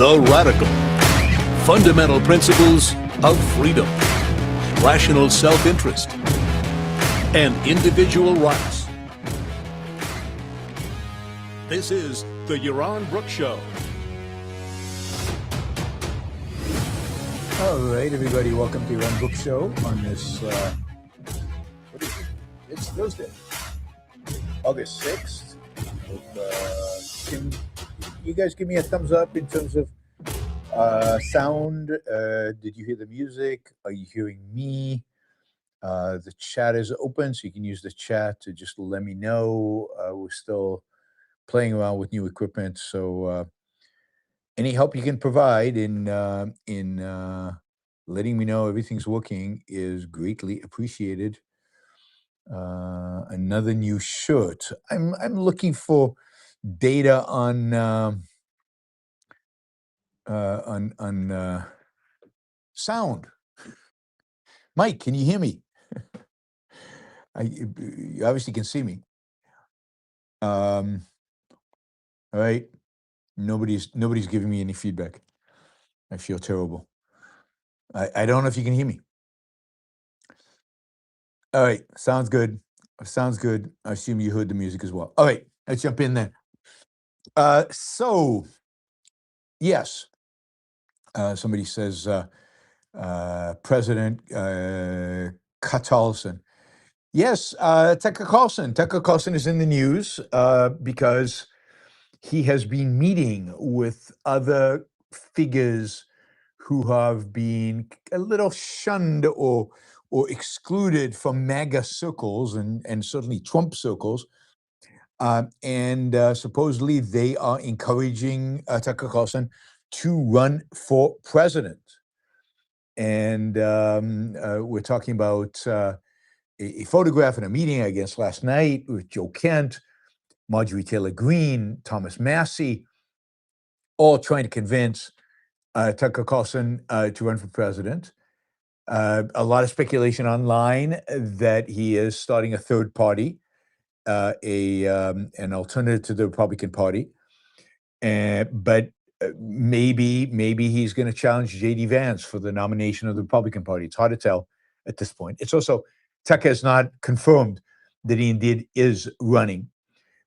The Radical. Fundamental principles of freedom, rational self-interest, and individual rights. This is the Yaron Brook Show. All right, everybody, welcome to Yaron Brook Show on this, what is it? It's Thursday, August 6th. Can you guys give me a thumbs up in terms of sound? Did you hear the music? Are you hearing me? The chat is open, so you can use the chat to just let me know. We're still playing around with new equipment, so any help you can provide in letting me know everything's working is greatly appreciated. Another new shirt. I'm looking for data on sound. Mike, can you hear me? You obviously can see me. All right. Nobody's giving me any feedback. I feel terrible. I don't know if you can hear me. All right. Sounds good. Sounds good. I assume you heard the music as well. All right. Let's jump in then. So, yes. Somebody says President Carlson. Yes, Tucker Carlson. Tucker Carlson is in the news because he has been meeting with other figures who have been a little shunned or excluded from MAGA circles and certainly Trump circles. And supposedly they are encouraging Tucker Carlson to run for president. And we're talking about a photograph in a meeting, I guess, last night with Joe Kent, Marjorie Taylor Greene, Thomas Massey, all trying to convince Tucker Carlson to run for president. A lot of speculation online that he is starting a third party, an alternative to the Republican Party. But maybe he's going to challenge J.D. Vance for the nomination of the Republican Party. It's hard to tell at this point. It's also, Tucker has not confirmed that he indeed is running,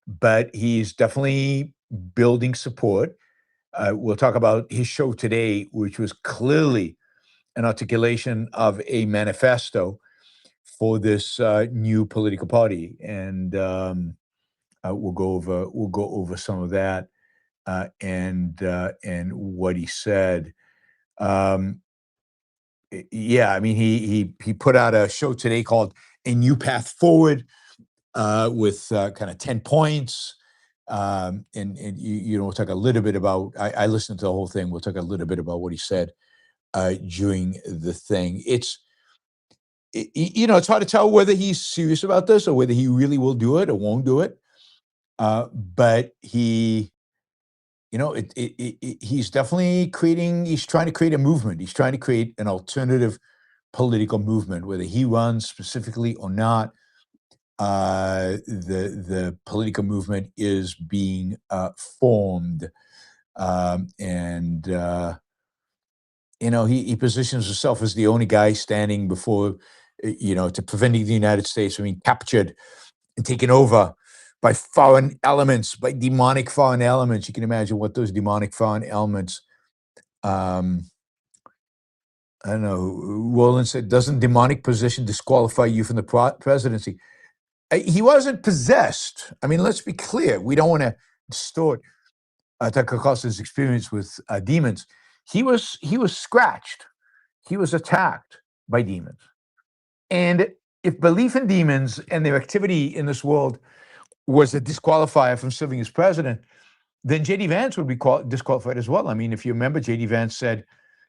but he's definitely building support. We'll talk about his show today, which was clearly an articulation of a manifesto for this new political party, and we'll go over some of that and what he said. Yeah, I mean, he put out a show today called A New Path Forward with kind of 10 points. And we'll talk a little bit about, I listened to the whole thing. We'll talk a little bit about what he said during the thing. It's hard to tell whether he's serious about this or whether he really will do it or won't do it. But he, he's definitely he's trying to create a movement. He's trying to create an alternative political movement, whether he runs specifically or not. The political movement is being formed. He positions himself as the only guy standing before, to preventing the United States from being captured and taken over by foreign elements, by demonic foreign elements. You can imagine what those demonic foreign elements, I don't know, Roland said, doesn't demonic possession disqualify you from the presidency? He wasn't possessed. I mean, let's be clear. We don't want to distort Tucker Carlson's experience with demons. He was scratched. He was attacked by demons. And if belief in demons and their activity in this world was a disqualifier from serving as president, then J.D. Vance would be disqualified as well. I mean, if you remember, J.D. Vance said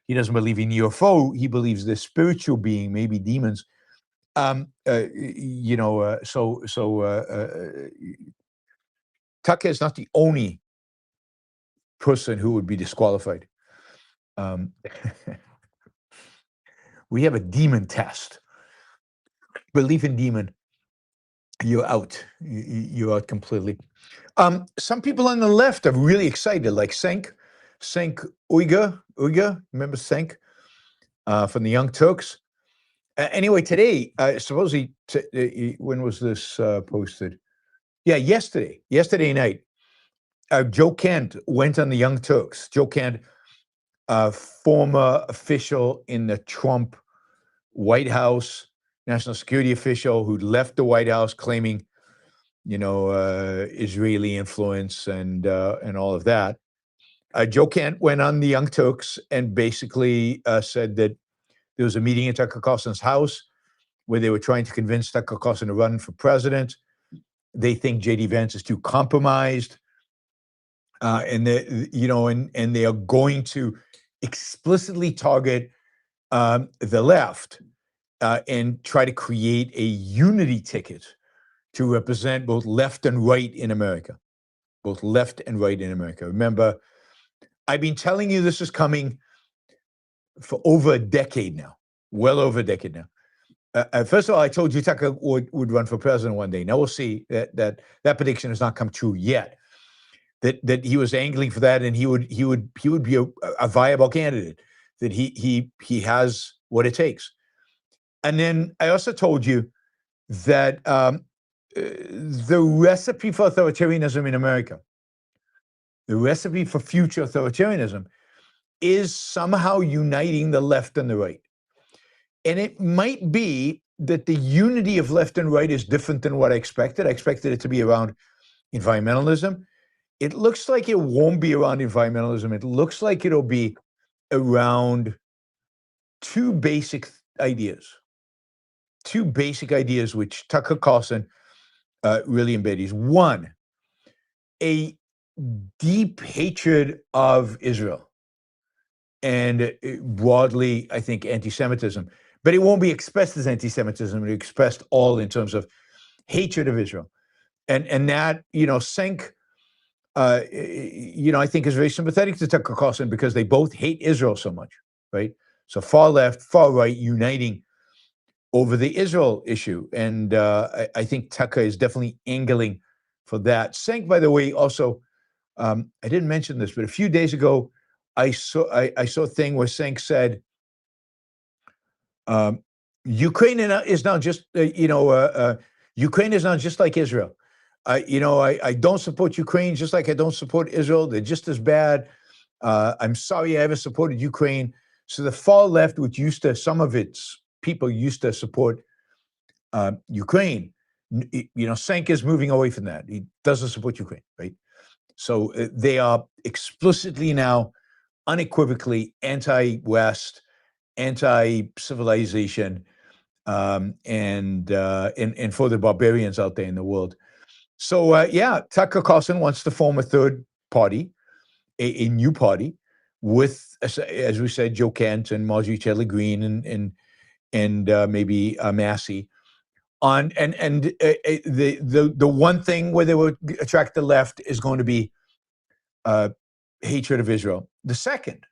he doesn't believe in UFO. He believes the spiritual being, maybe demons. Tucker is not the only person who would be disqualified. We have a demon test. Belief in demon, you're out. You're out completely. Some people on the left are really excited, like Senk, Cenk Uygur, remember Cenk from the Young Turks? Anyway, today, supposedly, when was this posted? Yeah, yesterday night, Joe Kent went on the Young Turks. Joe Kent, former official in the Trump White House, national security official who left the White House claiming, Israeli influence and all of that. Joe Kent went on the Young Turks and basically said that there was a meeting in Tucker Carlson's house where they were trying to convince Tucker Carlson to run for president. They think J.D. Vance is too compromised, and they are going to explicitly target the left and try to create a unity ticket to represent both left and right in America. Both left and right in America. Remember, I've been telling you this is coming for over a decade now, well over a decade now. First of all, I told you Tucker would run for president one day. Now we'll see that prediction has not come true yet. That he was angling for that, and he would be a viable candidate. That he has what it takes. And then I also told you that the recipe for authoritarianism in America, the recipe for future authoritarianism, is somehow uniting the left and the right. And it might be that the unity of left and right is different than what I expected. I expected it to be around environmentalism. It looks like it won't be around environmentalism. It looks like it'll be around two basic ideas which Tucker Carlson really embodies. One, a deep hatred of Israel and broadly, I think, anti-Semitism. But it won't be expressed as anti-Semitism. It'll be expressed all in terms of hatred of Israel. And that, Cenk, I think is very sympathetic to Tucker Carlson because they both hate Israel so much, right? So far left, far right, uniting over the Israel issue. And I think Tucker is definitely angling for that. Cenk, by the way, also, I didn't mention this, but a few days ago, I saw a thing where Cenk said, Ukraine is not just, Ukraine is not just like Israel. I don't support Ukraine just like I don't support Israel. They're just as bad. I'm sorry I ever supported Ukraine. So the far left, which some of its people used to support Ukraine, Cenk is moving away from that. He doesn't support Ukraine, right? So they are explicitly now, unequivocally anti-West, anti-civilization, and for the barbarians out there in the world. So Tucker Carlson wants to form a third party, a new party with, as we said, Joe Kent and Marjorie Taylor Greene and maybe Massey. The one thing where they would attract the left is going to be hatred of Israel. The second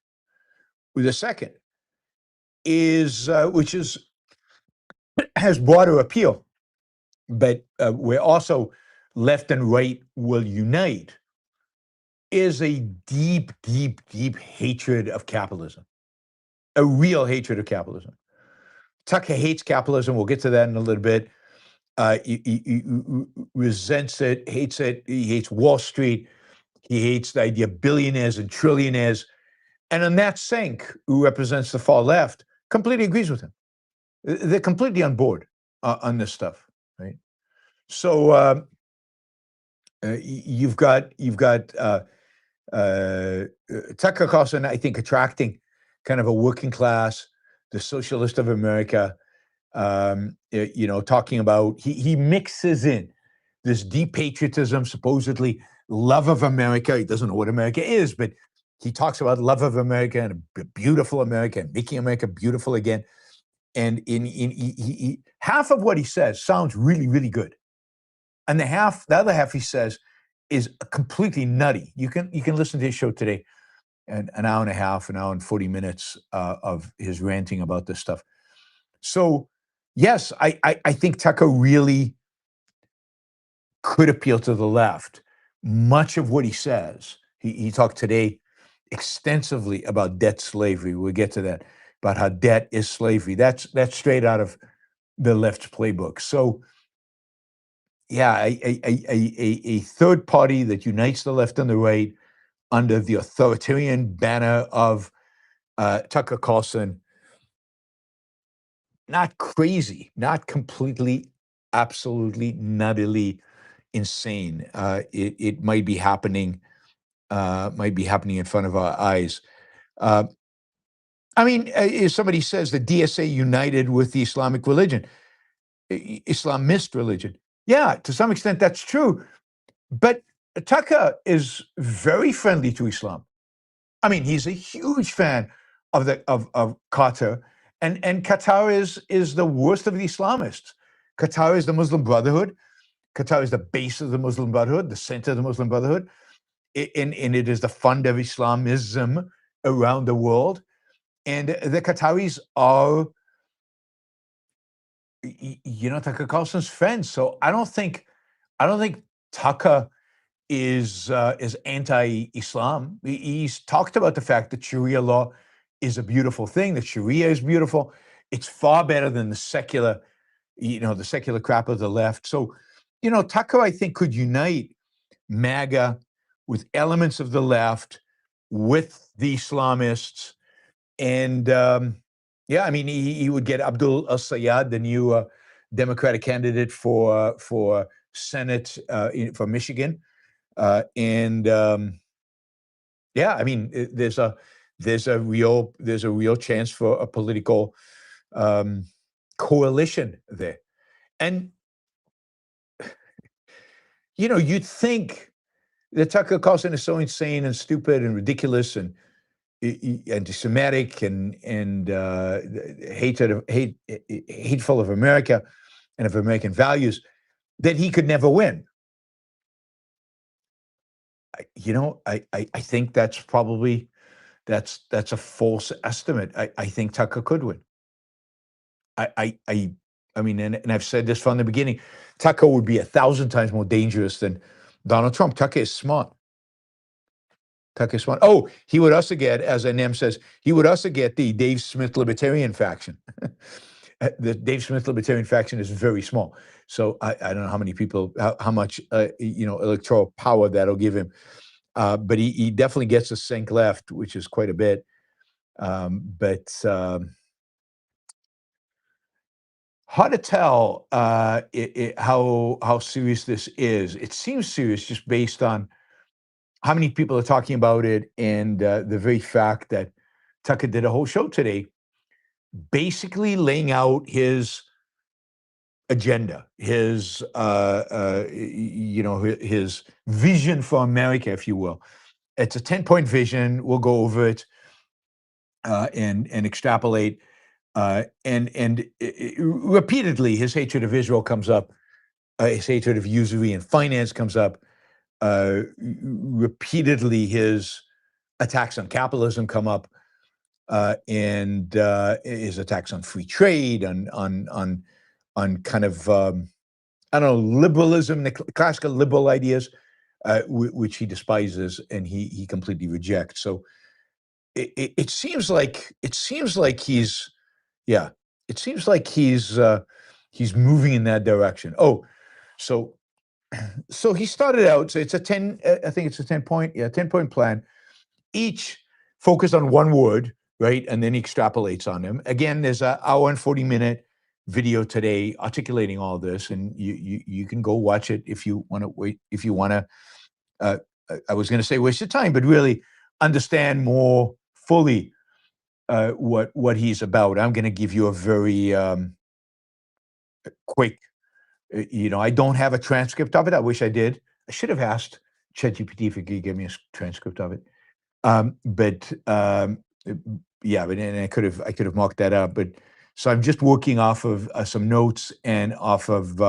is has broader appeal, but where also left and right will unite, is a deep, deep, deep hatred of capitalism, a real hatred of capitalism. Tucker hates capitalism. We'll get to that in a little bit. He resents it, hates it. He hates Wall Street. He hates the idea of billionaires and trillionaires. And on that Cenk, who represents the far left, completely agrees with him. They're completely on board on this stuff, right? So you've got Tucker Carlson, I think, attracting kind of a working class, the socialist of America, talking about, he mixes in this deep patriotism, supposedly love of America. He doesn't know what America is, but he talks about love of America and a beautiful America and making America beautiful again. And he half of what he says sounds really, really good. And the other half he says is completely nutty. You can listen to his show today, an hour and a half, an hour and 40 minutes of his ranting about this stuff. So yes, I think Tucker really could appeal to the left. Much of what he says, he talked today extensively about debt slavery. We'll get to that, about how debt is slavery. That's straight out of the left's playbook. So, yeah, a third party that unites the left and the right under the authoritarian banner of Tucker Carlson. Not crazy, not completely, absolutely, nuttily insane. It might be happening. Might be happening in front of our eyes. Uh, I mean, if somebody says the DSA united with the Islamic religion, Islamist religion, yeah, to some extent that's true. But Tucker is very friendly to Islam. I mean, he's a huge fan of Qatar, and Qatar is the worst of the Islamists. Qatar is the Muslim Brotherhood. Qatar is the base of the Muslim Brotherhood, the center of the Muslim Brotherhood, and it is the fund of Islamism around the world. And the Qataris are, Tucker Carlson's friends. So I don't think Tucker is anti-Islam. He's talked about the fact that Sharia law is a beautiful thing, that Sharia is beautiful. It's far better than the secular crap of the left. So, Tucker, I think, could unite MAGA with elements of the left, with the Islamists. And yeah, I mean, he would get Abdul al-Sayyad, the new Democratic candidate for Senate for Michigan. And yeah, I mean, there's a real chance for a political coalition there. And you'd think that Tucker Carlson is so insane and stupid and ridiculous and anti-Semitic and hateful of America and of American values, that he could never win. I think that's probably that's a false estimate. I think Tucker could win. I mean, and I've said this from the beginning, Tucker would be 1,000 times more dangerous than Donald Trump. Tucker is smart. Tucker is smart. Oh, he would also get, as NM says, he would also get the Dave Smith Libertarian faction. The Dave Smith Libertarian faction is very small. So I don't know how many people, how much, electoral power that'll give him. But he definitely gets a sink left, which is quite a bit. Hard to tell how serious this is. It seems serious just based on how many people are talking about it, and the very fact that Tucker did a whole show today, basically laying out his agenda, his his vision for America, if you will. It's a 10-point vision. We'll go over it and extrapolate. And repeatedly, his hatred of Israel comes up. His hatred of usury and finance comes up. Repeatedly, his attacks on capitalism come up, and his attacks on free trade, on kind of I don't know, liberalism, the classical liberal ideas, which he despises and he completely rejects. So it seems like he's he's moving in that direction. Oh, so he started out. So it's a 10. I think it's a 10-point plan. Each focused on one word, right, and then he extrapolates on them. Again, there's an hour and 40-minute video today articulating all this, and you can go watch it if you want to wait. If you want to, I was going to say waste your time, but really understand more fully what he's about. I'm going to give you a very quick. I don't have a transcript of it. I wish I did. I should have asked ChatGPT if it could give me a transcript of it. But yeah, but and I could have marked that up. But so I'm just working off of some notes and off of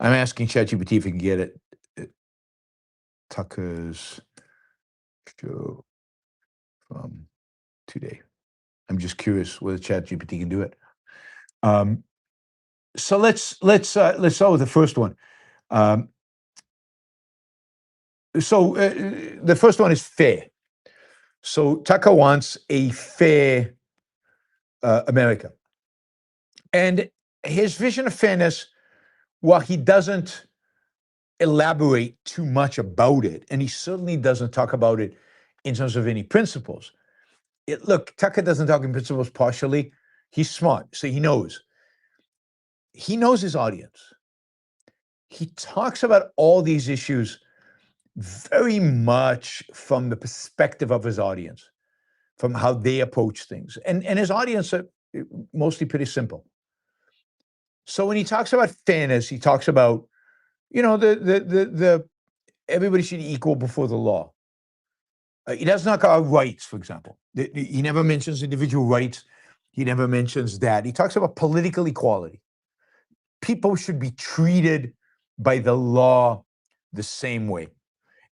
I'm asking ChatGPT if it can get it. Tucker's show from today. I'm just curious whether ChatGPT can do it. So let's start with the first one. Um, the first one is fair. So Tucker wants a fair America, and his vision of fairness, while he doesn't elaborate too much about it, and he certainly doesn't talk about it in terms of any principles. Look, Tucker doesn't talk in principles partially. He's smart, so he knows. He knows his audience. He talks about all these issues very much from the perspective of his audience, from how they approach things. And his audience are mostly pretty simple. So when he talks about fairness, he talks about, the everybody should be equal before the law. He doesn't talk about rights, for example. He never mentions individual rights. He never mentions that. He talks about political equality. People should be treated by the law the same way.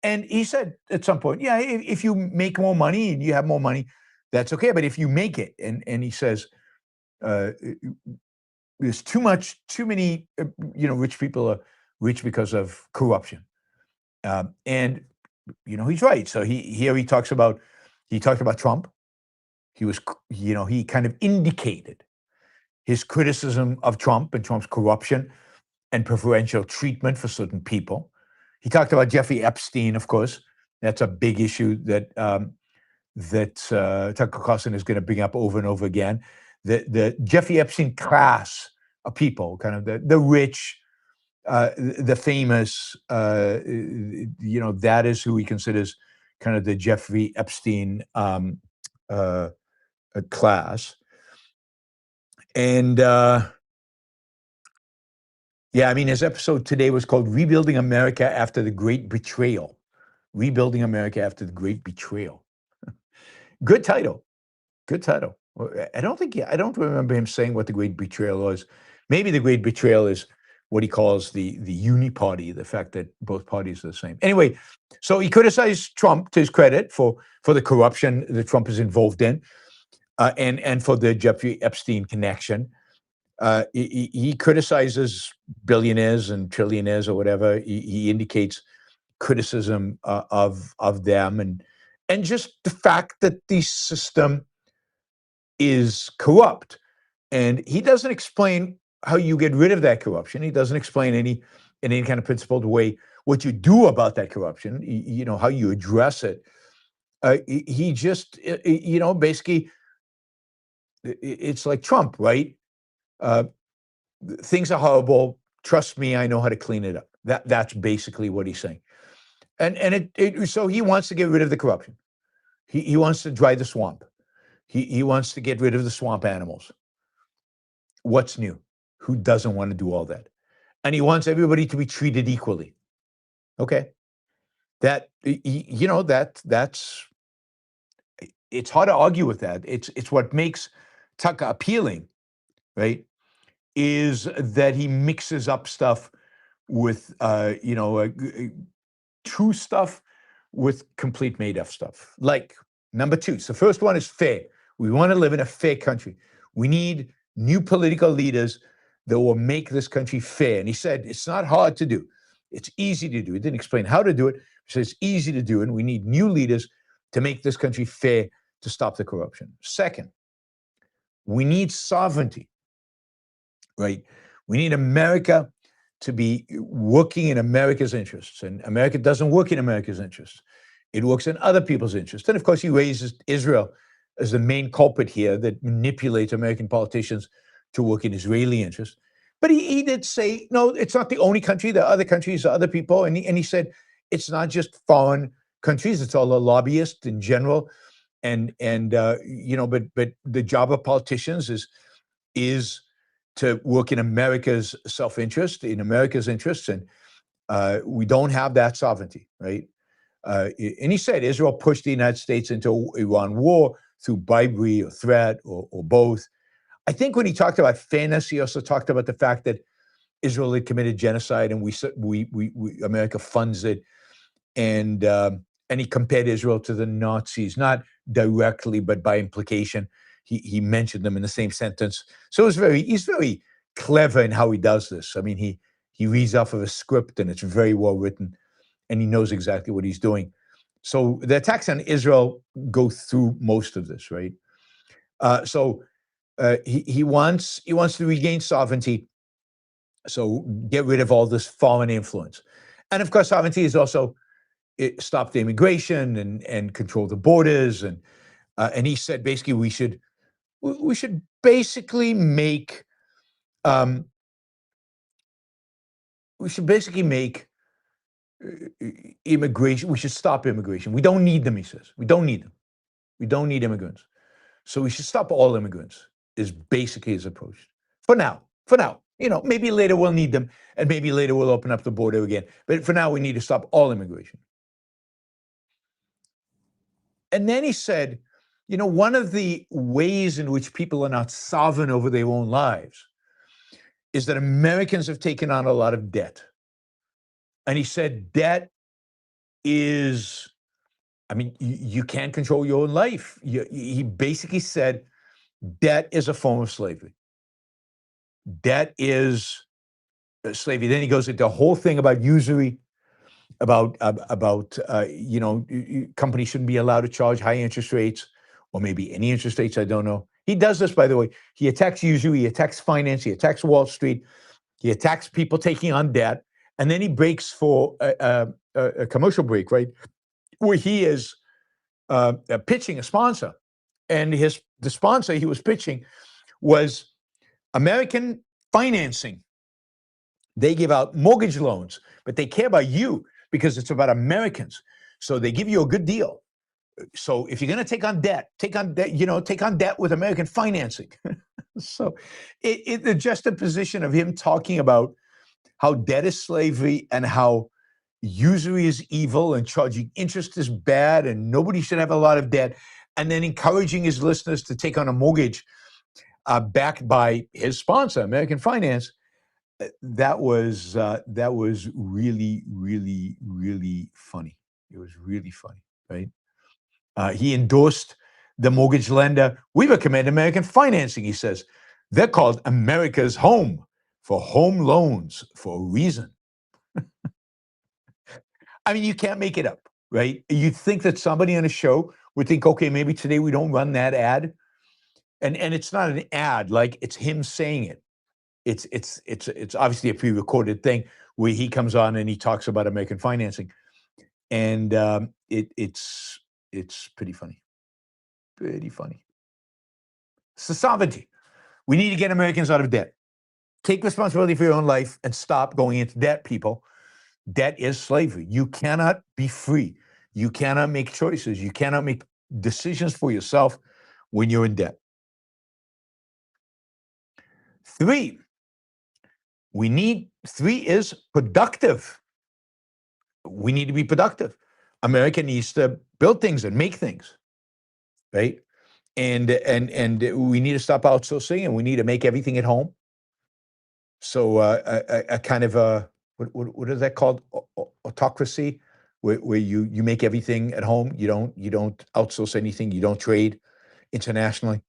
And he said at some point, yeah, if you make more money and you have more money, that's okay. But if you make it, and he says, there's too many, rich people are rich because of corruption. And he's right. So he talked about Trump. He kind of indicated his criticism of Trump and Trump's corruption and preferential treatment for certain people. He talked about Jeffrey Epstein, of course. That's a big issue that Tucker Carlson is going to bring up over and over again. The Jeffrey Epstein class of people, kind of the rich, the famous, that is who he considers kind of the Jeffrey Epstein class. And his episode today was called Rebuilding America After the Great Betrayal. Rebuilding America After the Great Betrayal. Good title. I don't remember him saying what the Great Betrayal was. Maybe the Great Betrayal is what he calls the uni-party, the fact that both parties are the same. Anyway, so he criticized Trump, to his credit, for the corruption that Trump is involved in, and for the Jeffrey Epstein connection. He criticizes billionaires and trillionaires or whatever. He indicates criticism of them and just the fact that the system is corrupt. And he doesn't explain how you get rid of that corruption. He doesn't explain in any kind of principled way what you do about that corruption, how you address it. He just, basically, it's like Trump, right? Things are horrible. Trust me, I know how to clean it up. That's basically what he's saying. So he wants to get rid of the corruption. He wants to dry the swamp. He wants to get rid of the swamp animals. What's new? Who doesn't want to do all that? And he wants everybody to be treated equally. Okay. That's it's hard to argue with that. It's what makes Tucker appealing, right? Is that he mixes up stuff with true stuff with complete made up stuff. Like number two. So first one is fair. We want to live in a fair country. We need new political leaders that will make this country fair. And he said, it's not hard to do. It's easy to do. He didn't explain how to do it. He said it's easy to do. And we need new leaders to make this country fair, to stop the corruption. Second, we need sovereignty, right? We need America to be working in America's interests. And America doesn't work in America's interests. It works in other people's interests. And of course, he raises Israel as the main culprit here that manipulates American politicians to work in Israeli interests. But he did say, no, it's not the only country. There are other countries, there are other people. And he said, it's not just foreign countries. It's all the lobbyists in general. But the job of politicians is to work in America's self-interest, in America's interests. And we don't have that sovereignty, right? And he said Israel pushed the United States into Iran war through bribery or threat or both. I think when he talked about fairness, he also talked about the fact that Israel had committed genocide and we America funds it. And he compared Israel to the Nazis, not directly, but by implication. He mentioned them in the same sentence. So he's very clever in how he does this. I mean, he reads off of a script, and it's very well written, and he knows exactly what he's doing. So the attacks on Israel go through most of this, right? He wants to regain sovereignty, so get rid of all this foreign influence, and of course, sovereignty is also stop the immigration and control the borders, and he said basically we should basically make immigration. We should stop immigration. We don't need them, he says. We don't need them. We don't need immigrants. So we should stop all immigrants, is basically his approach. For now. Maybe later we'll need them, and maybe later we'll open up the border again. But for now, we need to stop all immigration. And then he said, one of the ways in which people are not sovereign over their own lives is that Americans have taken on a lot of debt. And he said, debt is, you can't control your own life. He basically said, debt is a form of slavery. Debt is slavery. Then he goes into a whole thing about usury, about companies shouldn't be allowed to charge high interest rates, or maybe any interest rates, I don't know. He does this, by the way. He attacks usury, he attacks finance, he attacks Wall Street, he attacks people taking on debt, and then he breaks for a commercial break, right, where he is pitching a sponsor. And the sponsor he was pitching was American financing. They give out mortgage loans, but they care about you because it's about Americans. So they give you a good deal. So if you're going to take on debt, take on debt with American financing. So the juxtaposition of him talking about how debt is slavery and how usury is evil and charging interest is bad and nobody should have a lot of debt, and then encouraging his listeners to take on a mortgage backed by his sponsor, American Finance. That was really, really, really funny. It was really funny, right? He endorsed the mortgage lender. We recommend American Financing, he says. They're called America's Home for home loans for a reason. You can't make it up, right? You'd think that somebody on a show would think, okay, maybe today we don't run that ad. And it's not an ad, like it's him saying it. It's obviously a pre-recorded thing where he comes on and he talks about American financing, and it's pretty funny, So sovereignty, we need to get Americans out of debt. Take responsibility for your own life and stop going into debt, people. Debt is slavery. You cannot be free. You cannot make choices. You cannot make decisions for yourself when you're in debt. 3 is productive. We need to be productive. America needs to build things and make things, right? And we need to stop outsourcing, and we need to make everything at home. So a kind of a what is that called? Autocracy, where you make everything at home. You don't outsource anything. You don't trade internationally.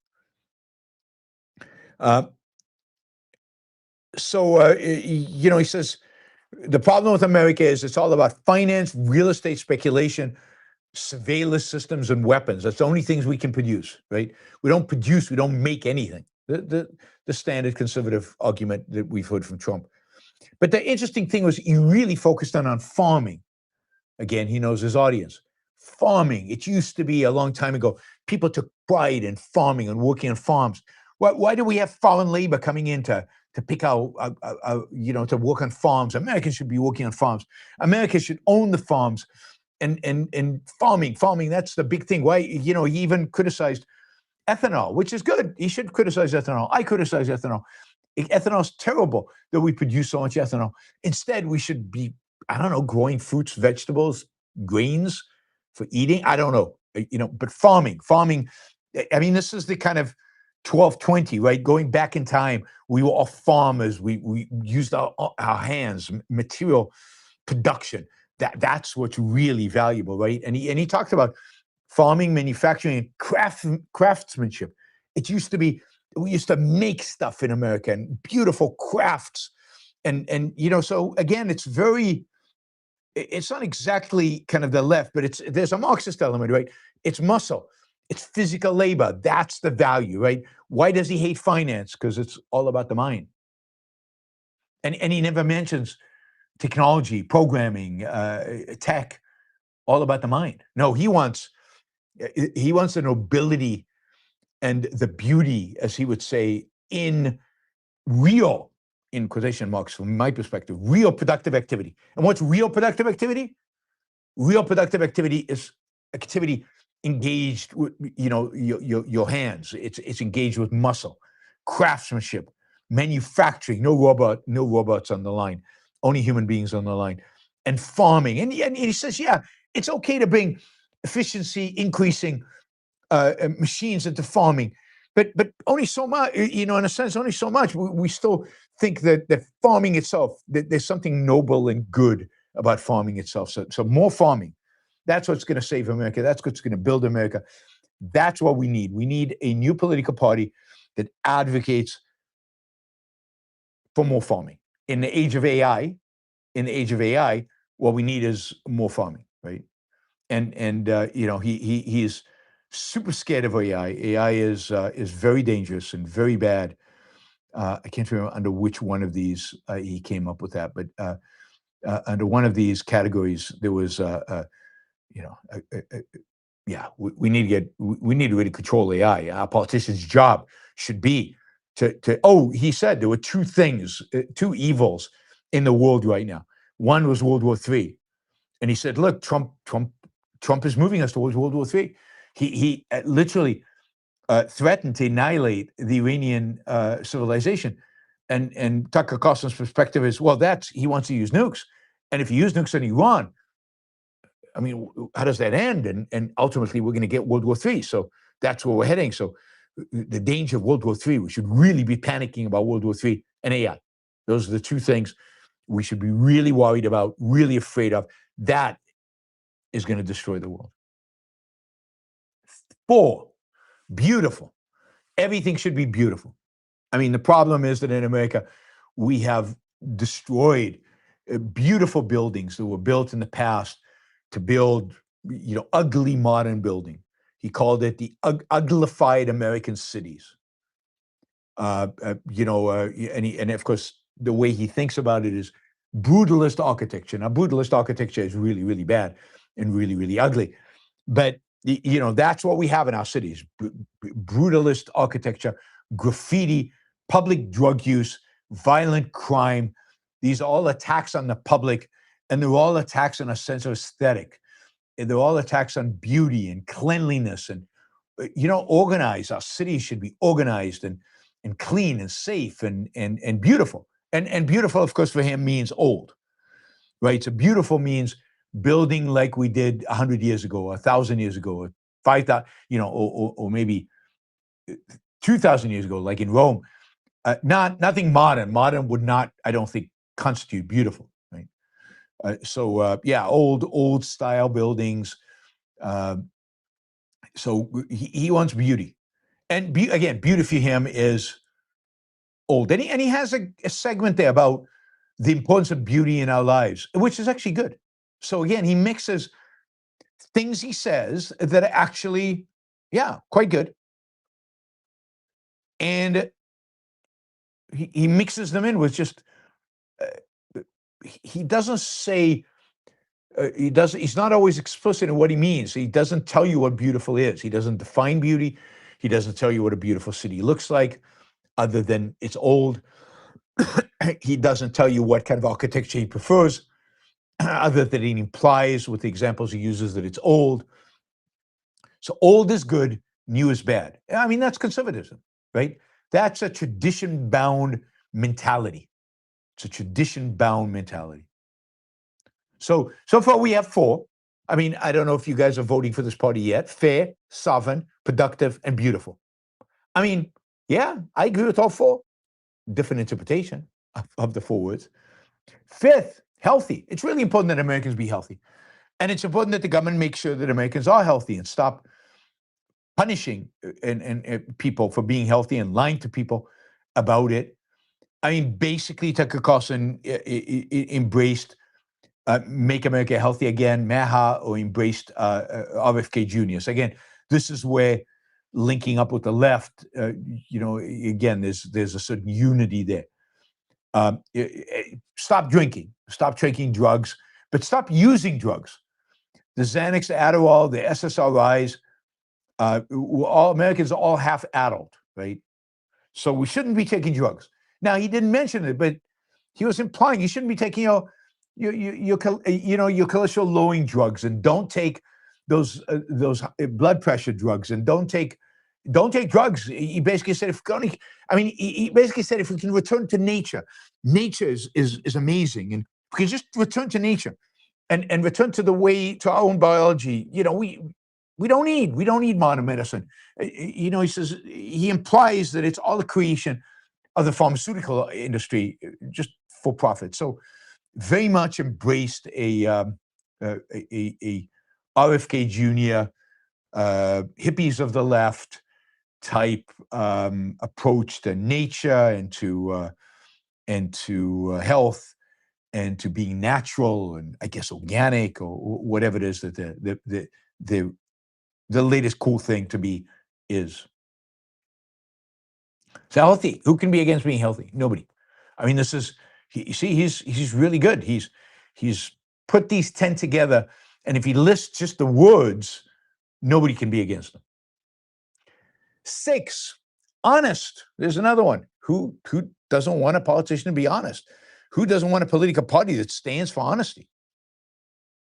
He says the problem with America is it's all about finance, real estate speculation, surveillance systems, and weapons. That's the only things we can produce, right? We don't produce, we don't make anything. The standard conservative argument that we've heard from Trump. But the interesting thing was he really focused on farming. Again, he knows his audience. Farming, it used to be a long time ago, people took pride in farming and working on farms. Why do we have foreign labor coming in to pick out, to work on farms? Americans should be working on farms. America should own the farms. And farming, that's the big thing. Why, he even criticized ethanol, which is good. He should criticize ethanol. I criticize ethanol. Ethanol is terrible that we produce so much ethanol. Instead, we should be, growing fruits, vegetables, grains for eating. I don't know, but farming, this is the kind of 1220, right? Going back in time, we were all farmers. We used our hands, material production. That's what's really valuable, right? And he talked about farming, manufacturing, and craftsmanship. It used to be we used to make stuff in America and beautiful crafts. And so again, it's not exactly kind of the left, but there's a Marxist element, right? It's muscle, it's physical labor. That's the value, right? Why does he hate finance? Because it's all about the mind. And he never mentions technology, programming, tech, all about the mind. No, he wants the nobility and the beauty, as he would say, in real, in quotation marks from my perspective, real productive activity. And what's real productive activity? Real productive activity is activity engaged with, your hands. It's engaged with muscle, craftsmanship, manufacturing. No robots on the line, only human beings on the line, and farming. And he says, yeah, it's okay to bring efficiency increasing machines into farming, but only so much. In a sense, only so much. We still think that farming itself, that there's something noble and good about farming itself. So more farming. That's what's going to save America. That's what's going to build America. That's what we need. We need a new political party that advocates for more farming. In the age of AI, what we need is more farming, right? And he is super scared of AI. AI is very dangerous and very bad. I can't remember under which one of these he came up with that, but under one of these categories, there was, we need to really control AI. Our politicians' job should be he said there were two things, two evils in the world right now. One was World War III. And he said, look, Trump is moving us towards World War III. He literally threatened to annihilate the Iranian civilization. And Tucker Carlson's perspective is, well, he wants to use nukes. And if you use nukes on Iran, I mean, how does that end? And ultimately, we're going to get World War III. So that's where we're heading. So the danger of World War III, we should really be panicking about World War III and AI. Those are the two things we should be really worried about, really afraid of. That is going to destroy the world. 4, beautiful. Everything should be beautiful. I mean, the problem is that in America, we have destroyed beautiful buildings that were built in the past to build, ugly modern building. He called it the uglified American cities. And of course, the way he thinks about it is brutalist architecture. Now, brutalist architecture is really, really bad and really, really ugly. But, that's what we have in our cities. Brutalist architecture, graffiti, public drug use, violent crime. These are all attacks on the public, and they're all attacks on a sense of aesthetic. And they're all attacks on beauty and cleanliness and, organized. Our cities should be organized and clean and safe and beautiful. And beautiful, of course, for him means old, right? So beautiful means building like we did 100 years ago, 1,000 years ago, or 5,000, or maybe 2,000 years ago, like in Rome. Nothing modern. Modern would not, I don't think, constitute beautiful, right? Old style buildings. So he wants beauty. And again, beauty for him is old. And he has a segment there about the importance of beauty in our lives, which is actually good. So again, he mixes things he says that are actually, quite good. And he mixes them in with just, he doesn't say, he's not always explicit in what he means. He doesn't tell you what beautiful is. He doesn't define beauty. He doesn't tell you what a beautiful city looks like, other than it's old. He doesn't tell you what kind of architecture he prefers, other than he implies with the examples he uses that it's old. So old is good, new is bad. I mean, that's conservatism, right? That's a tradition-bound mentality. It's a tradition-bound mentality. So far we have 4. I mean, I don't know if you guys are voting for this party yet. Fair, sovereign, productive, and beautiful. I mean, yeah, I agree with all 4. Different interpretation of the 4 words. 5th, healthy. It's really important that Americans be healthy. And it's important that the government make sure that Americans are healthy and stop punishing and people for being healthy and lying to people about it. I mean, basically, Tucker Carlson embraced Make America Healthy Again, MAHA, or embraced RFK Jr. So again, this is where linking up with the left, again, there's a certain unity there. Stop drinking drugs, but stop using drugs. The Xanax, the Adderall, the SSRIs, all Americans are all half adult, right? So we shouldn't be taking drugs. Now, he didn't mention it, but he was implying you shouldn't be taking your cholesterol lowering drugs, and don't take those blood pressure drugs, and don't take drugs. He basically said he basically said if we can return to nature, nature is amazing, and we can just return to nature and return to our own biology. We don't need modern medicine. He says, he implies that it's all the creation of the pharmaceutical industry, just for profit. So very much embraced a RFK Jr. Hippies of the left type approach to nature and to health and to being natural and I guess organic or whatever it is that the latest cool thing to be is. So healthy. Who can be against being healthy? Nobody. I mean, he's really good. He's put these 10 together, and if he lists just the words, nobody can be against them. 6, honest. There's another one. Who doesn't want a politician to be honest? Who doesn't want a political party that stands for honesty?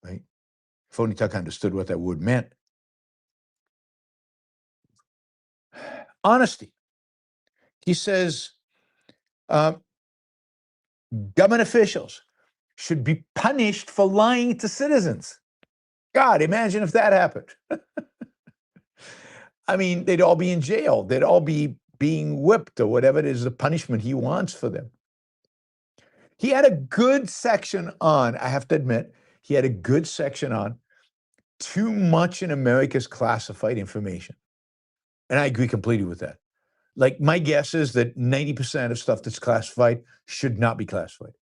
Right? If only Tucker understood what that word meant. Honesty. He says government officials should be punished for lying to citizens. God, imagine if that happened. I mean, they'd all be in jail. They'd all be being whipped or whatever it is, the punishment he wants for them. He had a good section on, I have to admit, he had a good section on too much in America's classified information. And I agree completely with that. Like, my guess is that 90% of stuff that's classified should not be classified.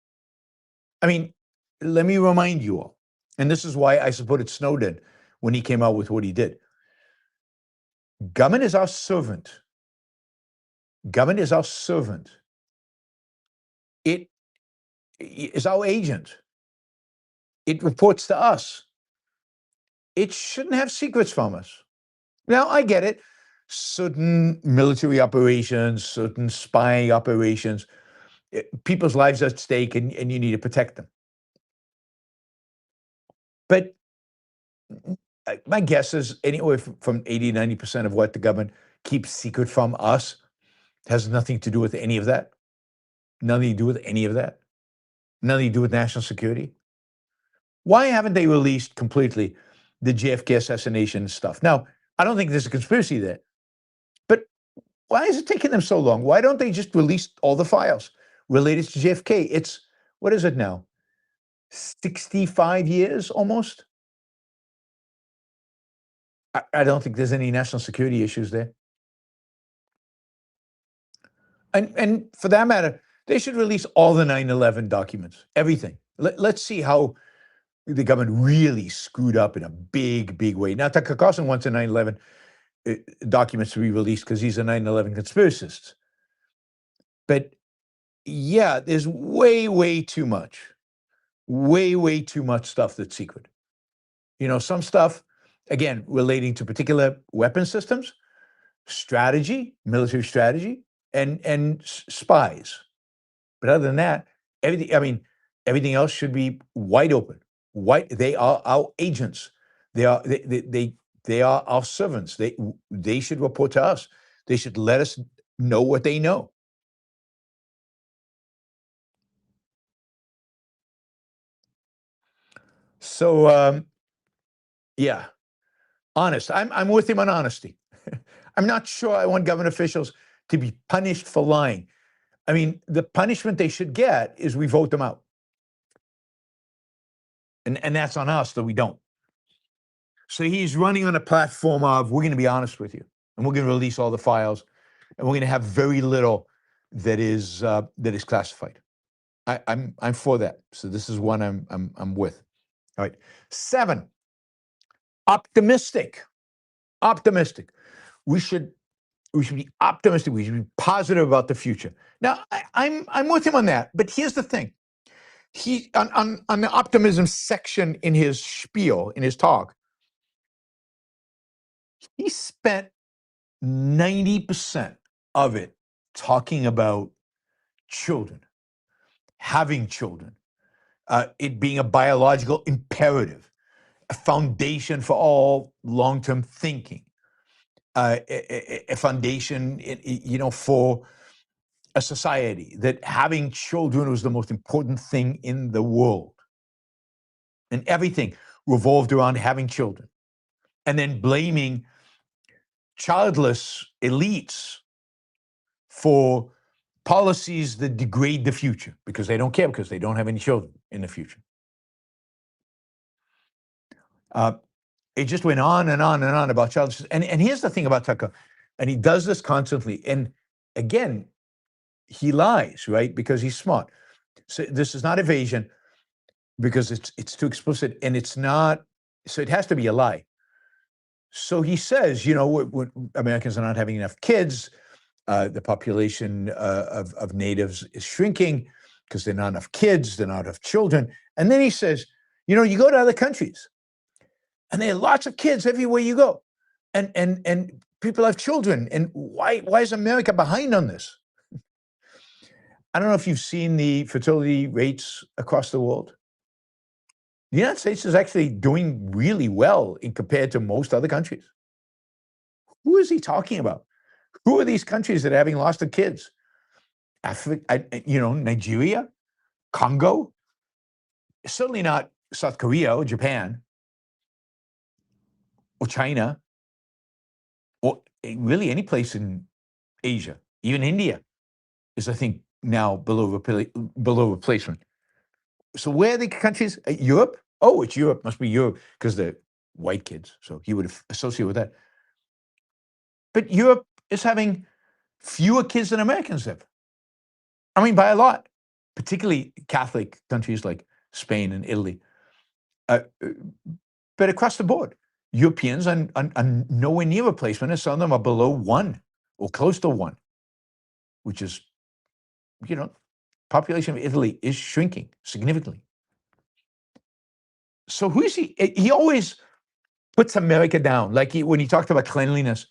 I mean, let me remind you all, and this is why I supported Snowden when he came out with what he did. Government is our servant. Government is our servant. It is our agent. It reports to us. It shouldn't have secrets from us. Now, I get it. Certain military operations, certain spying operations, people's lives are at stake, and you need to protect them. But my guess is anywhere from 80, 90% of what the government keeps secret from us has nothing to do with any of that. Nothing to do with any of that. Nothing to do with national security. Why haven't they released completely the JFK assassination stuff? Now, I don't think there's a conspiracy there, but why is it taking them so long? Why don't they just release all the files related to JFK? It's, what is it now? 65 years almost? I don't think there's any national security issues there. And for that matter, they should release all the 9/11 documents, everything. Let's see how the government really screwed up in a big, big way. Now, Tucker Carlson wants the 9/11 documents to be released because he's a 9/11 conspiracist. But yeah, there's way, way too much stuff that's secret. Some stuff, again, relating to particular weapon systems, strategy, military strategy, and spies. But other than that, everything else should be wide open. They are our agents. They are our servants. They should report to us. They should let us know what they know. So yeah, honest. I'm with him on honesty. I'm not sure I want government officials to be punished for lying. I mean, the punishment they should get is we vote them out. And that's on us that we don't. So he's running on a platform of, we're going to be honest with you, and we're going to release all the files, and we're going to have very little that is classified. I'm for that. So this is one I'm with. All right. 7, optimistic. Optimistic. We should be optimistic. We should be positive about the future. Now, I'm with him on that. But here's the thing. He on the optimism section in his spiel, in his talk, he spent 90% of it talking about children, having children, it being a biological imperative, a foundation for all long-term thinking, a foundation, for a society, that having children was the most important thing in the world. And everything revolved around having children. And then blaming childless elites for policies that degrade the future because they don't care, because they don't have any children in the future. It just went on and on and on about childlessness. And here's the thing about Tucker, and he does this constantly. And again, he lies, right? Because he's smart. So this is not evasion because it's too explicit, and it's not, so it has to be a lie. So he says, when Americans are not having enough kids, the population of natives is shrinking because there are not enough kids, there are not enough children. And then he says, you go to other countries and there are lots of kids everywhere you go. And people have children. And why is America behind on this? I don't know if you've seen the fertility rates across the world. The United States is actually doing really well compared to most other countries. Who is he talking about? Who are these countries that are having lots of kids? Africa, Nigeria, Congo, certainly not South Korea or Japan or China, or really any place in Asia. Even India is, I think, now below replacement. So where are the countries? Europe? Oh, it's Europe. Must be Europe because they're white kids. So he would associate with that. But Europe is having fewer kids than Americans have. I mean, by a lot, particularly Catholic countries like Spain and Italy. But across the board, Europeans are nowhere near replacement, and some of them are below 1 or close to 1, which is, population of Italy is shrinking significantly. So who is he? He always puts America down. Like when he talked about cleanliness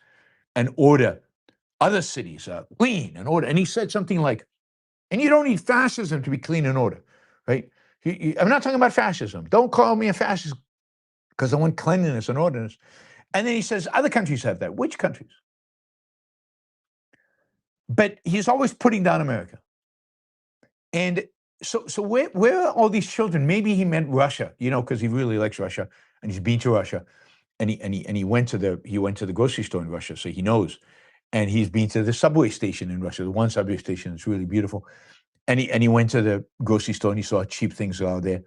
and order, other cities are clean and order. And he said something like, and you don't need fascism to be clean and order, right? I'm not talking about fascism. Don't call me a fascist because I want cleanliness and orderness. And then he says, other countries have that. Which countries? But he's always putting down America. And so where are all these children? Maybe he meant Russia, because he really likes Russia and he's been to Russia, and he went to the grocery store in Russia, so he knows. And he's been to the subway station in Russia. The one subway station is really beautiful. And he went to the grocery store and he saw cheap things out there.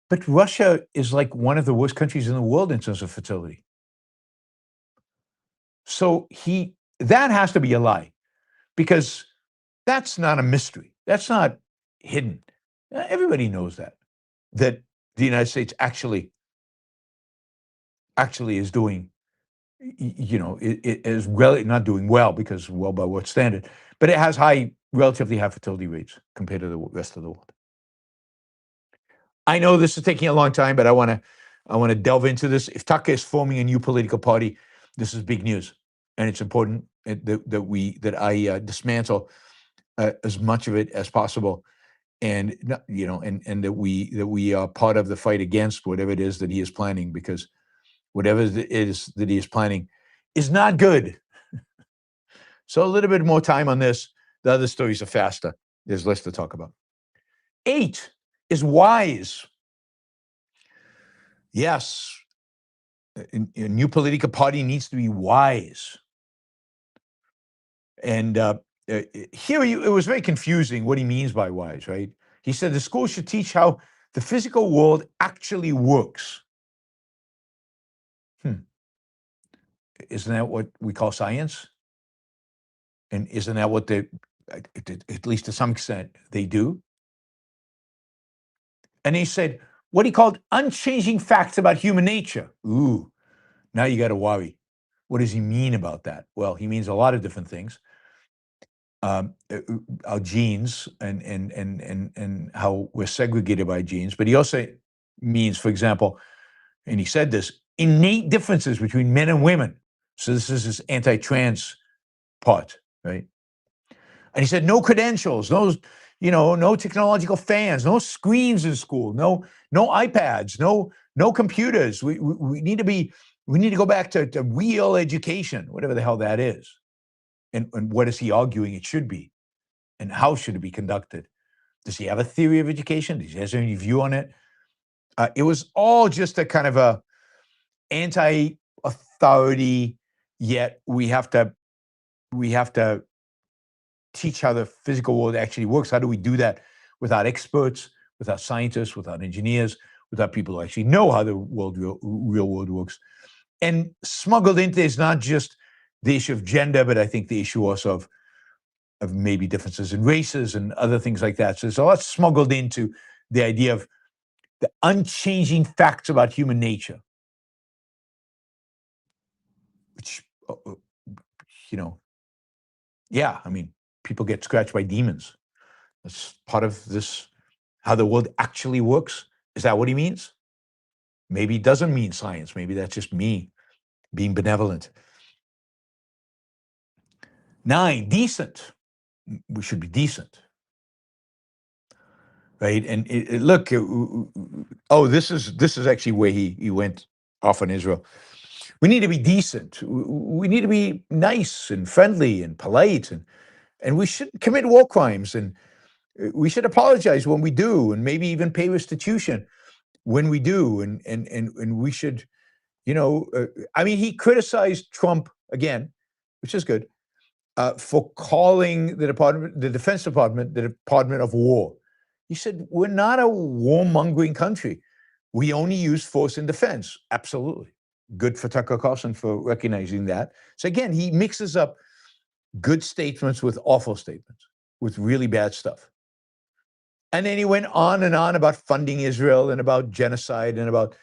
But Russia is like one of the worst countries in the world in terms of fertility. So that has to be a lie, because that's not a mystery. That's not hidden. Everybody knows that the United States actually is doing, it is really not doing well, because well by what standard, but it has relatively high fertility rates compared to the rest of the world. I know this is taking a long time, but I want to delve into this. If Tucker is forming a new political party, this is big news, and it's important that I dismantle as much of it as possible, and and that we are part of the fight against whatever it is that he is planning, because whatever it is that he is planning is not good. So a little bit more time on this. The other stories are faster. There's less to talk about. 8 is wise. Yes, a new political party needs to be wise. And here it was very confusing what he means by wise, right? He said the school should teach how the physical world actually works. isn't that what we call science? And isn't that what they, at least to some extent, they do? And he said, what he called unchanging facts about human nature. Ooh, now you got to worry. What does he mean about that? Well, he means a lot of different things. Our genes and how we're segregated by genes. But he also means, for example, and he said this, innate differences between men and women. So this is his anti-trans part, right? And he said, no credentials, no technological fans, no screens in school, no iPads, no computers. We need to go back to real education, whatever the hell that is. And what is he arguing it should be? And how should it be conducted? Does he have a theory of education? Does he have any view on it? It was all just a kind of a anti-authority, yet we have to teach how the physical world actually works. How do we do that without experts, without scientists, without engineers, without people who actually know how the real world works? And smuggled into is not just the issue of gender, but I think the issue also of maybe differences in races and other things like that. So there's a lot smuggled into the idea of the unchanging facts about human nature, which, yeah, I mean, people get scratched by demons. That's part of this, how the world actually works. Is that what he means? Maybe it doesn't mean science. Maybe that's just me being benevolent. 9, decent. We should be decent. Right? And look, this is actually where he went off on Israel. We need to be decent. We need to be nice and friendly and polite, and we shouldn't commit war crimes, and we should apologize when we do, and maybe even pay restitution when we do, and we should, I mean, he criticized Trump again, which is good, for calling the Defense Department, the Department of War. He said, we're not a warmongering country. We only use force in defense. Absolutely. Good for Tucker Carlson for recognizing that. So again, he mixes up good statements with awful statements, with really bad stuff. And then he went on and on about funding Israel and about genocide and about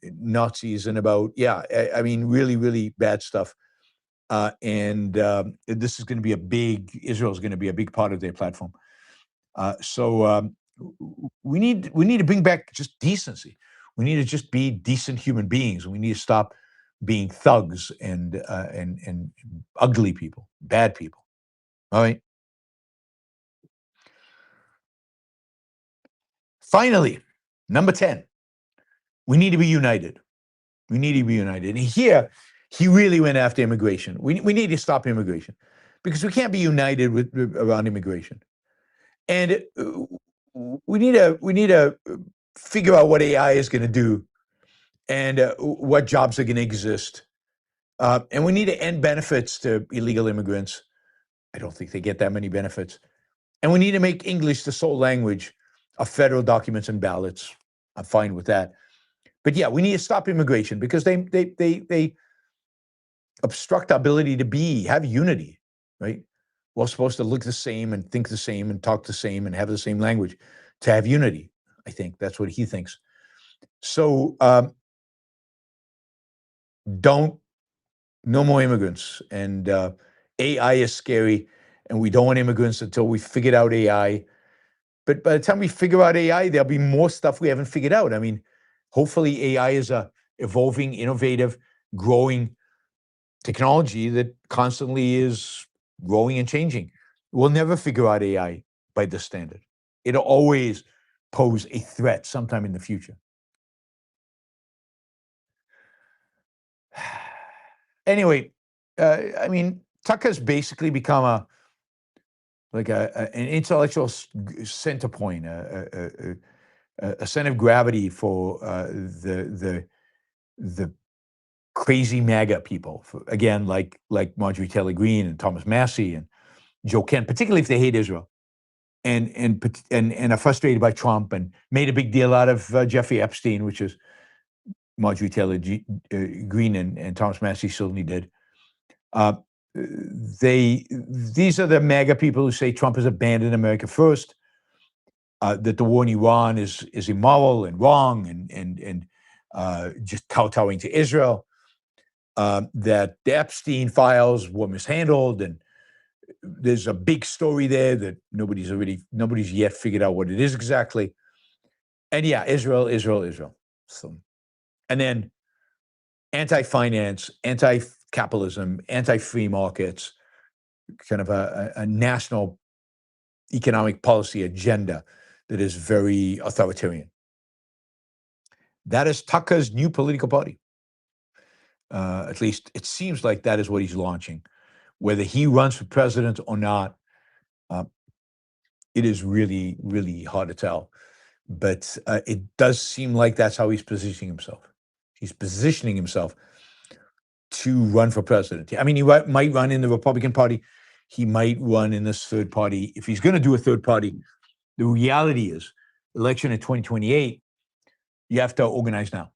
Nazis and about, I mean, really, really bad stuff. And this is going to be Israel is going to be a big part of their platform. So we need to bring back just decency. We need to just be decent human beings. We need to stop being thugs and ugly people, bad people. All right. Finally, number 10, we need to be united. We need to be united. And here, he really went after immigration. We need to stop immigration because we can't be united around immigration. And we need to figure out what AI is going to do and what jobs are going to exist. And we need to end benefits to illegal immigrants. I don't think they get that many benefits. And we need to make English the sole language of federal documents and ballots. I'm fine with that. But yeah, we need to stop immigration because they obstruct our ability to have unity, right? We're supposed to look the same and think the same and talk the same and have the same language to have unity. I think that's what he thinks. So no more immigrants. And AI is scary, and we don't want immigrants until we figured out AI. But by the time we figure out AI, there'll be more stuff we haven't figured out. I mean, hopefully AI is a evolving, innovative, growing technology that constantly is growing and changing. We'll never figure out AI by this standard. It'll always pose a threat sometime in the future. Anyway, I mean, Tucker's basically become an intellectual center point, a center of gravity for the crazy MAGA people. Again, like Marjorie Taylor Greene and Thomas Massie and Joe Kent, particularly if they hate Israel and are frustrated by Trump and made a big deal out of Jeffrey Epstein, which is Marjorie Taylor Greene and Thomas Massey certainly did. These are the MAGA people who say Trump has abandoned America first, that the war in Iran is immoral and wrong and just kowtowing to Israel, that the Epstein files were mishandled, and there's a big story there that nobody's yet figured out what it is exactly. And yeah, Israel. So, and then anti-finance, anti-capitalism, anti-free markets, kind of a national economic policy agenda that is very authoritarian. That is Tucker's new political party. At least it seems like that is what he's launching. Whether he runs for president or not, it is really, really hard to tell. But it does seem like that's how he's positioning himself. He's positioning himself to run for president. I mean, he might run in the Republican Party. He might run in this third party. If he's going to do a third party, the reality is, election in 2028, you have to organize now.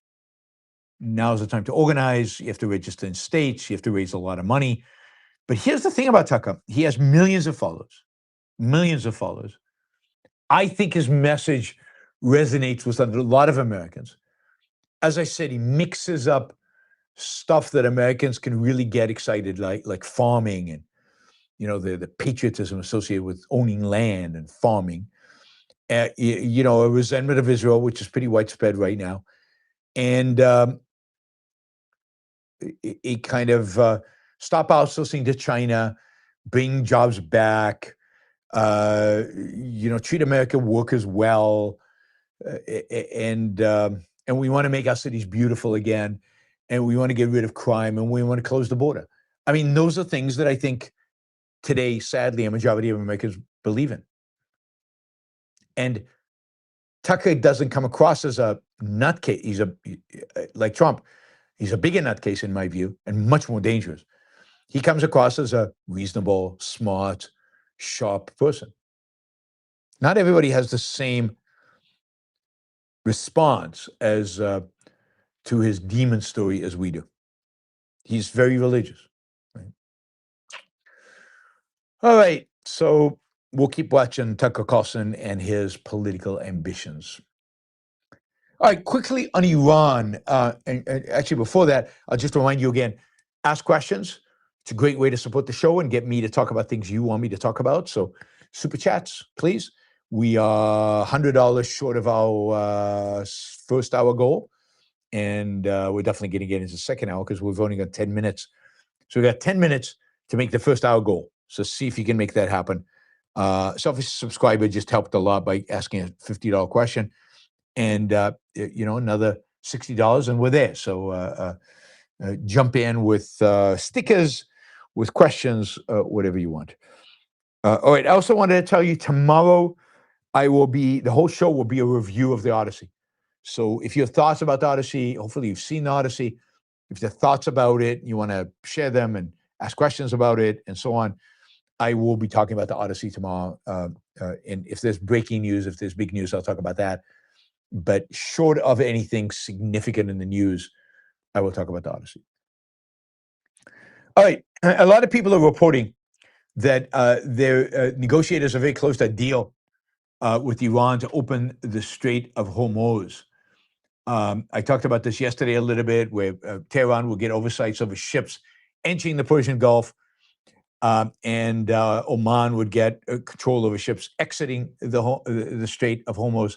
Now's the time to organize. You have to register in states. You have to raise a lot of money. But here's the thing about Tucker. He has millions of followers. Millions of followers. I think his message resonates with a lot of Americans. As I said, he mixes up stuff that Americans can really get excited, like farming and, you know, the patriotism associated with owning land and farming. You know, a resentment of Israel, which is pretty widespread right now. And it kind of stop outsourcing to China, bring jobs back, you know, treat American workers well, and we want to make our cities beautiful again, and we want to get rid of crime, and we want to close the border. I mean, those are things that I think today, sadly, a majority of Americans believe in. And Tucker doesn't come across as a nutcase. He's like Trump. He's a bigger nutcase in my view, and much more dangerous. He comes across as a reasonable, smart, sharp person. Not everybody has the same response as to his demon story as we do. He's very religious. Right? All right, so we'll keep watching Tucker Carlson and his political ambitions. All right, quickly on Iran. And actually, before that, I'll just remind you again, ask questions. It's a great way to support the show and get me to talk about things you want me to talk about. So super chats, please. We are $100 short of our first hour goal. And we're definitely going to get into the second hour because we've only got 10 minutes. So we've got 10 minutes to make the first hour goal. So see if you can make that happen. Selfish subscriber just helped a lot by asking a $50 question. And, you know, another $60 and we're there. So jump in with stickers, with questions, whatever you want. All right. I also wanted to tell you tomorrow the whole show will be a review of the Odyssey. So if you have thoughts about the Odyssey, hopefully you've seen the Odyssey. If you have thoughts about it, you want to share them and ask questions about it and so on, I will be talking about the Odyssey tomorrow. And if there's breaking news, if there's big news, I'll talk about that. But short of anything significant in the news, I will talk about the Odyssey. All right. A lot of people are reporting that their negotiators are very close to a deal with Iran to open the Strait of Hormuz. I talked about this yesterday a little bit, where Tehran will get oversights over ships entering the Persian Gulf, and Oman would get control over ships exiting the Strait of Hormuz.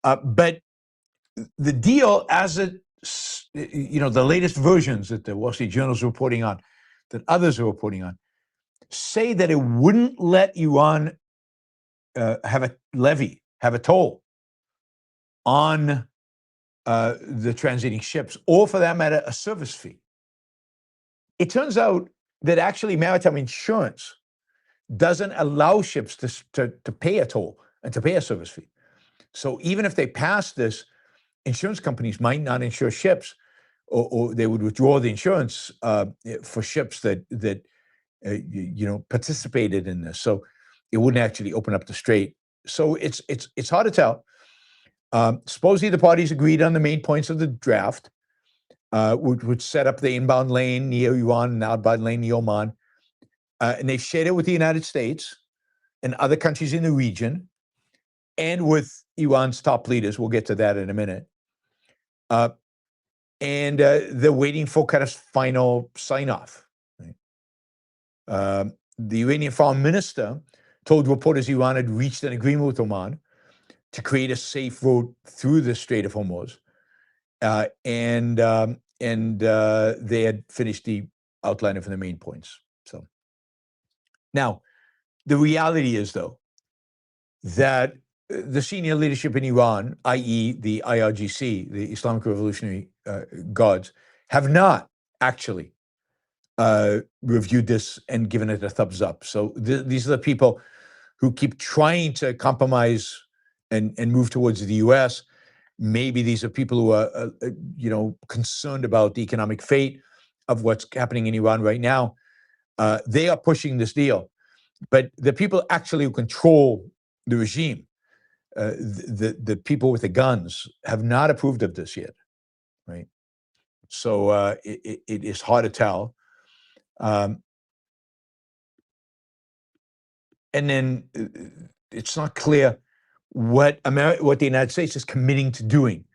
But the deal, as it, you know, the latest versions that the Wall Street Journal is reporting on, that others are reporting on, say that it wouldn't let Iran have a levy, have a toll on the transiting ships, or for that matter, a service fee. It turns out that actually maritime insurance doesn't allow ships to pay a toll and to pay a service fee. So even if they pass this, insurance companies might not insure ships, or they would withdraw the insurance for ships that you know, participated in this. So it wouldn't actually open up the strait. So it's hard to tell. Supposedly the parties agreed on the main points of the draft, which would set up the inbound lane near Iran and outbound lane near Oman. And they've shared it with the United States and other countries in the region and with Iran's top leaders. We'll get to that in a minute. And they're waiting for kind of final sign-off. Right? The Iranian foreign minister told reporters Iran had reached an agreement with Oman to create a safe route through the Strait of Hormuz. And they had finished the outlining for the main points. So now, the reality is, though, that the senior leadership in Iran, i.e. the IRGC, the Islamic Revolutionary Guards, have not actually reviewed this and given it a thumbs up. So these are the people who keep trying to compromise and move towards the U.S. Maybe these are people who are, concerned about the economic fate of what's happening in Iran right now. They are pushing this deal. But the people actually who control the regime, the people with the guns, have not approved of this yet, right? So it is hard to tell. And then it's not clear what the United States is committing to doing.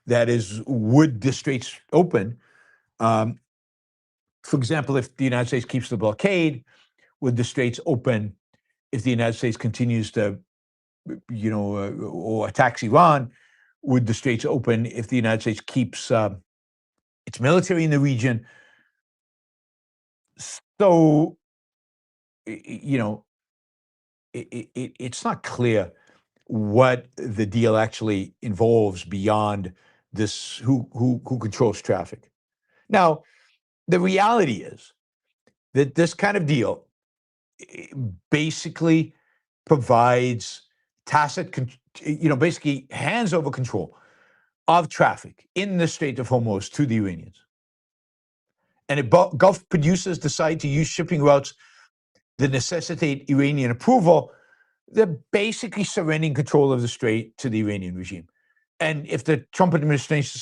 That is, would the straits open? For example, if the United States keeps the blockade, would the straits open if the United States continues to, or attacks Iran? Would the straits open if the United States keeps its military in the region? So, it's not clear what the deal actually involves beyond this, who controls traffic. Now, the reality is that this kind of deal basically provides basically hands over control of traffic in the Strait of Hormuz to the Iranians. And if Gulf producers decide to use shipping routes that necessitate Iranian approval, they're basically surrendering control of the strait to the Iranian regime. And if the Trump administration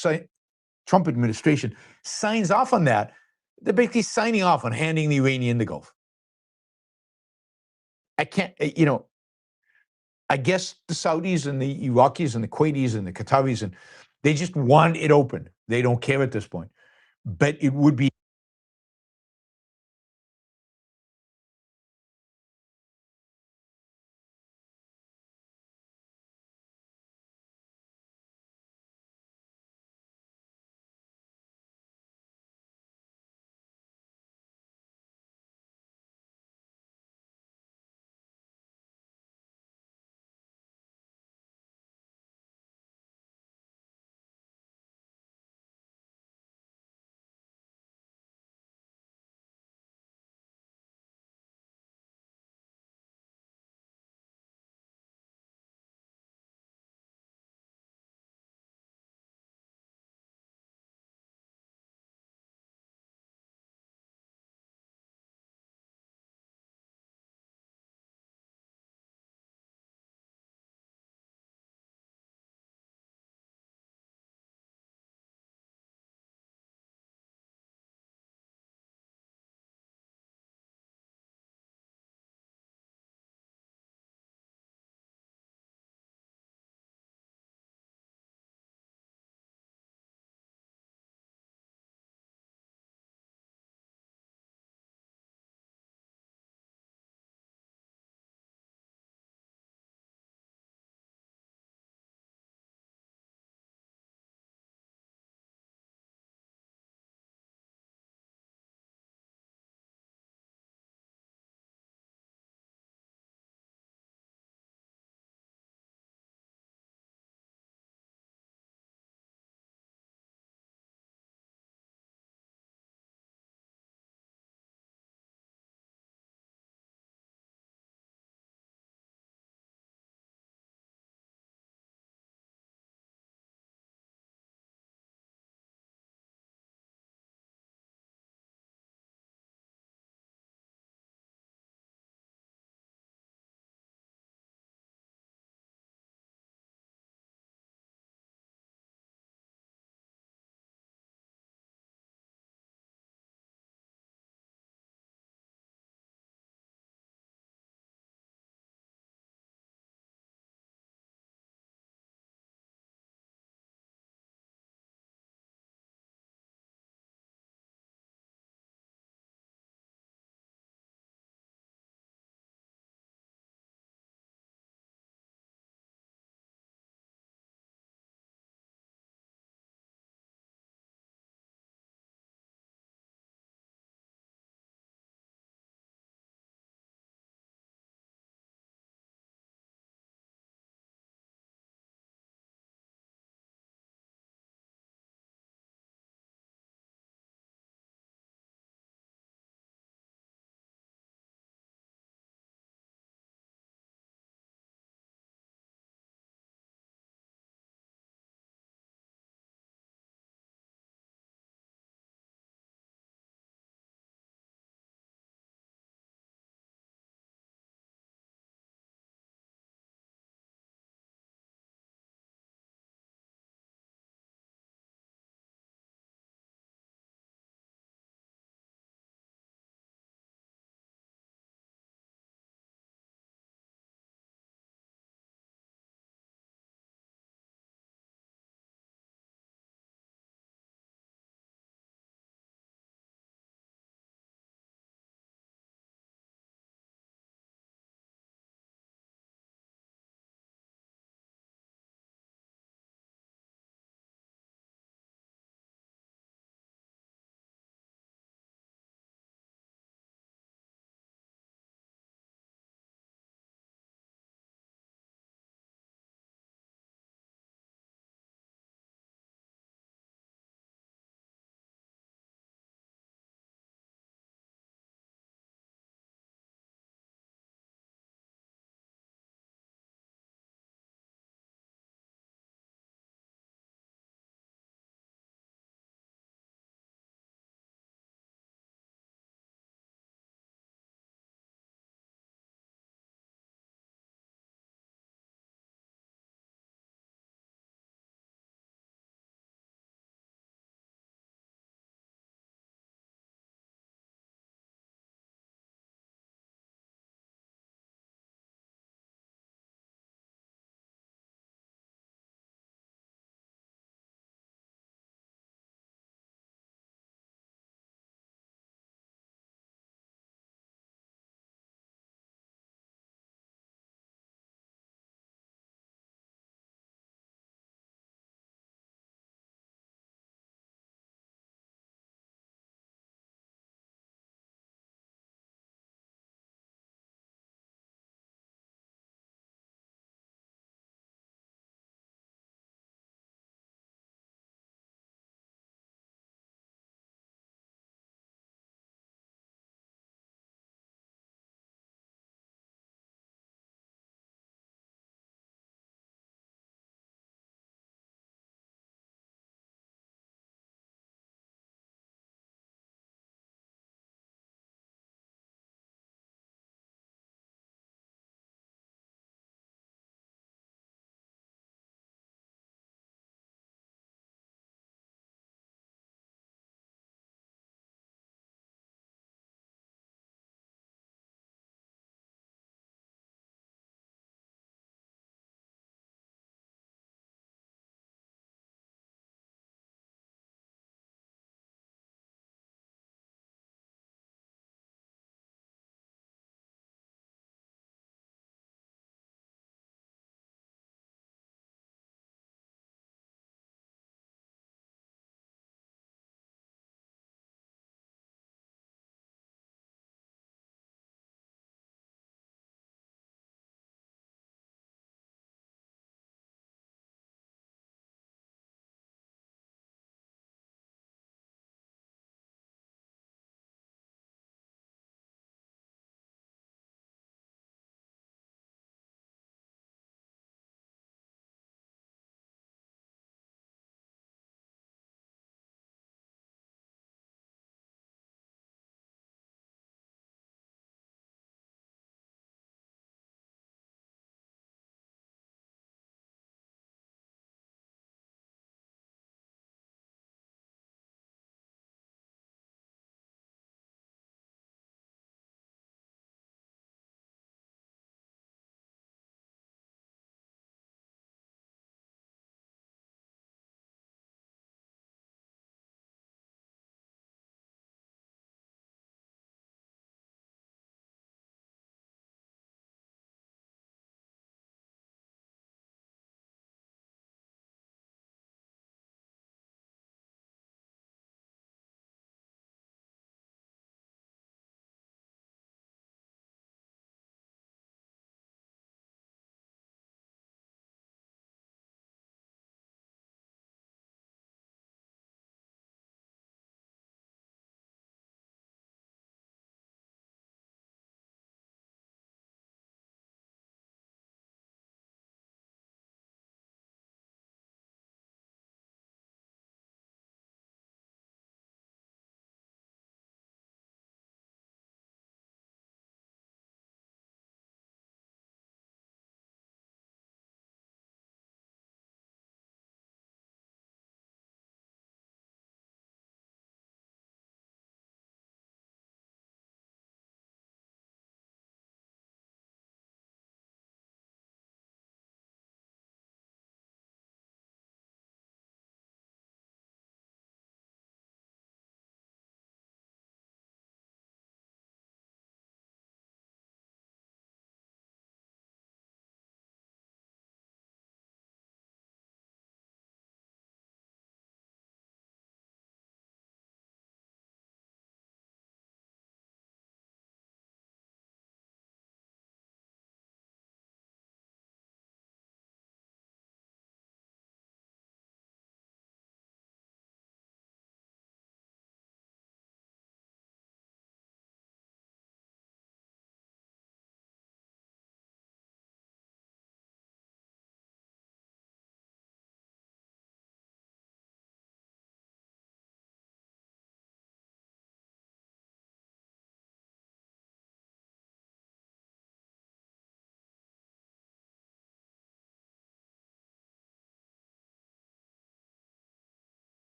signs off on that, they're basically signing off on handing the Iranian the Gulf. I can't, I guess the Saudis and the Iraqis and the Kuwaitis and the Qataris, and they just want it open. They don't care at this point. But it would be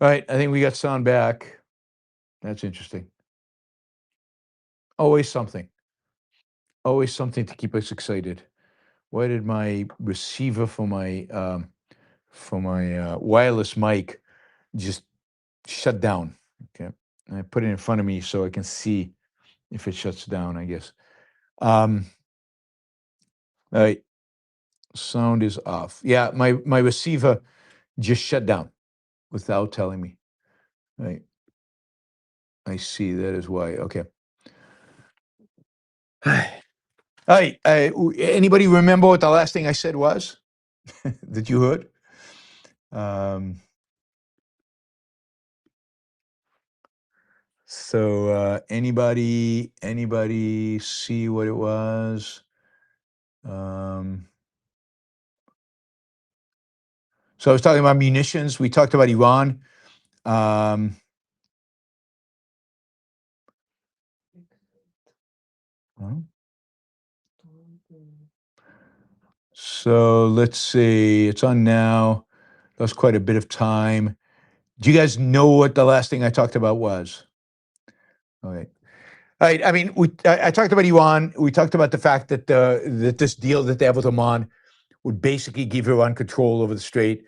All right, I think we got sound back. That's interesting. Always something. Always something to keep us excited. Why did my receiver for my wireless mic just shut down? Okay, and I put it in front of me so I can see if it shuts down, I guess. All right, sound is off. Yeah, my receiver just shut down without telling me. Right, I see that is why. Okay. All right. Anybody remember what the last thing I said was that you heard? So anybody see what it was? So I was talking about munitions. We talked about Iran. So let's see. It's on now. That's quite a bit of time. Do you guys know what the last thing I talked about was? All right. All right. I mean, I talked about Iran. We talked about the fact that that this deal that they have with Oman would basically give Iran control over the strait.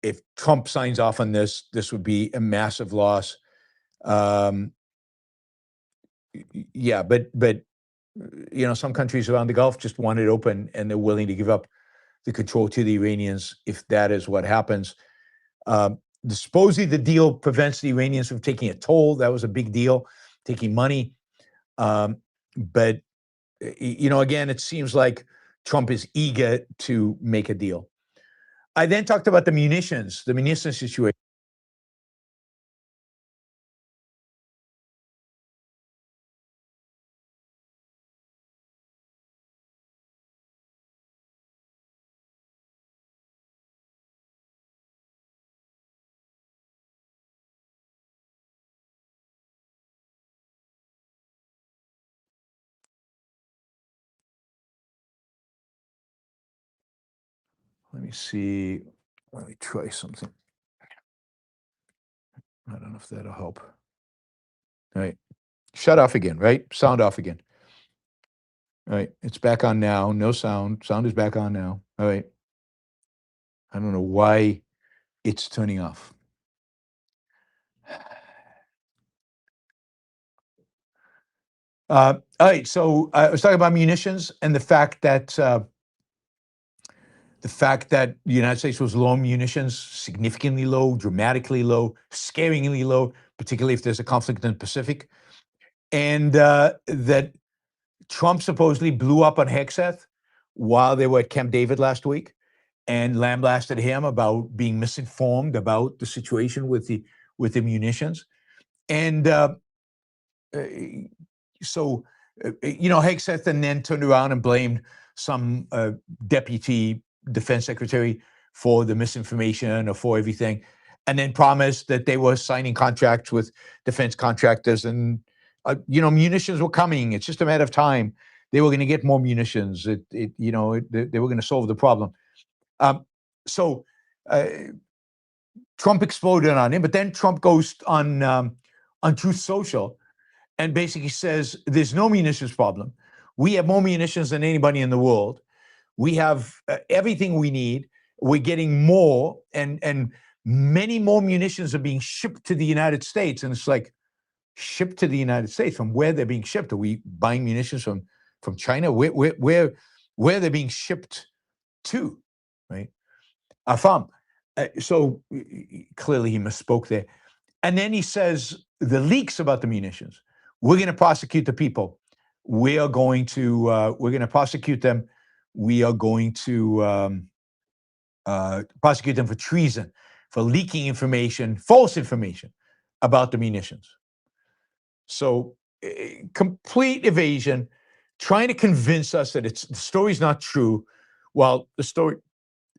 If Trump signs off on this, this would be a massive loss. Yeah, but some countries around the Gulf just want it open, and they're willing to give up the control to the Iranians if that is what happens. Supposedly, the deal prevents the Iranians from taking a toll. That was a big deal, taking money. But again, it seems like Trump is eager to make a deal. I then talked about the munitions situation. Let me see. Let me try something. I don't know if that'll help. All right. Shut off again, right? Sound off again. All right. It's back on now. No sound. Sound is back on now. All right. I don't know why it's turning off. All right. So I was talking about munitions and the fact that the United States was low on munitions, significantly low, dramatically low, scaringly low, particularly if there's a conflict in the Pacific, and that Trump supposedly blew up on Hegseth while they were at Camp David last week, and lambasted him about being misinformed about the situation with the munitions, and so Hegseth and then turned around and blamed some deputy defense secretary for the misinformation or for everything, and then promised that they were signing contracts with defense contractors, and munitions were coming. It's just a matter of time. They were going to get more munitions. They were going to solve the problem. So Trump exploded on him, but then Trump goes on Truth Social and basically says there's no munitions problem. We have more munitions than anybody in the world. We have everything we need. We're getting more, and many more munitions are being shipped to the United States. And it's like, shipped to the United States? From where they're being shipped? Are we buying munitions from China? Where they're being shipped to, right? From. So clearly he misspoke there. And then he says the leaks about the munitions. We're going to prosecute the people. We are going to prosecute them. We are going to prosecute them for treason, for leaking information, false information about the munitions. So complete evasion, trying to convince us that the story's not true, while the story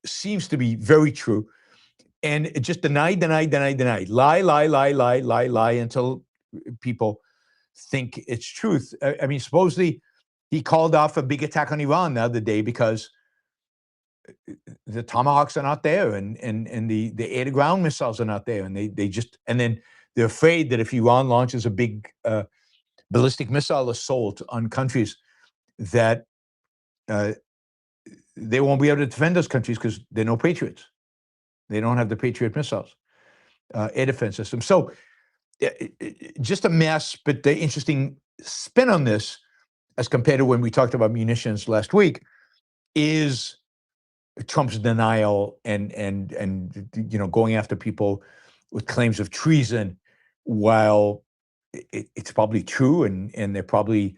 seems to be very true. And it just deny, lie until people think it's truth. I mean, supposedly he called off a big attack on Iran the other day because the Tomahawks are not there, and the air-to-ground missiles are not there, and then they're afraid that if Iran launches a big ballistic missile assault on countries, that they won't be able to defend those countries because they're no patriots. They don't have the Patriot missiles, air defense system. So just a mess, but the interesting spin on this, as compared to when we talked about munitions last week, is Trump's denial and going after people with claims of treason, while it's probably true, and they're probably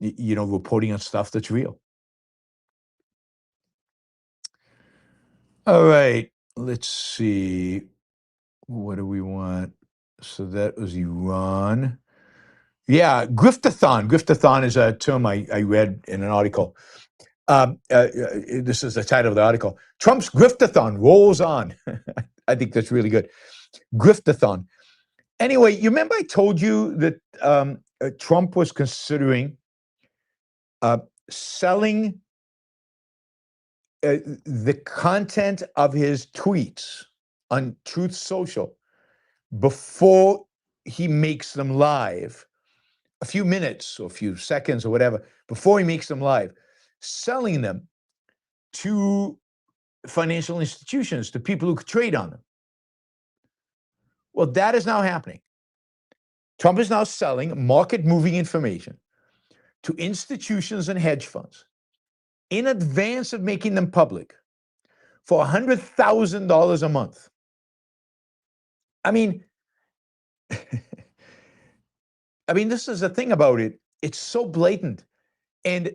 reporting on stuff that's real. All right, let's see. What do we want? So that was Iran. Yeah, Griftathon. Griftathon is a term I read in an article. This is the title of the article. Trump's Griftathon rolls on. I think that's really good. Griftathon. Anyway, you remember I told you that Trump was considering selling the content of his tweets on Truth Social before he makes them live, a few minutes or a few seconds or whatever, before he makes them live, selling them to financial institutions, to people who could trade on them. Well, that is now happening. Trump is now selling market-moving information to institutions and hedge funds in advance of making them public for $100,000 a month. I mean, this is the thing about it. It's so blatant, and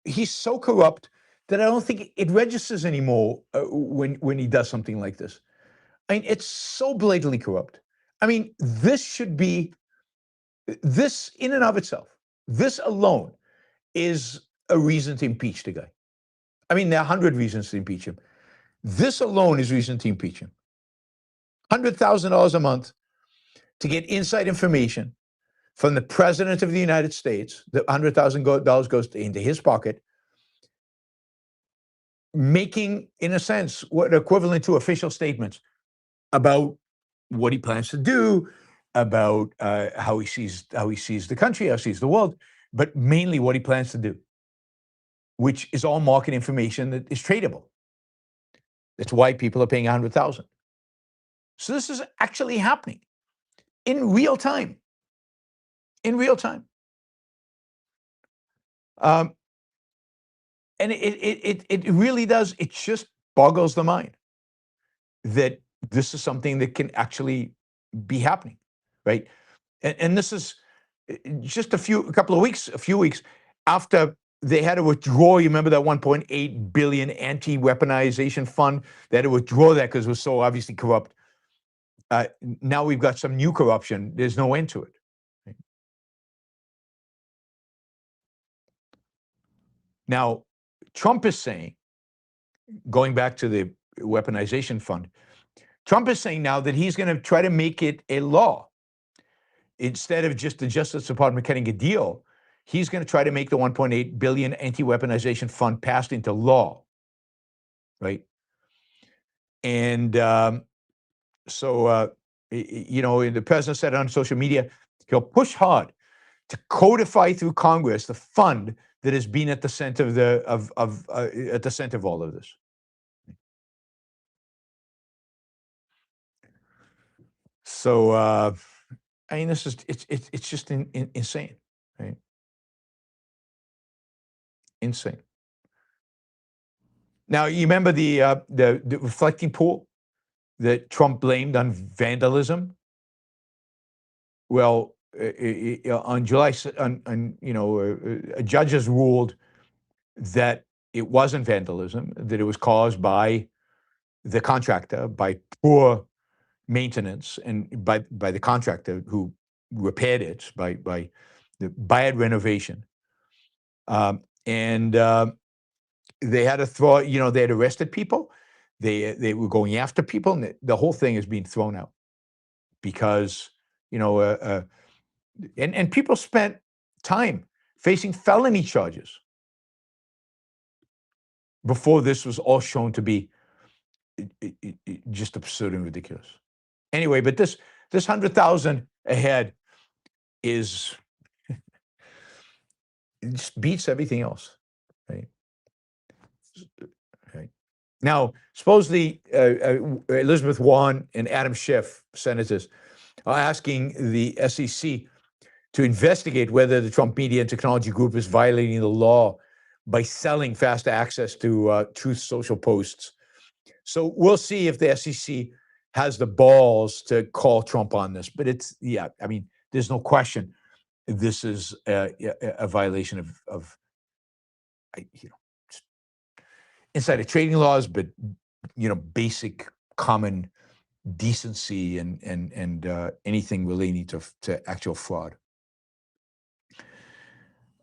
he's so corrupt that I don't think it registers anymore when he does something like this. I mean, it's so blatantly corrupt. I mean, this in and of itself, this alone is a reason to impeach the guy. I mean, there are 100 reasons to impeach him. This alone is reason to impeach him. $100,000 a month to get inside information from the President of the United States. The $100,000 goes into his pocket, making, in a sense, what equivalent to official statements about what he plans to do, about how he sees the country, how he sees the world, but mainly what he plans to do, which is all market information that is tradable. That's why people are paying $100,000. So this is actually happening in real time. In real time. And it really does. It just boggles the mind that this is something that can actually be happening, right? And this is just a few weeks after they had to withdraw. You remember that 1.8 billion anti-weaponization fund? They had to withdraw that because it was so obviously corrupt. Now we've got some new corruption. There's no end to it. Right? Now, Trump is saying, going back to the weaponization fund, Trump is saying now that he's going to try to make it a law. Instead of just the Justice Department cutting a deal, he's going to try to make the 1.8 billion anti-weaponization fund passed into law, right? And the president said on social media, he'll push hard to codify through Congress the fund that has been at the center of all of this. So I mean, it's just insane, right? Insane. Now, you remember the reflecting pool that Trump blamed on vandalism? Well, on July, judges ruled that it wasn't vandalism, that it was caused by the contractor, by poor maintenance, and by the contractor who repaired it, by the bad renovation. And they had to throw, they had arrested people. They were going after people, and the whole thing is being thrown out because, and people spent time facing felony charges. before this was all shown to be just absurd and ridiculous. Anyway, but this 100,000 ahead is it just beats everything else, right? Right. Now, supposedly Elizabeth Warren and Adam Schiff, senators, are asking the SEC to investigate whether the Trump Media and Technology Group is violating the law by selling fast access to Truth Social posts. So we'll see if the SEC has the balls to call Trump on this. But it's, yeah, I mean, there's no question this is a violation of insider trading laws, but basic common decency and anything relating to actual fraud.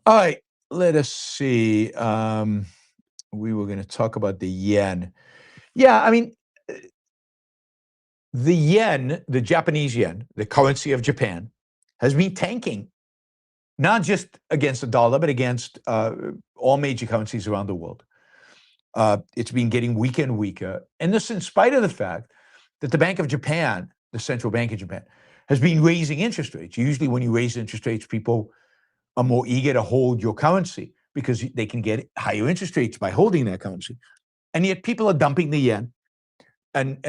All right, let us see. We were going to talk about the yen. Yeah, I mean, the yen, the Japanese yen, the currency of Japan, has been tanking, not just against the dollar, but against all major currencies around the world. It's been getting weaker and weaker. And this in spite of the fact that the Bank of Japan, the central bank of Japan, has been raising interest rates. Usually when you raise interest rates, people are more eager to hold your currency because they can get higher interest rates by holding that currency. And yet people are dumping the yen. And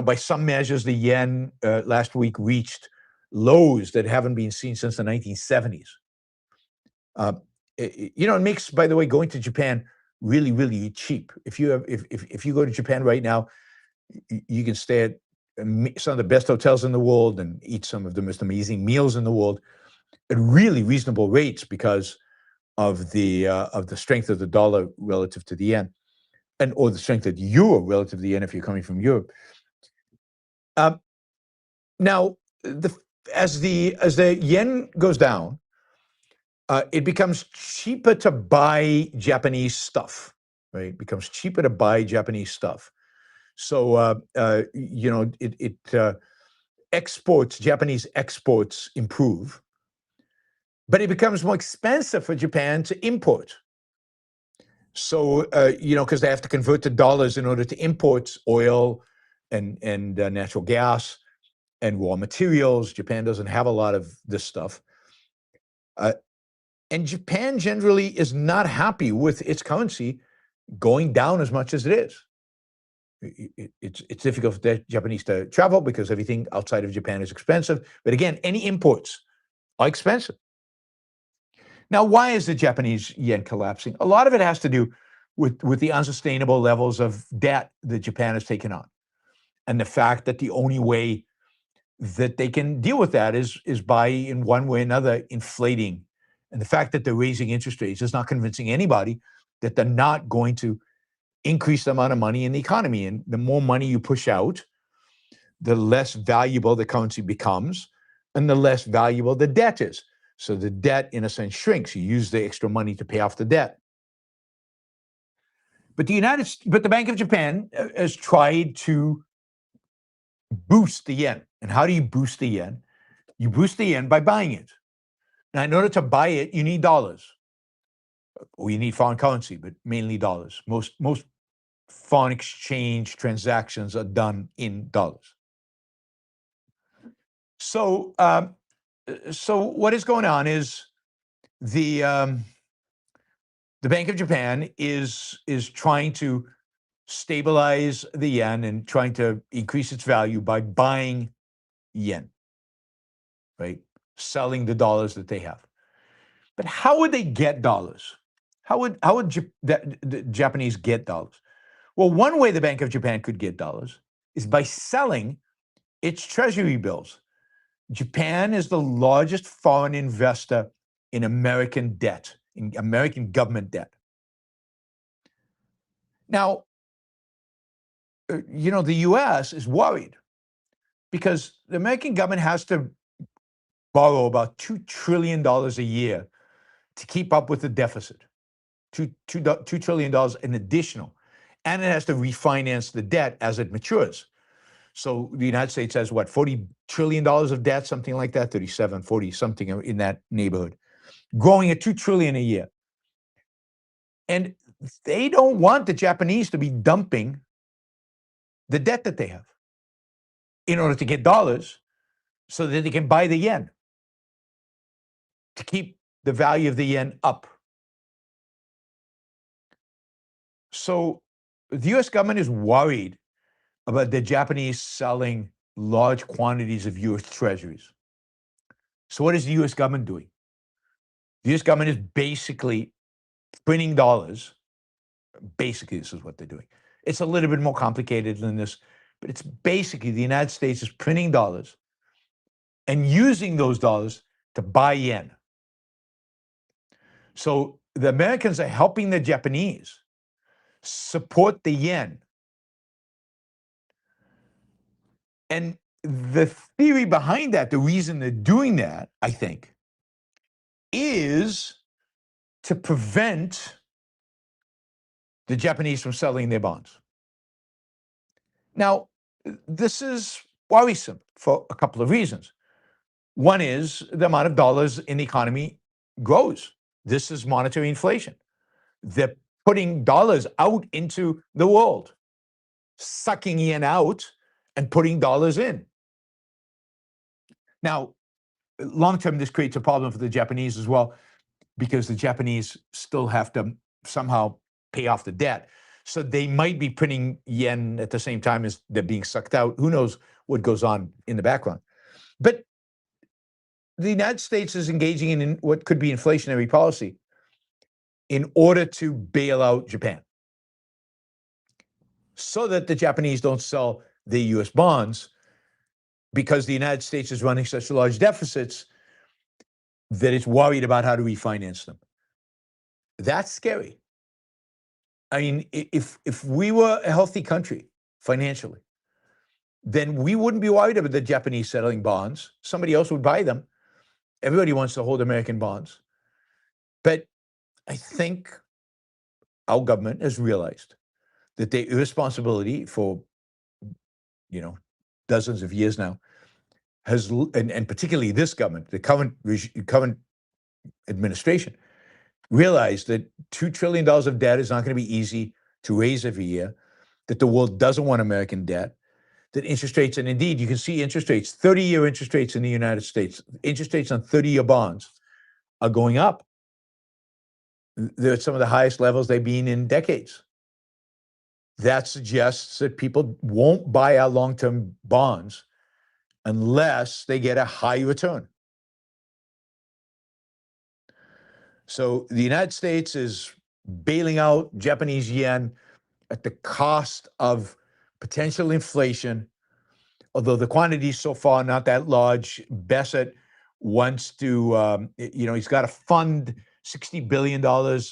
by some measures, the yen last week reached lows that haven't been seen since the 1970s. It makes, by the way, going to Japan really, really cheap. If you go to Japan right now, you can stay at some of the best hotels in the world and eat some of the most amazing meals in the world at really reasonable rates because of the strength of the dollar relative to the yen, or the strength of the euro relative to the yen if you're coming from Europe. Now, as the yen goes down, it becomes cheaper to buy Japanese stuff, right? It becomes cheaper to buy Japanese stuff. So, Japanese exports improve, but it becomes more expensive for Japan to import. So, because they have to convert to dollars in order to import oil and natural gas and raw materials. Japan doesn't have a lot of this stuff. And Japan generally is not happy with its currency going down as much as it is. It's difficult for the Japanese to travel because everything outside of Japan is expensive. But again, any imports are expensive. Now, why is the Japanese yen collapsing? A lot of it has to do with the unsustainable levels of debt that Japan has taken on. And the fact that the only way that they can deal with that is by, in one way or another, inflating. And the fact that they're raising interest rates is not convincing anybody that they're not going to increase the amount of money in the economy. And the more money you push out, the less valuable the currency becomes and the less valuable the debt is. So the debt, in a sense, shrinks. You use the extra money to pay off the debt. But the Bank of Japan has tried to boost the yen. And how do you boost the yen? You boost the yen by buying it. Now, in order to buy it, you need dollars. Or you need foreign currency, but mainly dollars. Most foreign exchange transactions are done in dollars. So what is going on is the Bank of Japan is trying to stabilize the yen and trying to increase its value by buying yen, right? Selling the dollars that they have. But how would they get dollars? How would the Japanese get dollars? Well, one way the Bank of Japan could get dollars is by selling its treasury bills. Japan is the largest foreign investor in American debt, in American government debt. Now, the U.S. is worried because the American government has to borrow about $2 trillion a year to keep up with the deficit. $2 trillion in additional. And it has to refinance the debt as it matures. So the United States has what, $40 trillion of debt, something like that, 37, 40, something in that neighborhood, growing at $2 trillion a year. And they don't want the Japanese to be dumping the debt that they have in order to get dollars so that they can buy the yen to keep the value of the yen up. So the US government is worried about the Japanese selling large quantities of US treasuries. So what is the US government doing? The US government is basically printing dollars. Basically, this is what they're doing. It's a little bit more complicated than this, but it's basically the United States is printing dollars and using those dollars to buy yen. So the Americans are helping the Japanese support the yen. And the theory behind that, the reason they're doing that, I think, is to prevent the Japanese from selling their bonds. Now, this is worrisome for a couple of reasons. One is the amount of dollars in the economy grows. This is monetary inflation. They're putting dollars out into the world, sucking yen out and putting dollars in. Now, long term, this creates a problem for the Japanese as well, because the Japanese still have to somehow pay off the debt. So they might be printing yen at the same time as they're being sucked out. Who knows what goes on in the background? But the United States is engaging in what could be inflationary policy in order to bail out Japan so that the Japanese don't sell the US bonds, because the United States is running such large deficits that it's worried about how to refinance them. That's scary. I mean, if we were a healthy country financially, then we wouldn't be worried about the Japanese settling bonds. Somebody else would buy them. Everybody wants to hold American bonds. But I think our government has realized that their irresponsibility for, dozens of years now has, and particularly this government, the current administration, realized that $2 trillion of debt is not going to be easy to raise every year, that the world doesn't want American debt, that interest rates, and indeed you can see interest rates, 30-year interest rates in the United States, interest rates on 30-year bonds are going up. They're at some of the highest levels they've been in decades. That suggests that people won't buy our long-term bonds unless they get a high return. So the United States is bailing out Japanese yen at the cost of potential inflation, although the quantities so far are not that large. Bassett wants to, he's got to fund $60 billion.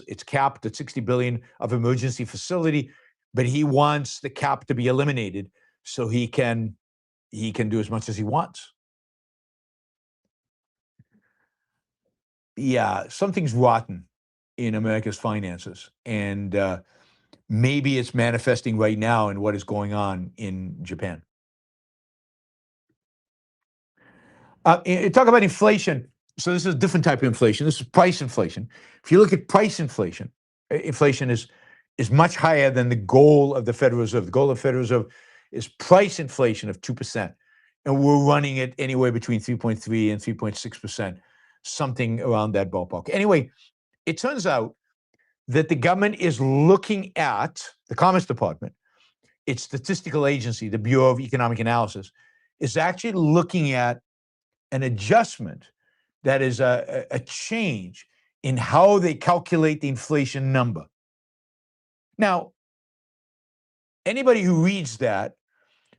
It's capped at $60 billion of emergency facility, but he wants the cap to be eliminated so he can do as much as he wants. Yeah, something's rotten in America's finances, and maybe it's manifesting right now in what is going on in Japan. Talk about inflation. So this is a different type of inflation. This is price inflation. If you look at price inflation, inflation is much higher than the goal of the Federal Reserve. The goal of the Federal Reserve is price inflation of 2%. And we're running it anywhere between 3.3 and 3.6%, something around that ballpark. Anyway, it turns out that the government is looking at, the Commerce Department, its statistical agency, the Bureau of Economic Analysis, is actually looking at an adjustment that is a change in how they calculate the inflation number. Now, anybody who reads that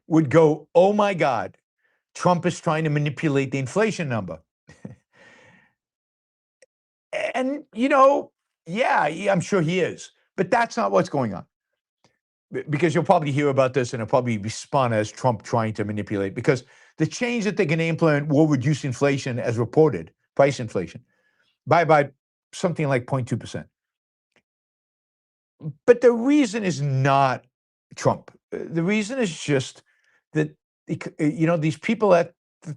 would go, oh my God, Trump is trying to manipulate the inflation number. And, yeah, I'm sure he is, but that's not what's going on. Because you'll probably hear about this and it'll probably be spun as Trump trying to manipulate, because the change that they're going to implement will reduce inflation as reported, price inflation, by something like 0.2%. But the reason is not Trump. The reason is just that, these people at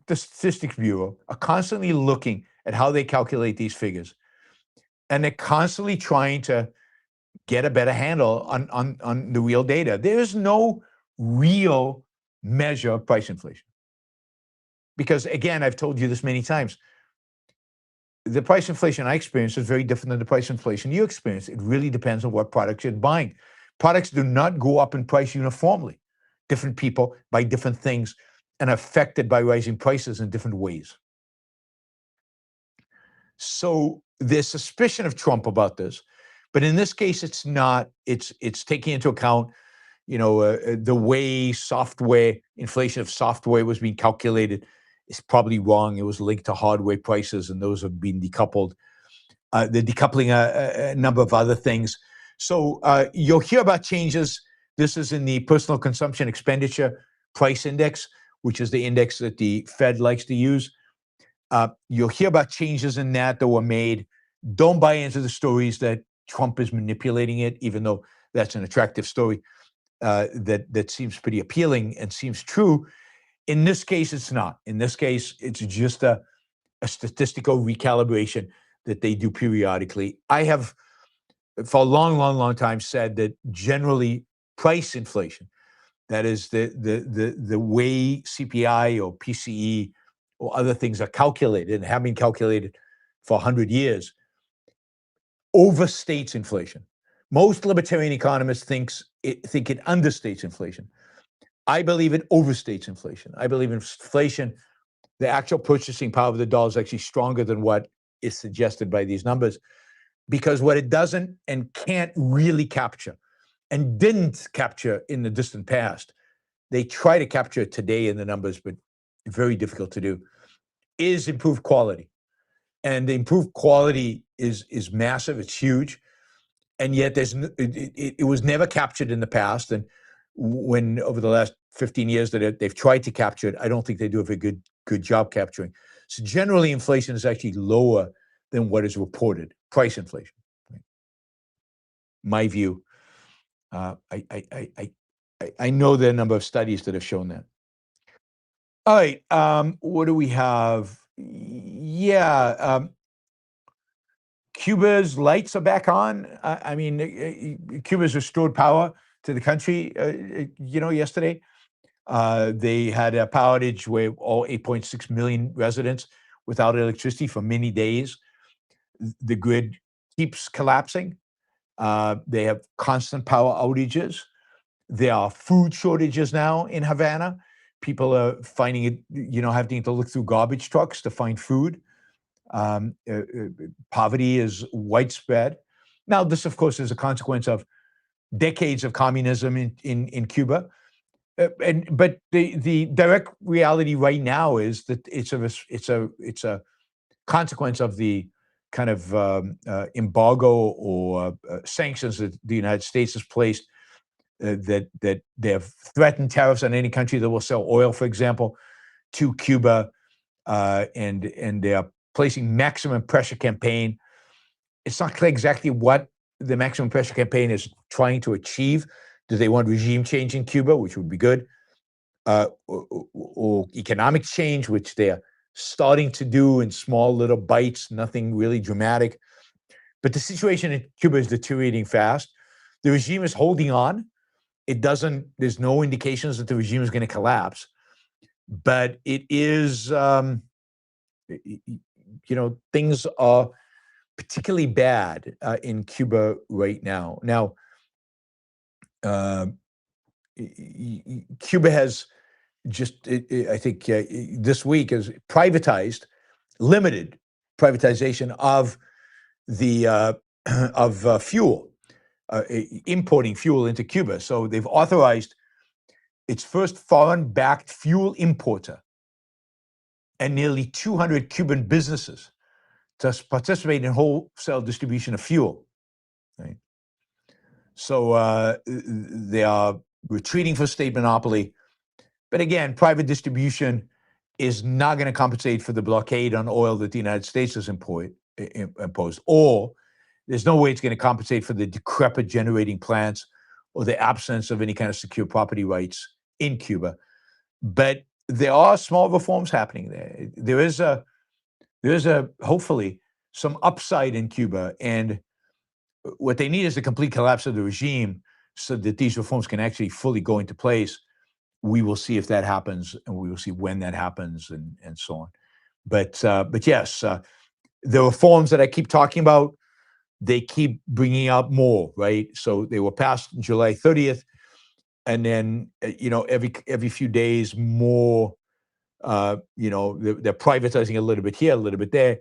the Statistics Bureau are constantly looking at how they calculate these figures. And they're constantly trying to get a better handle on the real data. There is no real measure of price inflation. Because again, I've told you this many times, the price inflation I experience is very different than the price inflation you experience. It really depends on what products you're buying. Products do not go up in price uniformly. Different people buy different things and are affected by rising prices in different ways. So there's suspicion of Trump about this, but in this case, it's not. It's taking into account, the way inflation of software was being calculated is probably wrong. It was linked to hardware prices, and those have been decoupled. They're decoupling a number of other things. So you'll hear about changes. This is in the Personal Consumption Expenditure Price Index, which is the index that the Fed likes to use. You'll hear about changes in that were made. Don't buy into the stories that Trump is manipulating it, even though that's an attractive story that seems pretty appealing and seems true. In this case, it's not. In this case, it's just a statistical recalibration that they do periodically. I have, for a long time, said that generally price inflation, that is the way CPI or PCE or other things are calculated and have been calculated for 100 years, overstates inflation. Most libertarian economists think it understates inflation. I believe it overstates inflation. I believe inflation, the actual purchasing power of the dollar is actually stronger than what is suggested by these numbers, because what it doesn't and can't really capture and didn't capture in the distant past, they try to capture it today in the numbers, but very difficult to do, is improved quality. And the improved quality is massive. It's huge. And yet it was never captured in the past. And when over the last 15 years that they've tried to capture it, I don't think they do a very good job capturing. So generally, inflation is actually lower than what is reported, price inflation. Right? My view. I know there are a number of studies that have shown that. All right. What do we have? Yeah. Cuba's lights are back on. I mean, Cuba's restored power to the country, yesterday. They had a power outage where all 8.6 million residents without electricity for many days. The grid keeps collapsing. They have constant power outages. There are food shortages now in Havana. People are finding it, having to look through garbage trucks to find food. Poverty is widespread. Now, this, of course, is a consequence of decades of communism in Cuba. But the direct reality right now is that it's a consequence of the kind of embargo or sanctions that the United States has placed. That they have threatened tariffs on any country that will sell oil, for example, to Cuba, and they are placing maximum pressure campaign. It's not clear exactly what the maximum pressure campaign is trying to achieve. Do they want regime change in Cuba, which would be good, or economic change, which they're starting to do in small little bites, nothing really dramatic. But the situation in Cuba is deteriorating fast. The regime is holding on. There's no indications that the regime is going to collapse, but it is, things are particularly bad in Cuba right now. Now, Cuba has just, I think this week has limited privatization of the fuel. Importing fuel into Cuba. So they've authorized its first foreign-backed fuel importer and nearly 200 Cuban businesses to participate in wholesale distribution of fuel. Right? So they are retreating from state monopoly. But again, private distribution is not going to compensate for the blockade on oil that the United States has imposed, or there's no way it's going to compensate for the decrepit generating plants or the absence of any kind of secure property rights in Cuba. But there are small reforms happening there. There is a hopefully some upside in Cuba, and what they need is the complete collapse of the regime so that these reforms can actually fully go into place. We will see if that happens, and we will see when that happens, and so on. But yes, the reforms that I keep talking about, they keep bringing up more, right? So they were passed July 30th, and then every few days more. They're privatizing a little bit here, a little bit there,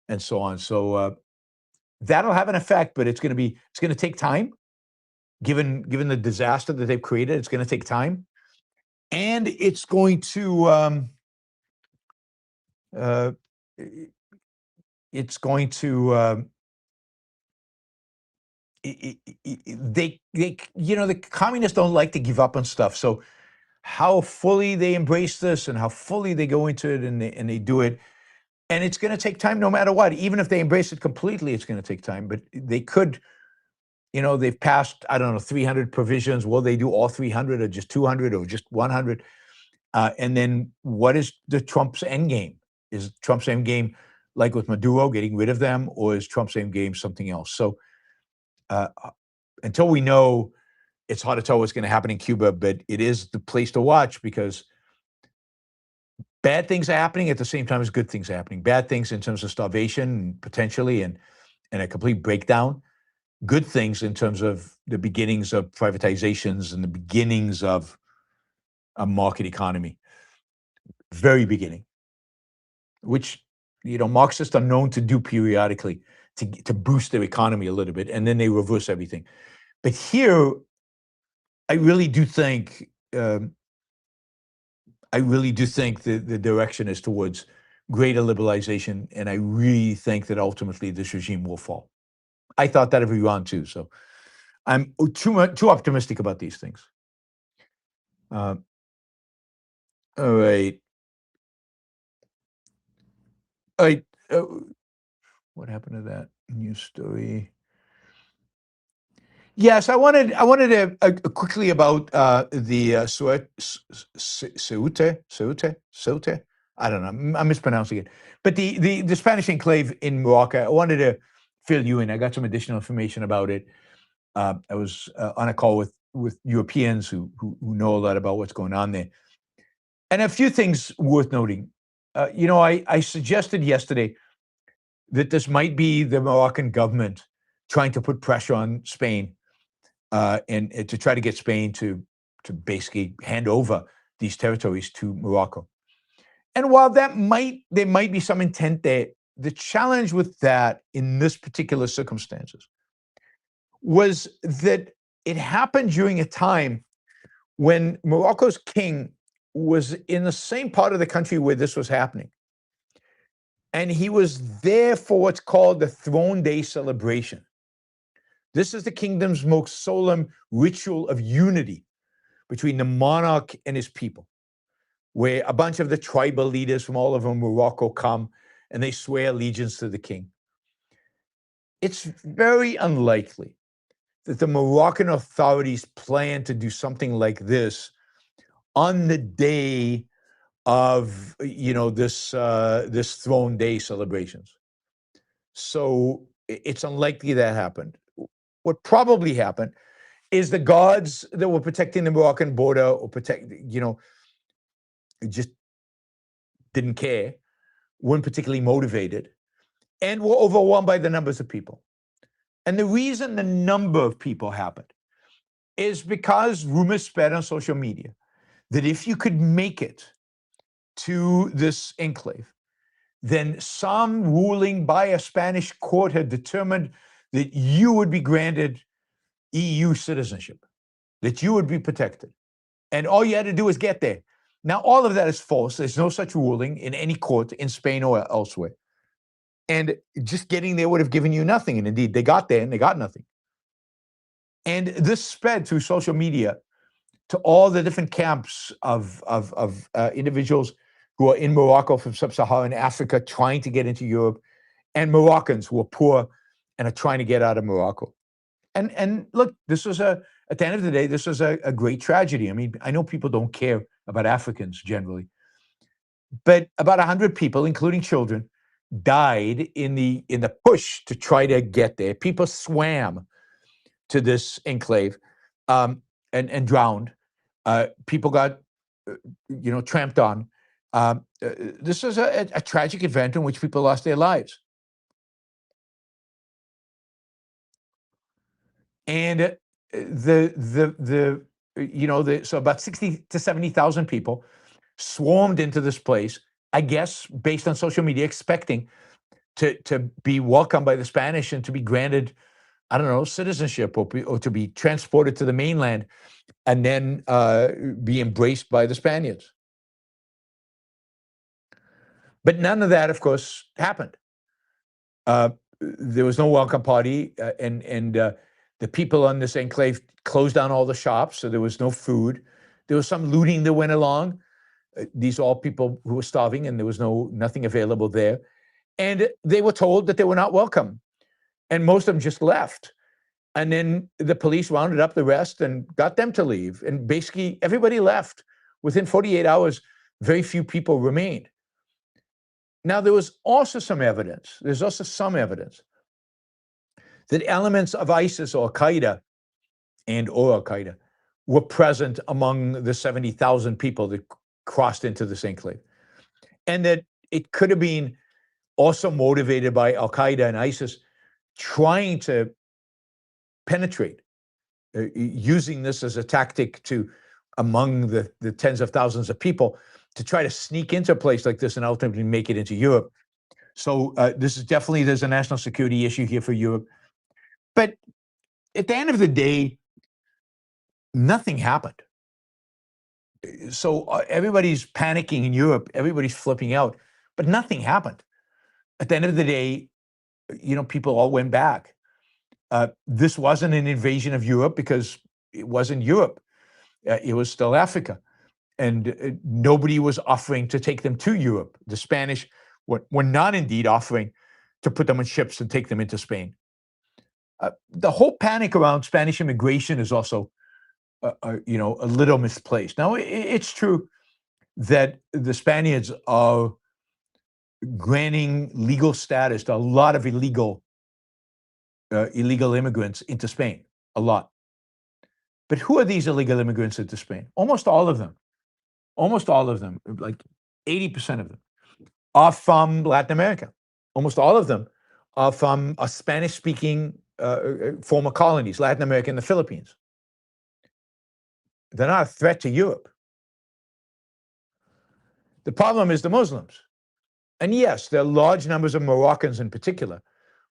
and so on. So that'll have an effect, but it's going to take time. Given the disaster that they've created, it's going to take time, and it's going to the communists don't like to give up on stuff. So how fully they embrace this and how fully they go into it and they do it, and it's going to take time no matter what. Even if they embrace it completely, it's going to take time. But they could, they've passed, I don't know, 300 provisions. Will they do all 300 or just 200 or just 100? And then what is the Trump's end game? Is Trump's end game like with Maduro, getting rid of them, or is Trump's end game something else? So until we know, it's hard to tell what's going to happen in Cuba, but it is the place to watch because bad things are happening at the same time as good things are happening. Bad things in terms of starvation, potentially, and a complete breakdown. Good things in terms of the beginnings of privatizations and the beginnings of a market economy. Very beginning, which Marxists are known to do periodically to boost their economy a little bit, and then they reverse everything. But here, I really do think the direction is towards greater liberalization, and I really think that ultimately this regime will fall. I thought that of Iran too, so I'm too optimistic about these things. All right. What happened to that news story? Yes, I wanted to quickly about the Ceuta. I don't know. I'm mispronouncing it, but the Spanish enclave in Morocco. I wanted to fill you in. I got some additional information about it. I was on a call with Europeans who know a lot about what's going on there, and a few things worth noting. I suggested yesterday that this might be the Moroccan government trying to put pressure on Spain. And to try to get Spain to basically hand over these territories to Morocco. And while there might be some intent there, the challenge with that in this particular circumstances was that it happened during a time when Morocco's king was in the same part of the country where this was happening. And he was there for what's called the Throne Day celebration. This is the kingdom's most solemn ritual of unity between the monarch and his people, where a bunch of the tribal leaders from all over Morocco come and they swear allegiance to the king. It's very unlikely that the Moroccan authorities plan to do something like this on the day of this Throne Day celebrations. So it's unlikely that happened. What probably happened is the guards that were protecting the Moroccan border or just didn't care, weren't particularly motivated, and were overwhelmed by the numbers of people. And the reason the number of people happened is because rumors spread on social media that if you could make it to this enclave, then some ruling by a Spanish court had determined that you would be granted EU citizenship, that you would be protected. And all you had to do is get there. Now, all of that is false. There's no such ruling in any court in Spain or elsewhere. And just getting there would have given you nothing. And indeed, they got there and they got nothing. And this spread through social media to all the different camps of individuals who are in Morocco from sub-Saharan Africa trying to get into Europe, and Moroccans who are poor and are trying to get out of Morocco. And look, this was at the end of the day, this was a great tragedy. I mean, I know people don't care about Africans generally, but about 100 people, including children, died in the push to try to get there. People swam to this enclave and drowned. People got, tramped on. This is a tragic event in which people lost their lives. And so about 60 to 70,000 people swarmed into this place, I guess, based on social media, expecting to be welcomed by the Spanish and to be granted, I don't know, citizenship or to be transported to the mainland and then be embraced by the Spaniards. But none of that, of course, happened. There was no welcome party, and the people on this enclave closed down all the shops, so there was no food. There was some looting that went along. These are all people who were starving, and there was nothing available there. And they were told that they were not welcome, and most of them just left. And then the police rounded up the rest and got them to leave. And basically, everybody left. Within 48 hours, very few people remained. Now, there was also some evidence. There's also some evidence that elements of ISIS or Al-Qaeda or Al-Qaeda were present among the 70,000 people that crossed into this enclave. And that it could have been also motivated by Al-Qaeda and ISIS trying to penetrate, using this as a tactic among the tens of thousands of people, to try to sneak into a place like this and ultimately make it into Europe. So this is definitely, there's a national security issue here for Europe. But at the end of the day, nothing happened. So everybody's panicking in Europe, everybody's flipping out, but nothing happened. At the end of the day, people all went back. This wasn't an invasion of Europe because it wasn't Europe. It was still Africa. And nobody was offering to take them to Europe. The Spanish were not indeed offering to put them on ships and take them into Spain. The whole panic around Spanish immigration is also, a little misplaced. Now, it's true that the Spaniards are granting legal status to a lot of illegal immigrants into Spain, a lot. But who are these illegal immigrants into Spain? Almost all of them, like 80% of them, are from Latin America. Almost all of them are from a Spanish-speaking former colonies, Latin America and the Philippines. They're not a threat to Europe. The problem is the Muslims. And yes, there are large numbers of Moroccans in particular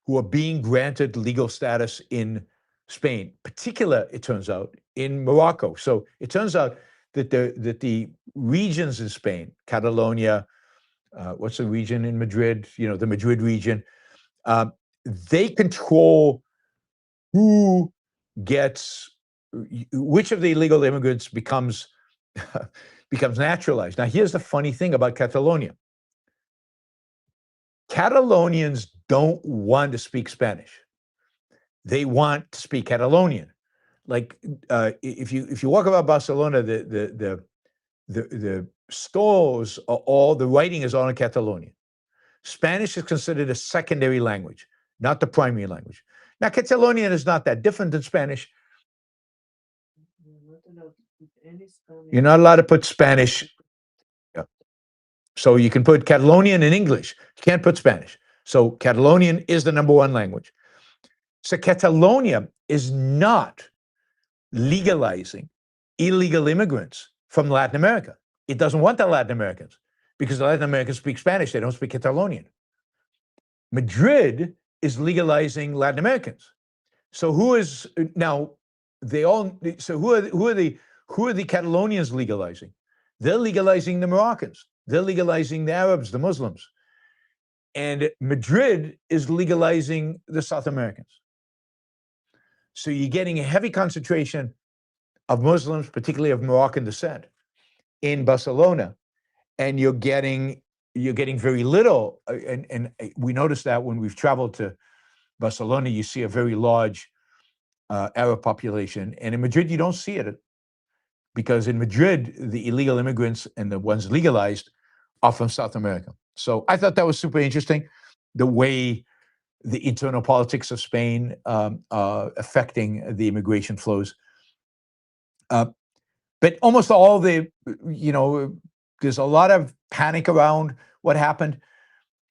who are being granted legal status in Spain, particular, it turns out, in Morocco. So it turns out that the regions in Spain, Catalonia, what's the region in Madrid? The Madrid region, they control which of the illegal immigrants becomes naturalized. Now, here's the funny thing about Catalonia. Catalonians don't want to speak Spanish. They want to speak Catalonian. Like if you walk about Barcelona, the stores are all, the writing is all in Catalonian. Spanish is considered a secondary language, not the primary language. Now, Catalonian is not that different than Spanish. You're not allowed to put Spanish. So you can put Catalonian in English. You can't put Spanish. So Catalonian is the number one language. So Catalonia is not legalizing illegal immigrants from Latin America. It doesn't want the Latin Americans because the Latin Americans speak Spanish. They don't speak Catalonian. Madrid is legalizing Latin Americans. So who are the Catalonians legalizing? They're legalizing the Moroccans. They're legalizing the Arabs, the Muslims. And Madrid is legalizing the South Americans. So you're getting a heavy concentration of Muslims, particularly of Moroccan descent, in Barcelona. And you're getting very little. And we noticed that when we've traveled to Barcelona, you see a very large Arab population. And in Madrid, you don't see it. Because in Madrid, the illegal immigrants and the ones legalized are from South America. So I thought that was super interesting, the way the internal politics of Spain affecting the immigration flows. But almost all the, there's a lot of panic around what happened.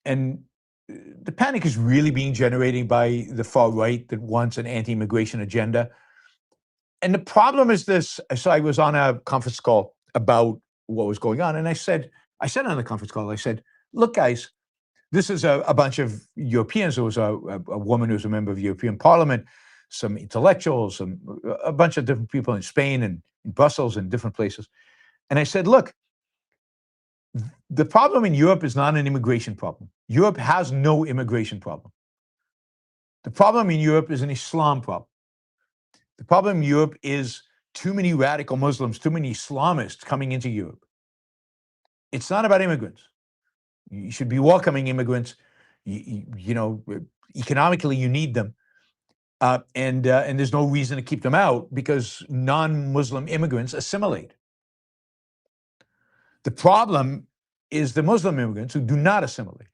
And the panic is really being generated by the far right that wants an anti-immigration agenda. And the problem is this. So I was on a conference call about what was going on. And I said on the conference call, I said, look, guys, this is a bunch of Europeans. There was a woman who was a member of the European Parliament, some intellectuals, a bunch of different people in Spain and in Brussels and different places. And I said, look, the problem in Europe is not an immigration problem. Europe has no immigration problem. The problem in Europe is an Islam problem. The problem in Europe is too many radical Muslims, too many Islamists coming into Europe. It's not about immigrants. You should be welcoming immigrants. Economically, you need them. And there's no reason to keep them out because non-Muslim immigrants assimilate. The problem is the Muslim immigrants who do not assimilate.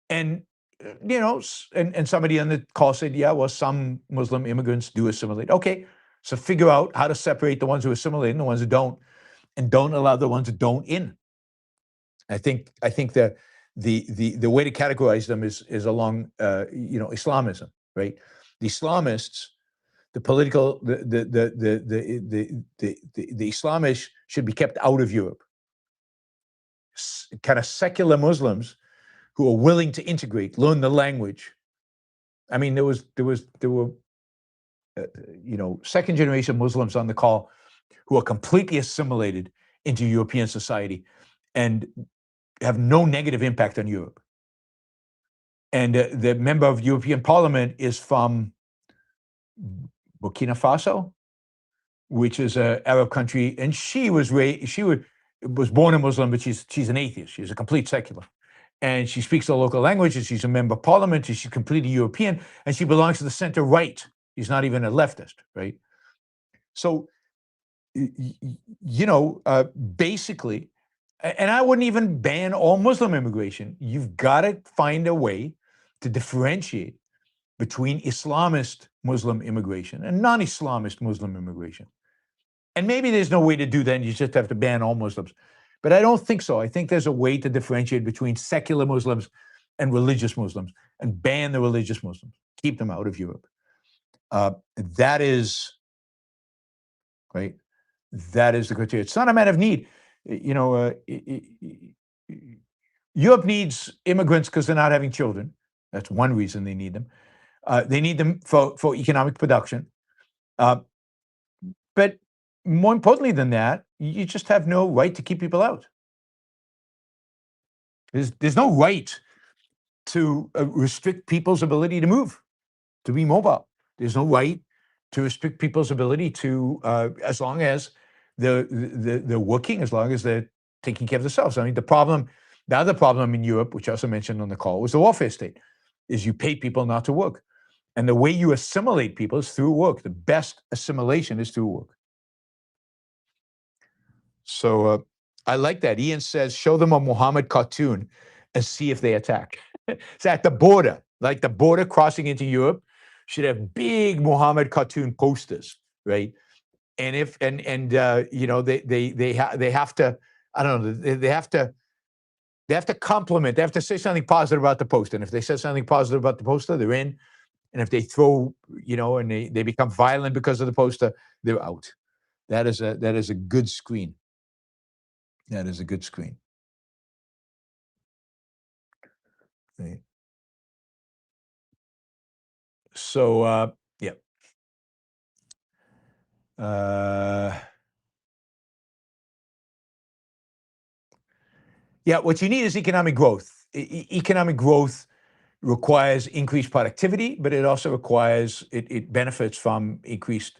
And, and somebody on the call said, yeah, well, some Muslim immigrants do assimilate. Okay, so figure out how to separate the ones who assimilate and the ones who don't, and don't allow the ones who don't in. I think the way to categorize them is along, Islamism, right? The Islamists, the political, the Islamists should be kept out of Europe. Kind of secular Muslims who are willing to integrate, learn the language. I mean, there were second generation Muslims on the call who are completely assimilated into European society and have no negative impact on Europe. And the member of European Parliament is from Burkina Faso, which is an Arab country, and she was born a Muslim, but she's an atheist. She's a complete secular. And she speaks the local language, and she's a member of parliament, and she's completely European, and she belongs to the center right. She's not even a leftist, right? So, basically, and I wouldn't even ban all Muslim immigration. You've got to find a way to differentiate between Islamist Muslim immigration and non-Islamist Muslim immigration. And maybe there's no way to do that, and you just have to ban all Muslims. But I don't think so. I think there's a way to differentiate between secular Muslims and religious Muslims and ban the religious Muslims, keep them out of Europe. That is, right? That is the criteria. It's not a matter of need. Europe needs immigrants because they're not having children. That's one reason they need them. They need them for economic production. But more importantly than that, you just have no right to keep people out. There's no right to restrict people's ability to move, to be mobile. There's no right to restrict people's ability to, as long as they're working, as long as they're taking care of themselves. I mean, the other problem in Europe, which I also mentioned on the call, was the welfare state, is you pay people not to work. And the way you assimilate people is through work. The best assimilation is through work. So I like that. Ian says, show them a Muhammad cartoon and see if they attack. It's at the border, like the border crossing into Europe should have big Muhammad cartoon posters, right? And they have to, I don't know, they have to compliment, they have to say something positive about the poster. And if they say something positive about the poster, they're in. And if they throw, and they become violent because of the poster, they're out. That is a good screen. That is a good screen. Right. So, yeah. Yeah, what you need is economic growth. Economic growth requires increased productivity, but it also requires, it benefits from increased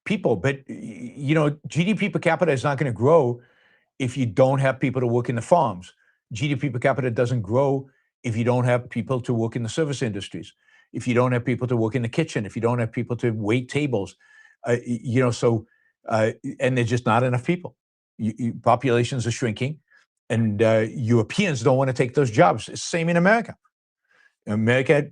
people. But, GDP per capita is not going to grow if you don't have people to work in the farms. GDP per capita doesn't grow if you don't have people to work in the service industries, if you don't have people to work in the kitchen, if you don't have people to wait tables, and there's just not enough people. Populations are shrinking, and Europeans don't want to take those jobs. It's the same in America. America.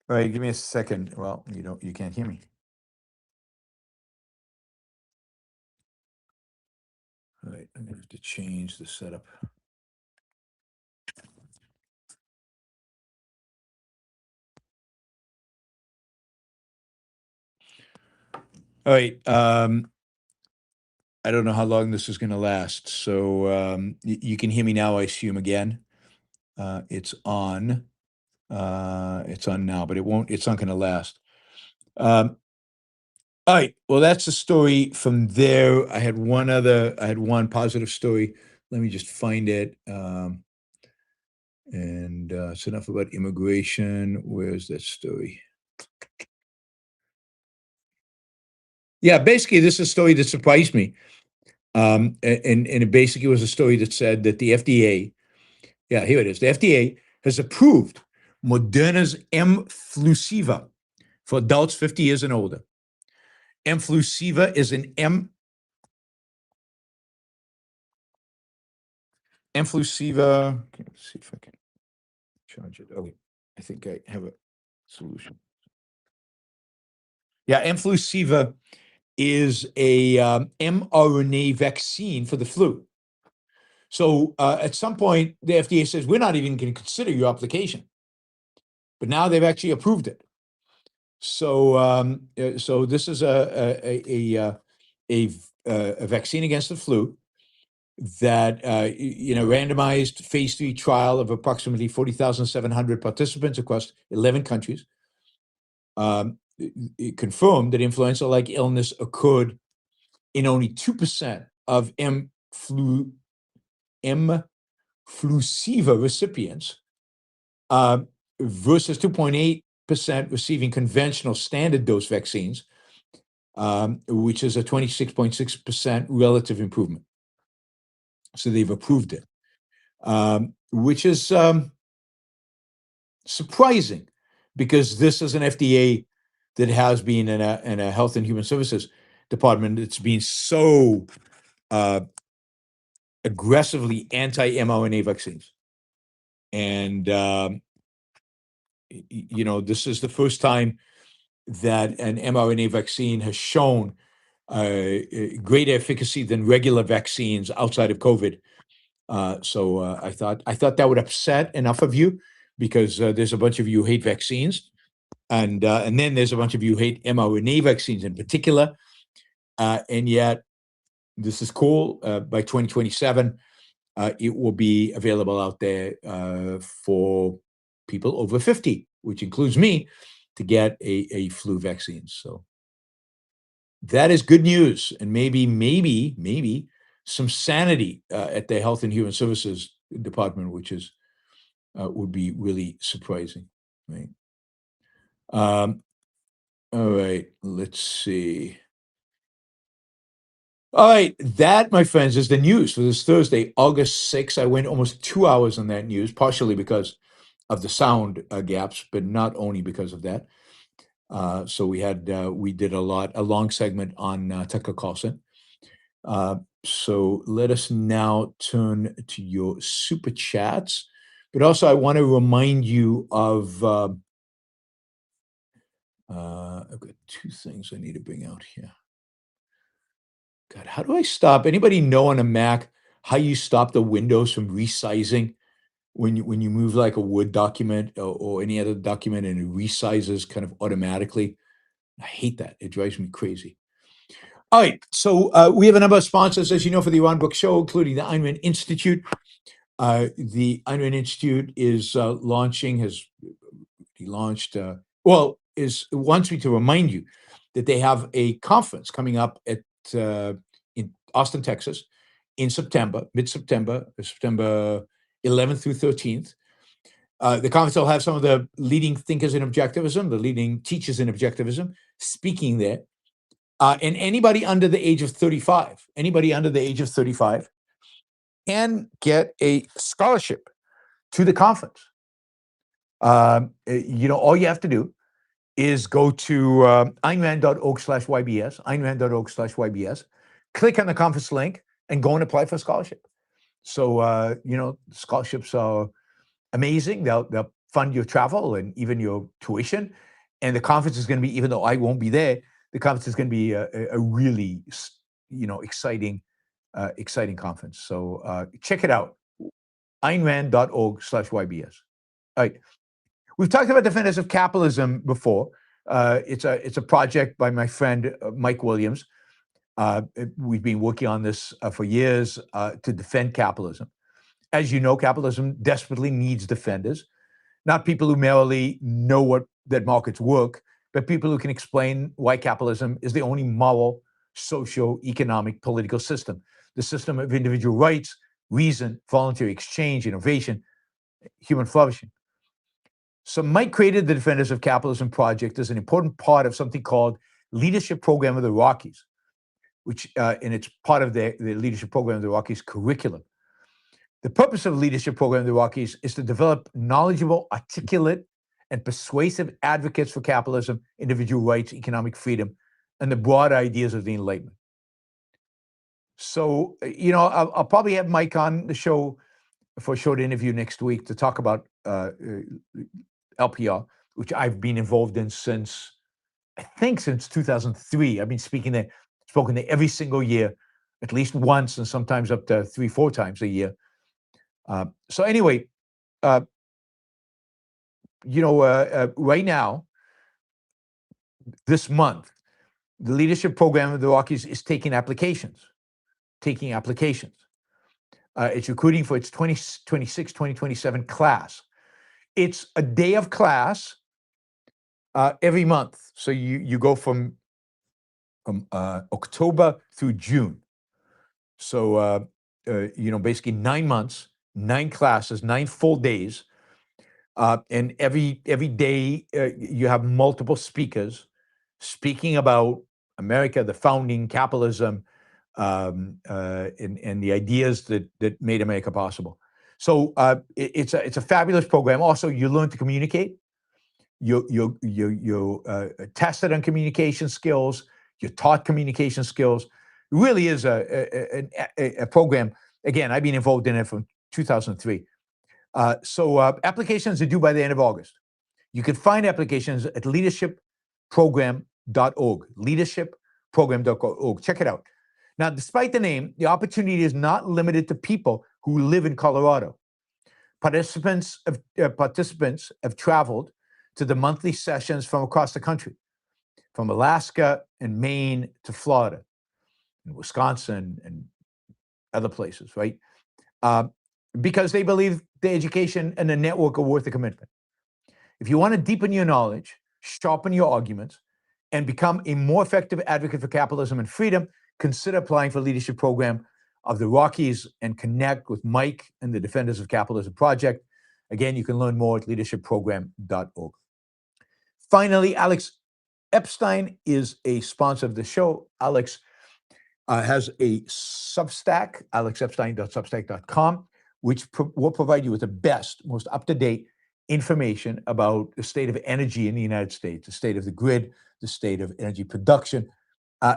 All right, give me a second. Well, you can't hear me. All right, I'm gonna have to change the setup. All right. I don't know how long this is going to last. So you can hear me now, I assume, again. It's on. It's on now, but it's not going to last. All right. Well, that's the story from there. I had one positive story. Let me just find it. And it's enough about immigration. Where's that story? Yeah, basically, this is a story that surprised me. And it basically was a story that said that the FDA, yeah, here it is. The FDA has approved Moderna's mFlusiva for adults 50 years and older. mFlusiva is mFlusiva. Okay, let's see if I can charge it. Oh, I think I have a solution. Yeah, mFlusiva is a mRNA vaccine for the flu. So at some point, the FDA says, we're not even going to consider your application. But now they've actually approved it. So so this is a vaccine against the flu that randomized phase 3 trial of approximately 40,700 participants across 11 countries. It confirmed that influenza-like illness occurred in only 2% of mFlusiva recipients versus 2.8% receiving conventional standard dose vaccines, which is a 26.6% relative improvement. So they've approved it, which is surprising because this is an FDA that has been in a Health and Human Services department that's been so aggressively anti-mRNA vaccines. And, this is the first time that an mRNA vaccine has shown greater efficacy than regular vaccines outside of COVID. So I thought that would upset enough of you because there's a bunch of you who hate vaccines, and then there's a bunch of you who hate mRNA vaccines in particular, and yet this is cool. By 2027, it will be available out there for people over 50, which includes me, to get a flu vaccine. So that is good news, and maybe some sanity at the Health and Human Services Department, which is would be really surprising, right? All right, let's see. All right, that, my friends, is the news for this Thursday, August 6th. I went almost 2 hours on that news, partially because of the sound gaps, but not only because of that. So we did a long segment on Tucker Carlson. So let us now turn to your super chats. But also, I want to remind you of I've got two things I need to bring out here. God, how do I stop? Anybody know on a Mac how you stop the Windows from resizing when you move like a Word document or any other document and it resizes kind of automatically? I hate that. It drives me crazy. All right, so we have a number of sponsors, as you know, for the Yaron Brook Show, including the Ayn Rand Institute. The Ayn Rand Institute is launching, has launched, wants me to remind you that they have a conference coming up at in Austin, Texas, in September, mid-September, September 11th through 13th. The conference will have some of the leading thinkers in objectivism, the leading teachers in objectivism, speaking there. And anybody under the age of 35, can get a scholarship to the conference. All you have to do is go to aynrand.org/YBS, aynrand.org/YBS, click on the conference link, and go and apply for a scholarship. So, scholarships are amazing. They'll fund your travel and even your tuition. And the conference is going to be, even though I won't be there, the conference is going to be a really, exciting conference. So check it out, aynrand.org/YBS. All right. We've talked about Defenders of Capitalism before. It's a project by my friend Mike Williams. We've been working on this for years to defend capitalism. As you know, capitalism desperately needs defenders, not people who merely know that markets work, but people who can explain why capitalism is the only moral, socio-economic, political system, the system of individual rights, reason, voluntary exchange, innovation, human flourishing. So Mike created the Defenders of Capitalism project as an important part of something called Leadership Program of the Rockies, which, and it's part of the Leadership Program of the Rockies curriculum. The purpose of the Leadership Program of the Rockies is to develop knowledgeable, articulate, and persuasive advocates for capitalism, individual rights, economic freedom, and the broad ideas of the Enlightenment. So, I'll probably have Mike on the show for a short interview next week to talk about LPR, which I've been involved in since 2003. I've been spoken there every single year, at least once, and sometimes up to 3-4 times a year. So anyway, right now, this month, the Leadership Program of the Rockies is taking applications. It's recruiting for its 2026-2027 class. It's a day of class every month. So you go from October through June. So, basically 9 months, 9 classes, 9 full days. And every day you have multiple speakers speaking about America, the founding, capitalism, and the ideas that made America possible. So it's a fabulous program. Also, you learn to communicate. You're tested on communication skills. You're taught communication skills. It really is a program. Again, I've been involved in it from 2003. So applications are due by the end of August. You can find applications at leadershipprogram.org. Leadershipprogram.org. Check it out. Now, despite the name, the opportunity is not limited to people who live in Colorado. Participants have traveled to the monthly sessions from across the country, from Alaska and Maine to Florida, and Wisconsin and other places, right? Because they believe the education and the network are worth the commitment. If you want to deepen your knowledge, sharpen your arguments, and become a more effective advocate for capitalism and freedom, consider applying for the Leadership Program of the Rockies and connect with Mike and the Defenders of Capitalism Project. Again, you can learn more at leadershipprogram.org. Finally, Alex Epstein is a sponsor of the show. Alex has a Substack, alexepstein.substack.com, which will provide you with the best, most up-to-date information about the state of energy in the United States, the state of the grid, the state of energy production,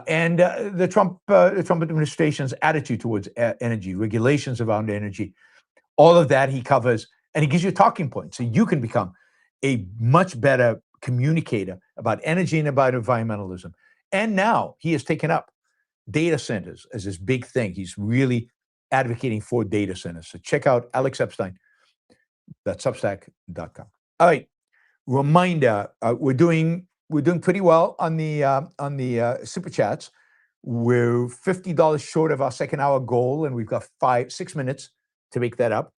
and the Trump administration's attitude towards energy, regulations around energy. All of that he covers, and he gives you talking points so you can become a much better communicator about energy and about environmentalism. And now he has taken up data centers as this big thing. He's really advocating for data centers. So check out Alex Epstein, substack.com. All right. Reminder, we're doing pretty well on the super chats. We're $50 short of our second hour goal, and we've got 6 minutes to make that up.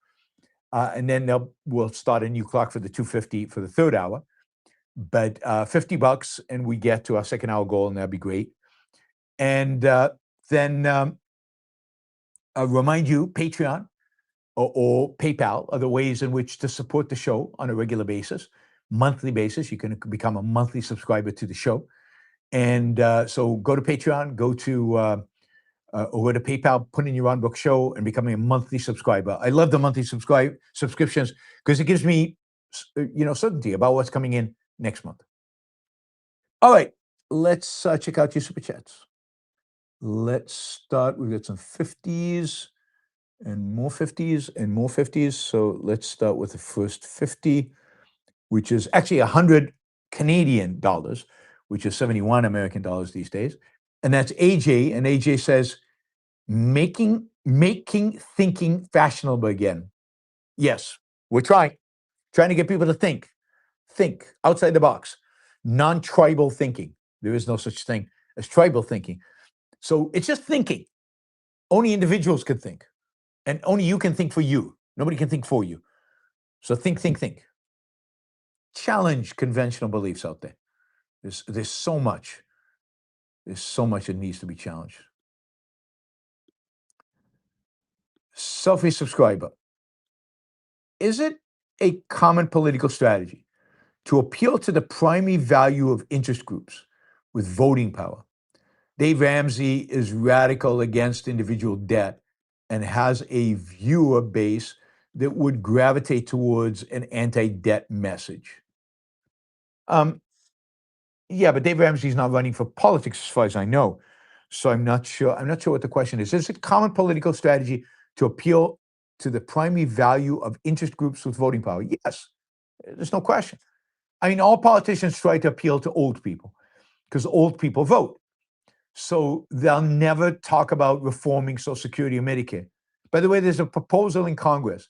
And then we'll start a new clock for the 250 for the third hour. But $50, and we get to our second hour goal, and that'd be great. And then I'll remind you, Patreon or PayPal are the ways in which to support the show on a regular basis, monthly basis. You can become a monthly subscriber to the show. And so go to Patreon, go to PayPal, put in Yaron Brook Show, and becoming a monthly subscriber. I love the monthly subscriptions because it gives me, certainty about what's coming in next month. All right, let's check out your super chats. Let's start. We've got some 50s and more 50s and more 50s. So let's start with the first 50, which is actually 100 Canadian dollars, which is 71 American dollars these days. And that's AJ. And AJ says, making thinking fashionable again. Yes, we're trying to get people to think outside the box, non-tribal thinking. There is no such thing as tribal thinking. So it's just thinking. Only individuals can think, and only you can think for you. Nobody can think for you. So think. Challenge conventional beliefs out there. There's so much. There's so much that needs to be challenged. Selfie subscriber. Is it a common political strategy to appeal to the primary value of interest groups with voting power? Dave Ramsey is radical against individual debt and has a viewer base that would gravitate towards an anti-debt message. Yeah, but Dave Ramsey's not running for politics as far as I know. So I'm not sure what the question is. Is it common political strategy to appeal to the primary value of interest groups with voting power? Yes, there's no question. I mean, all politicians try to appeal to old people because old people vote. So they'll never talk about reforming Social Security or Medicare. By the way, there's a proposal in Congress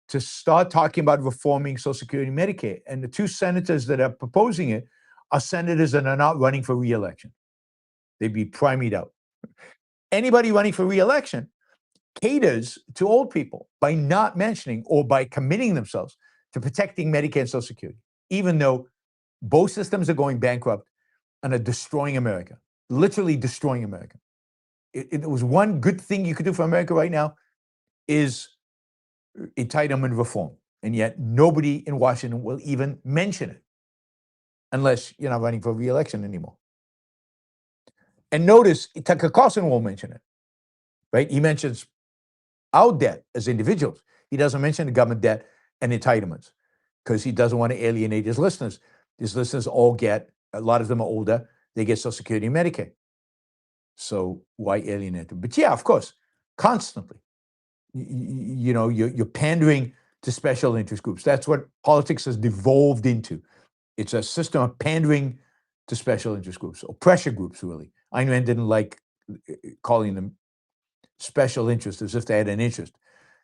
to start talking about reforming Social Security and Medicare. And the two senators that are proposing it are senators that are not running for re-election. They'd be primaried out. Anybody running for re-election caters to old people by not mentioning or by committing themselves to protecting Medicare and Social Security, even though both systems are going bankrupt and are destroying America, literally destroying America. It was one good thing you could do for America right now is entitlement reform. And yet nobody in Washington will even mention it unless you're not running for re-election anymore. And notice Tucker Carlson won't mention it, right? He mentions our debt as individuals. He doesn't mention the government debt and entitlements because he doesn't want to alienate his listeners. His listeners all get, a lot of them are older, they get Social Security and Medicare. So why alienate them? But yeah, of course, constantly. You're pandering to special interest groups. That's what politics has devolved into. It's a system of pandering to special interest groups, or pressure groups, really. Ayn Rand didn't like calling them special interests as if they had an interest.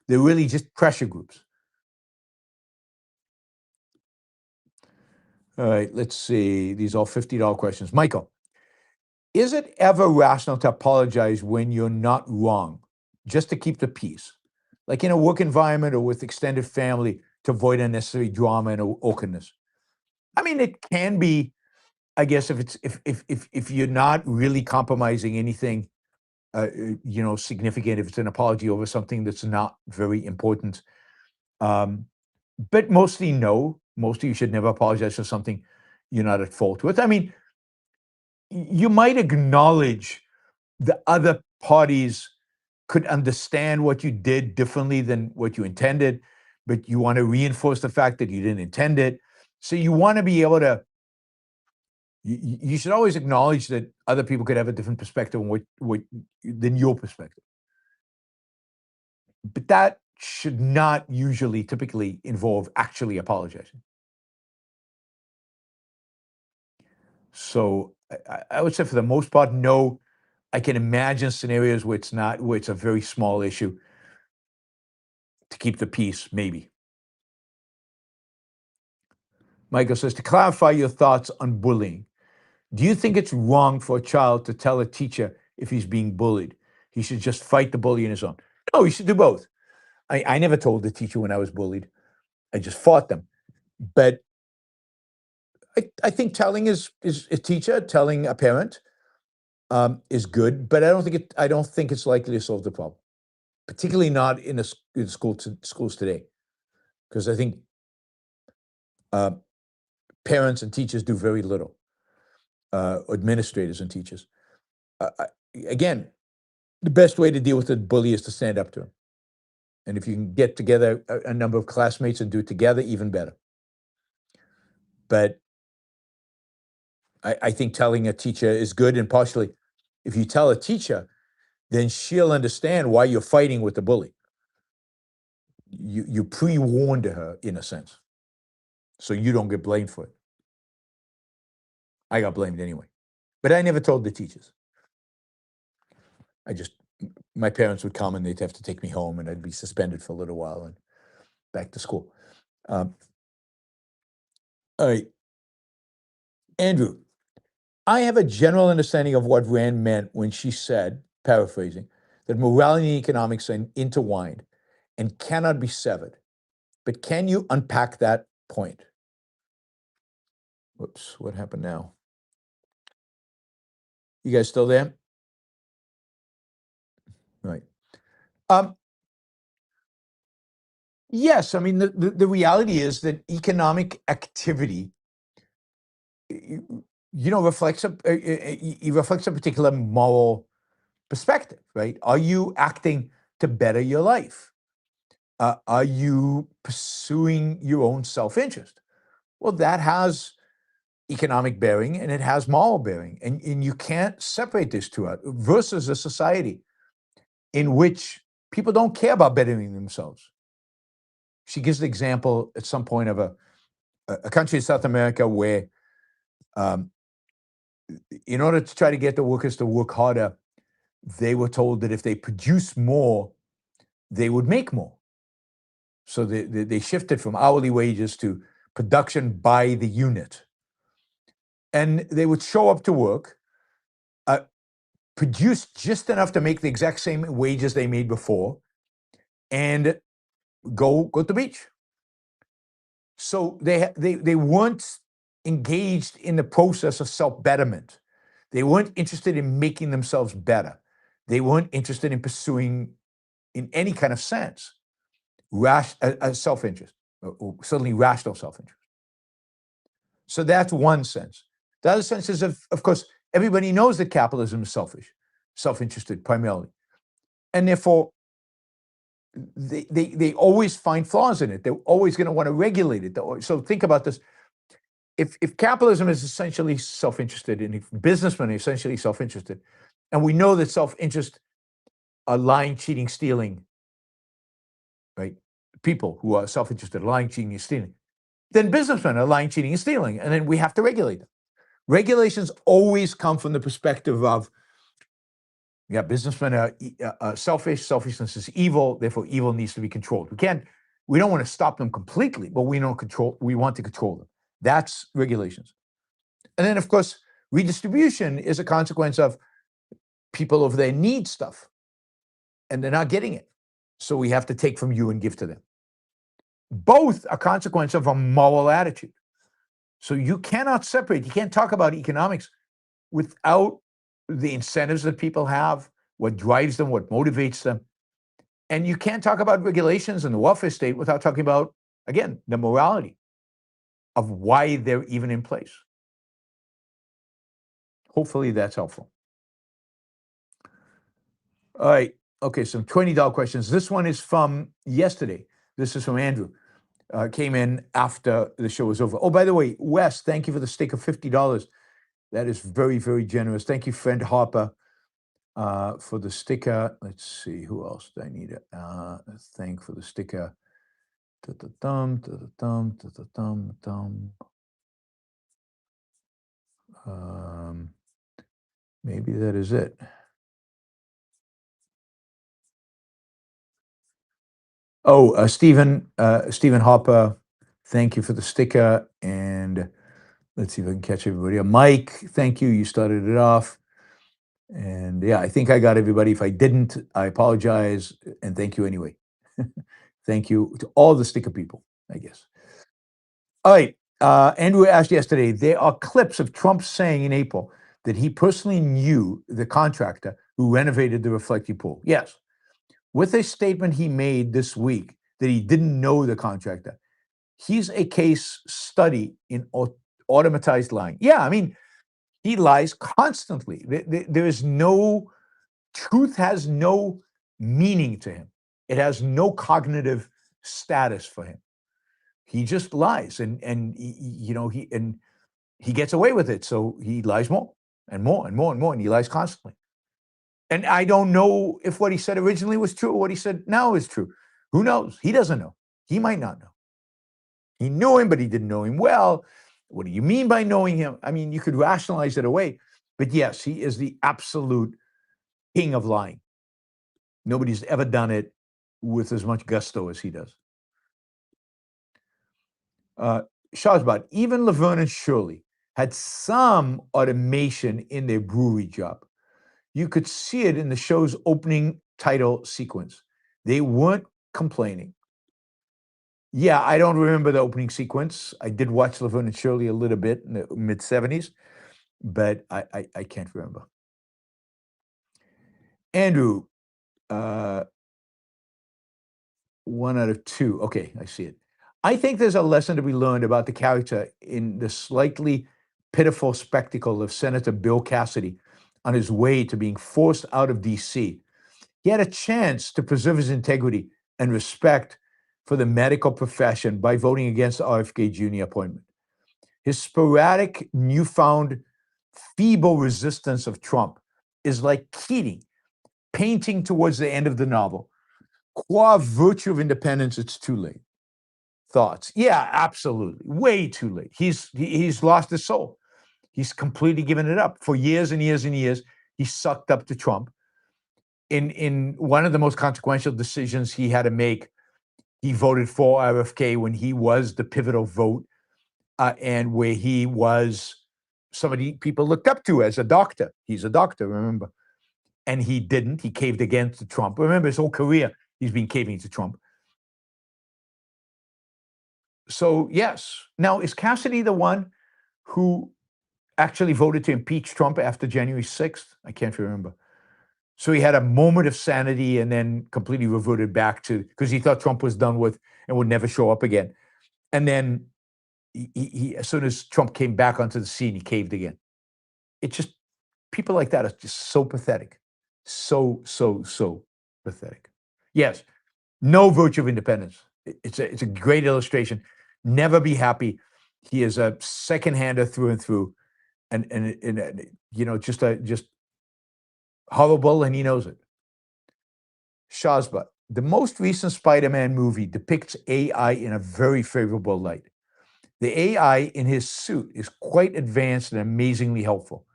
They're really just pressure groups. All right, let's see. These are all $50 questions. Michael, is it ever rational to apologize when you're not wrong, just to keep the peace? Like in a work environment or with extended family, to avoid unnecessary drama and awkwardness? I mean, it can be, I guess, if you're not really compromising anything, significant, if it's an apology over something that's not very important. But mostly no. Mostly you should never apologize for something you're not at fault with. I mean, you might acknowledge the other parties could understand what you did differently than what you intended, but you want to reinforce the fact that you didn't intend it. So you want to be able to, you should always acknowledge that other people could have a different perspective on than your perspective. But that should not typically involve actually apologizing. So I would say for the most part, no. I can imagine scenarios where it's a very small issue to keep the peace, maybe. Michael says, to clarify your thoughts on bullying, do you think it's wrong for a child to tell a teacher if he's being bullied? He should just fight the bully on his own. No, he should do both. I never told the teacher when I was bullied. I just fought them. But I think telling is a teacher, telling a parent is good, but I don't think it's likely to solve the problem, particularly not in schools today, because I think parents and teachers do very little. Administrators and teachers. Again, the best way to deal with a bully is to stand up to him. And if you can get together a number of classmates and do it together, even better. But I think telling a teacher is good, and partially, if you tell a teacher, then she'll understand why you're fighting with the bully. You pre-warned her, in a sense, so you don't get blamed for it. I got blamed anyway. But I never told the teachers. My parents would come and they'd have to take me home, and I'd be suspended for a little while and back to school. All right. Andrew, I have a general understanding of what Rand meant when she said, paraphrasing, that morality and economics are intertwined and cannot be severed. But can you unpack that point? Whoops, what happened now? You guys still there? Right. Yes, I mean, the reality is that economic activity, reflects a particular moral perspective, right? Are you acting to better your life? Are you pursuing your own self-interest? Well, that has economic bearing and it has moral bearing. And you can't separate these two out versus a society in which people don't care about bettering themselves. She gives the example at some point of a country in South America where in order to try to get the workers to work harder, they were told that if they produce more, they would make more. So they shifted from hourly wages to production by the unit. And they would show up to work, produce just enough to make the exact same wages they made before, and go to the beach. So they weren't engaged in the process of self-betterment. They weren't interested in making themselves better. They weren't interested in pursuing, in any kind of sense, self-interest, or certainly rational self-interest. So that's one sense. The other sense is, of course, everybody knows that capitalism is selfish, self-interested primarily. And therefore, they always find flaws in it. They're always going to want to regulate it. So think about this. If capitalism is essentially self-interested, and if businessmen are essentially self-interested, and we know that self-interest are lying, cheating, stealing, right? People who are self-interested, lying, cheating, and stealing, then businessmen are lying, cheating, and stealing, and then we have to regulate them. Regulations always come from the perspective of, businessmen are selfish, selfishness is evil, therefore evil needs to be controlled. We don't want to stop them completely, but we want to control them. That's regulations. And then, of course, redistribution is a consequence of people over there need stuff, and they're not getting it. So we have to take from you and give to them. Both are consequence of a moral attitude. So you cannot separate, you can't talk about economics without the incentives that people have, what drives them, what motivates them. And you can't talk about regulations and the welfare state without talking about, again, the morality of why they're even in place. Hopefully that's helpful. All right. Okay, some $20 questions. This one is from yesterday. This is from Andrew. Came in after the show was over. Oh, by the way, Wes, thank you for the stick of $50. That is very, very generous. Thank you, friend Harper, for the sticker. Let's see, who else do I need to thank for the sticker? Maybe that is it. Oh, Stephen Hopper, thank you for the sticker. And let's see if I can catch everybody. Mike, thank you. You started it off. And yeah, I think I got everybody. If I didn't, I apologize. And thank you anyway. Thank you to all the sticker people, I guess. All right. Andrew asked yesterday, there are clips of Trump saying in April that he personally knew the contractor who renovated the reflecting pool. Yes. With a statement he made this week that he didn't know the contractor, he's a case study in automatized lying. Yeah, I mean, he lies constantly. There is no, truth has no meaning to him. It has no cognitive status for him. He just lies, and he gets away with it. So he lies more and more and more and more, and he lies constantly. And I don't know if what he said originally was true or what he said now is true. Who knows? He doesn't know. He might not know. He knew him, but he didn't know him well. What do you mean by knowing him? I mean, you could rationalize it away. But yes, he is the absolute king of lying. Nobody's ever done it with as much gusto as he does. Shahbaz, even Laverne and Shirley had some automation in their brewery job. You could see it in the show's opening title sequence. They weren't complaining. Yeah, I don't remember the opening sequence. I did watch Laverne and Shirley a little bit in the mid-70s, but I can't remember. Andrew, 1 out of 2. Okay, I see it. I think there's a lesson to be learned about the character in the slightly pitiful spectacle of Senator Bill Cassidy on his way to being forced out of D.C. He had a chance to preserve his integrity and respect for the medical profession by voting against the RFK Jr. appointment. His sporadic, newfound, feeble resistance of Trump is like Keating painting towards the end of the novel. Qua virtue of independence, it's too late. Thoughts? Yeah, absolutely. Way too late. He's lost his soul. He's completely given it up. For years and years and years, he sucked up to Trump. In one of the most consequential decisions he had to make, he voted for RFK when he was the pivotal vote, and where he was somebody people looked up to as a doctor. He's a doctor, remember? And he didn't. He caved against to Trump. Remember, his whole career, he's been caving to Trump. So, yes. Now, is Cassidy the one who actually voted to impeach Trump after January 6th? I can't remember. So he had a moment of sanity and then completely reverted back to, because he thought Trump was done with and would never show up again. And then he as soon as Trump came back onto the scene, he caved again. It's just, people like that are just so pathetic. So pathetic. Yes, no virtue of independence. It's a great illustration. Never be happy. He is a second-hander through and through, and just horrible, and he knows it. Shazbat, the most recent Spider-Man movie depicts AI in a very favorable light. The AI in his suit is quite advanced and amazingly helpful.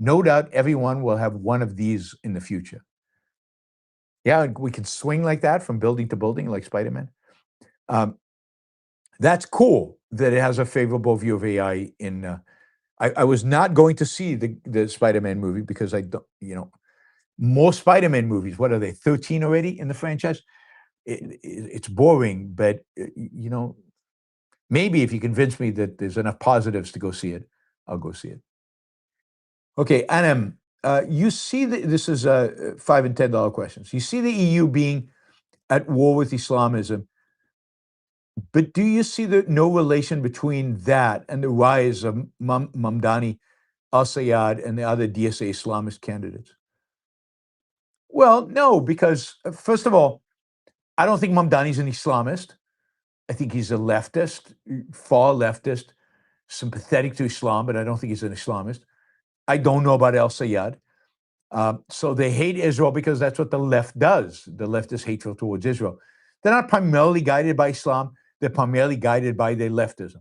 No doubt everyone will have one of these in the future. Yeah, we can swing like that from building to building like Spider-Man. That's cool that it has a favorable view of AI in... I was not going to see the Spider-Man movie because I don't, more Spider-Man movies. What are they, 13 already in the franchise? It's boring, but, maybe if you convince me that there's enough positives to go see it, I'll go see it. Okay, Anam, you see this is $5 and $10 questions. You see the EU being at war with Islamism, but do you see no relation between that and the rise of Mamdani, al-Sayed, and the other DSA Islamist candidates? Well, no, because first of all, I don't think Mamdani's an Islamist. I think he's a leftist, far leftist, sympathetic to Islam, but I don't think he's an Islamist. I don't know about al-Sayed. So they hate Israel because that's what the left does. The left is hateful towards Israel. They're not primarily guided by Islam. They're primarily guided by their leftism.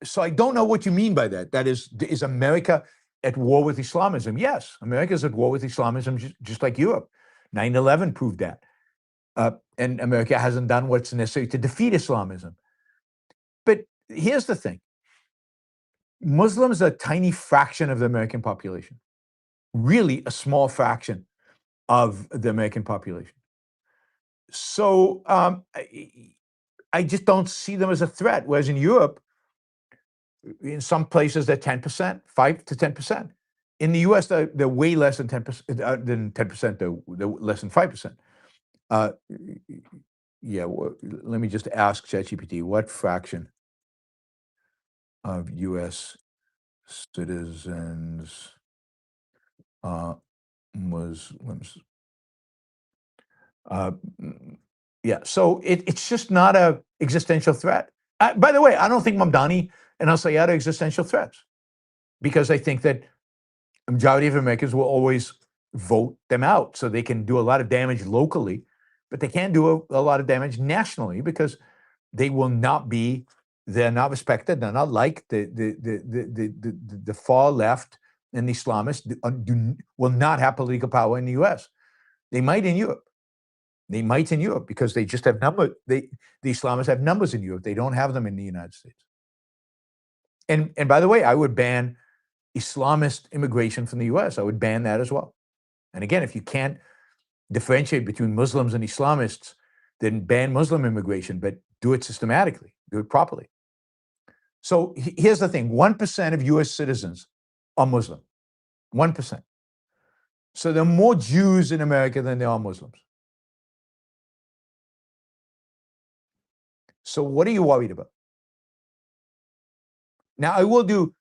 So I don't know what you mean by that. That is America at war with Islamism? Yes, America is at war with Islamism, just like Europe. 9/11 proved that. And America hasn't done what's necessary to defeat Islamism. But here's the thing. Muslims are a tiny fraction of the American population, really a small fraction of the American population. So I just don't see them as a threat. Whereas in Europe, in some places they're 10%, 5 to 10%. In the US, they're way less than 10%, they're less than 5%. Yeah, let me just ask ChatGPT, what fraction of US citizens Muslims? Yeah, so it's just not a existential threat. By the way, I don't think Mamdani and Al-Sayed are existential threats, because I think that a majority of Americans will always vote them out, so they can do a lot of damage locally, but they can't do a lot of damage nationally, because they will not be, they're not respected, they're not liked. The far left and the Islamists will not have political power in the US. They might in Europe. They might in Europe, because they just have the Islamists have numbers in Europe. They don't have them in the United States. And by the way, I would ban Islamist immigration from the US. I would ban that as well. And again, if you can't differentiate between Muslims and Islamists, then ban Muslim immigration, but do it systematically, do it properly. So here's the thing, 1% of US citizens are Muslim, 1%. So there are more Jews in America than there are Muslims. So what are you worried about? Now, I will do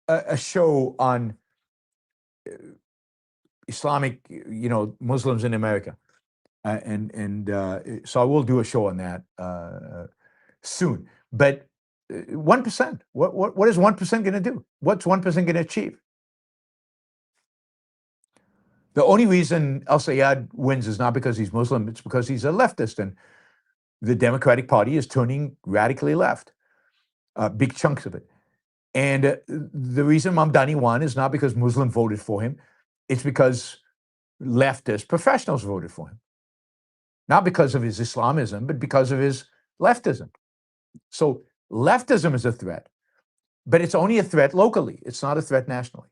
a show on Islamic, Muslims in America. So I will do a show on that soon. But 1%, what is 1% going to do? What's 1% going to achieve? The only reason Al-Sayed wins is not because he's Muslim, it's because he's a leftist, and the Democratic Party is turning radically left, big chunks of it. And the reason Mamdani won is not because Muslims voted for him, it's because leftist professionals voted for him. Not because of his Islamism, but because of his leftism. So leftism is a threat, but it's only a threat locally. It's not a threat nationally.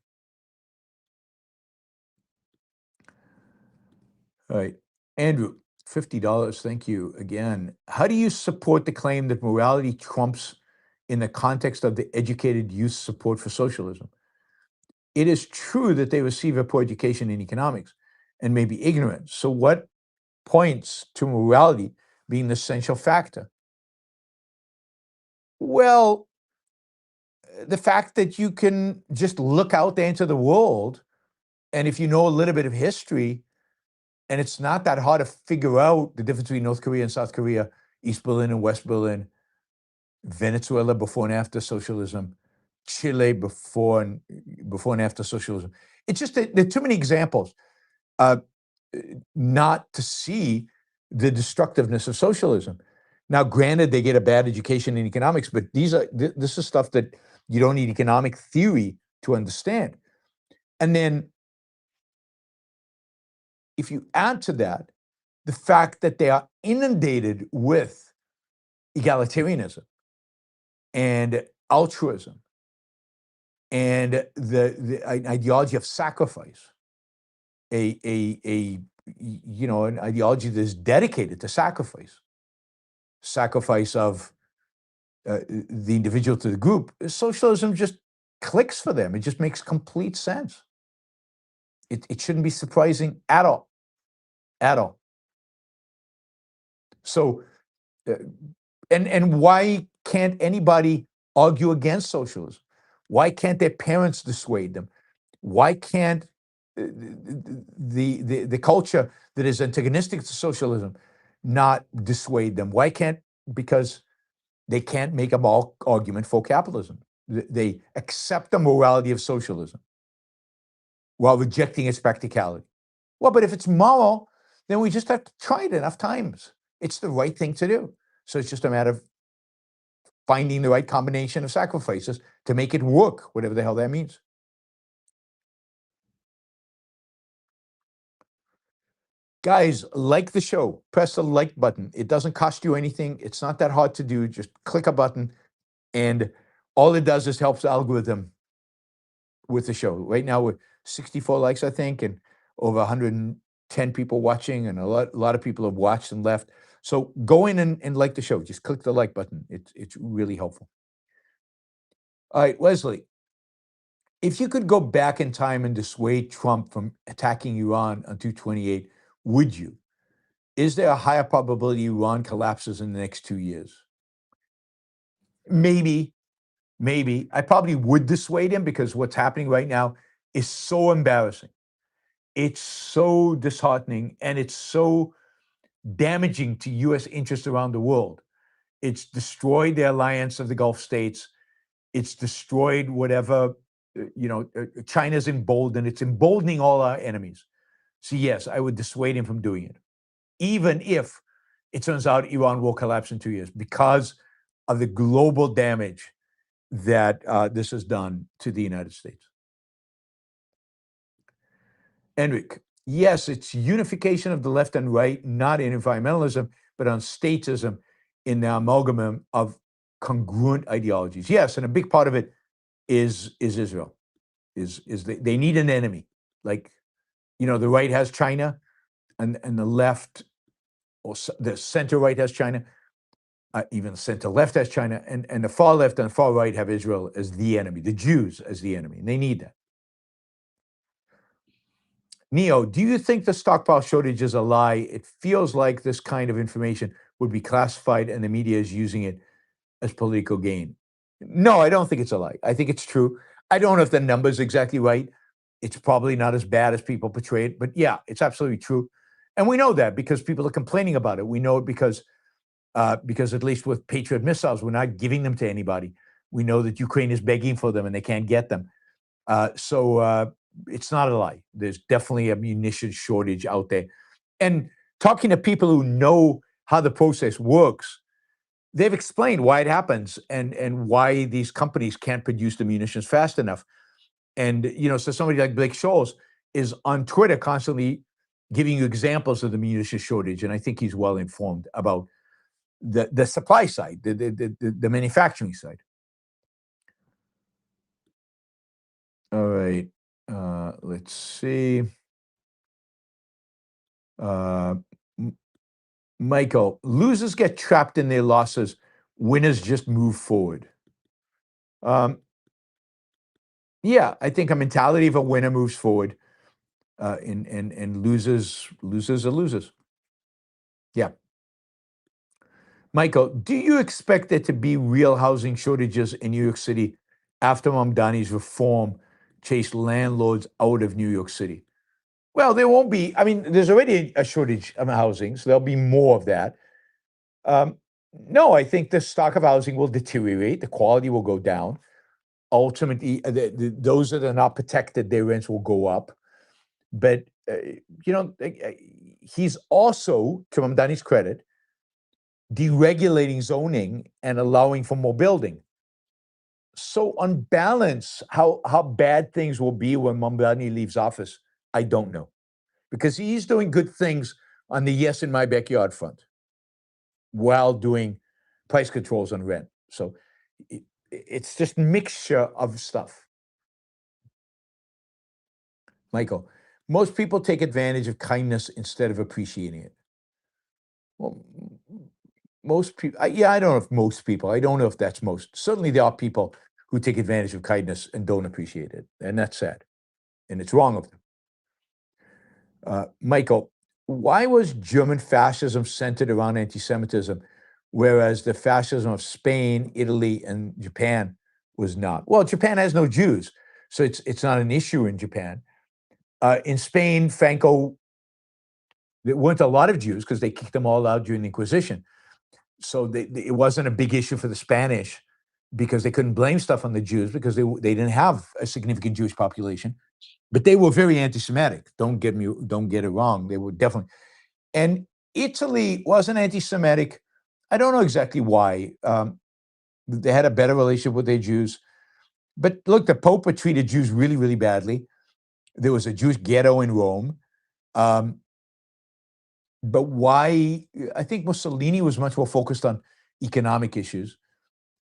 All right, Andrew, $50, thank you again. How do you support the claim that morality trumps in the context of the educated youth's support for socialism? It is true that they receive a poor education in economics and may be ignorant. So what points to morality being the essential factor? Well, the fact that you can just look out there into the world, and if you know a little bit of history, and it's not that hard to figure out the difference between North Korea and South Korea, East Berlin and West Berlin, Venezuela before and after socialism, Chile before and after socialism. It's just that there are too many examples not to see the destructiveness of socialism. Now, granted, they get a bad education in economics, but this is stuff that you don't need economic theory to understand. And then if you add to that the fact that they are inundated with egalitarianism and altruism and the ideology of sacrifice, an ideology that is dedicated to sacrifice of the individual to the group, socialism just clicks for them. It just makes complete sense. It shouldn't be surprising at all. So, and why can't anybody argue against socialism? Why can't their parents dissuade them? Why can't the culture that is antagonistic to socialism not dissuade them? Why can't? Because they can't make a moral argument for capitalism. They accept the morality of socialism while rejecting its practicality. Well, but if it's moral, then we just have to try it enough times. It's the right thing to do. So it's just a matter of finding the right combination of sacrifices to make it work, whatever the hell that means. Guys, like the show, press the like button. It doesn't cost you anything. It's not that hard to do. Just click a button, and all it does is helps the algorithm with the show. Right now, we're 64 likes, I think, and over 110 people watching, and a lot of people have watched and left. So go in and like the show. Just click the like button. It's really helpful. All right, Wesley, if you could go back in time and dissuade Trump from attacking Iran on 2/28, would you? Is there a higher probability Iran collapses in the next 2 years? Maybe. I probably would dissuade him because what's happening right now is so embarrassing. It's so disheartening, and it's so damaging to U.S. interests around the world. It's destroyed the alliance of the Gulf states. It's destroyed whatever, China's emboldened. It's emboldening all our enemies. So yes, I would dissuade him from doing it, even if it turns out Iran will collapse in 2 years because of the global damage that this has done to the United States. Enric, yes, it's unification of the left and right, not in environmentalism, but on statism in the amalgam of congruent ideologies. Yes, and a big part of it is Israel. They need an enemy. Like, the right has China, and the left, or the center right has China. Even the center left has China, and the far left and the far right have Israel as the enemy, the Jews as the enemy, and they need that. Neo, do you think the stockpile shortage is a lie? It feels like this kind of information would be classified and the media is using it as political gain. No, I don't think it's a lie. I think it's true. I don't know if the number's exactly right. It's probably not as bad as people portray it, but yeah, it's absolutely true. And we know that because people are complaining about it. We know it because at least with Patriot missiles, we're not giving them to anybody. We know that Ukraine is begging for them and they can't get them. So it's not a lie. There's definitely a munitions shortage out there. And talking to people who know how the process works, they've explained why it happens and why these companies can't produce the munitions fast enough. And, so somebody like Blake Scholes is on Twitter constantly giving you examples of the munitions shortage. And I think he's well informed about the supply side, the manufacturing side. All right. Let's see. Michael, losers get trapped in their losses. Winners just move forward. Yeah, I think a mentality of a winner moves forward, and losers are losers. Yeah. Michael, do you expect there to be real housing shortages in New York City after Mamdani's reform chased landlords out of New York City? Well, there won't be. I mean, there's already a shortage of housing, so there'll be more of that. No, I think the stock of housing will deteriorate. The quality will go down. Ultimately, those that are not protected, their rents will go up. But, he's also, to Mamdani's credit, deregulating zoning and allowing for more building. So on balance, how bad things will be when Mamdani leaves office, I don't know. Because he's doing good things on the yes in my backyard front while doing price controls on rent. So it's just mixture of stuff. Michael, most people take advantage of kindness instead of appreciating it. Well, most people, I don't know if most people, I don't know if that's most. Certainly there are people who take advantage of kindness and don't appreciate it. And that's sad. And it's wrong of them. Michael, why was German fascism centered around anti-Semitism, whereas the fascism of Spain, Italy, and Japan was not? Well, Japan has no Jews, so it's not an issue in Japan. In Spain, Franco, there weren't a lot of Jews because they kicked them all out during the Inquisition. So it wasn't a big issue for the Spanish because they couldn't blame stuff on the Jews because they didn't have a significant Jewish population. But they were very anti-Semitic. Don't get it wrong. They were definitely. And Italy wasn't anti-Semitic. I don't know exactly why. They had a better relationship with their Jews. But look, the Pope treated Jews really, really badly. There was a Jewish ghetto in Rome. But why? I think Mussolini was much more focused on economic issues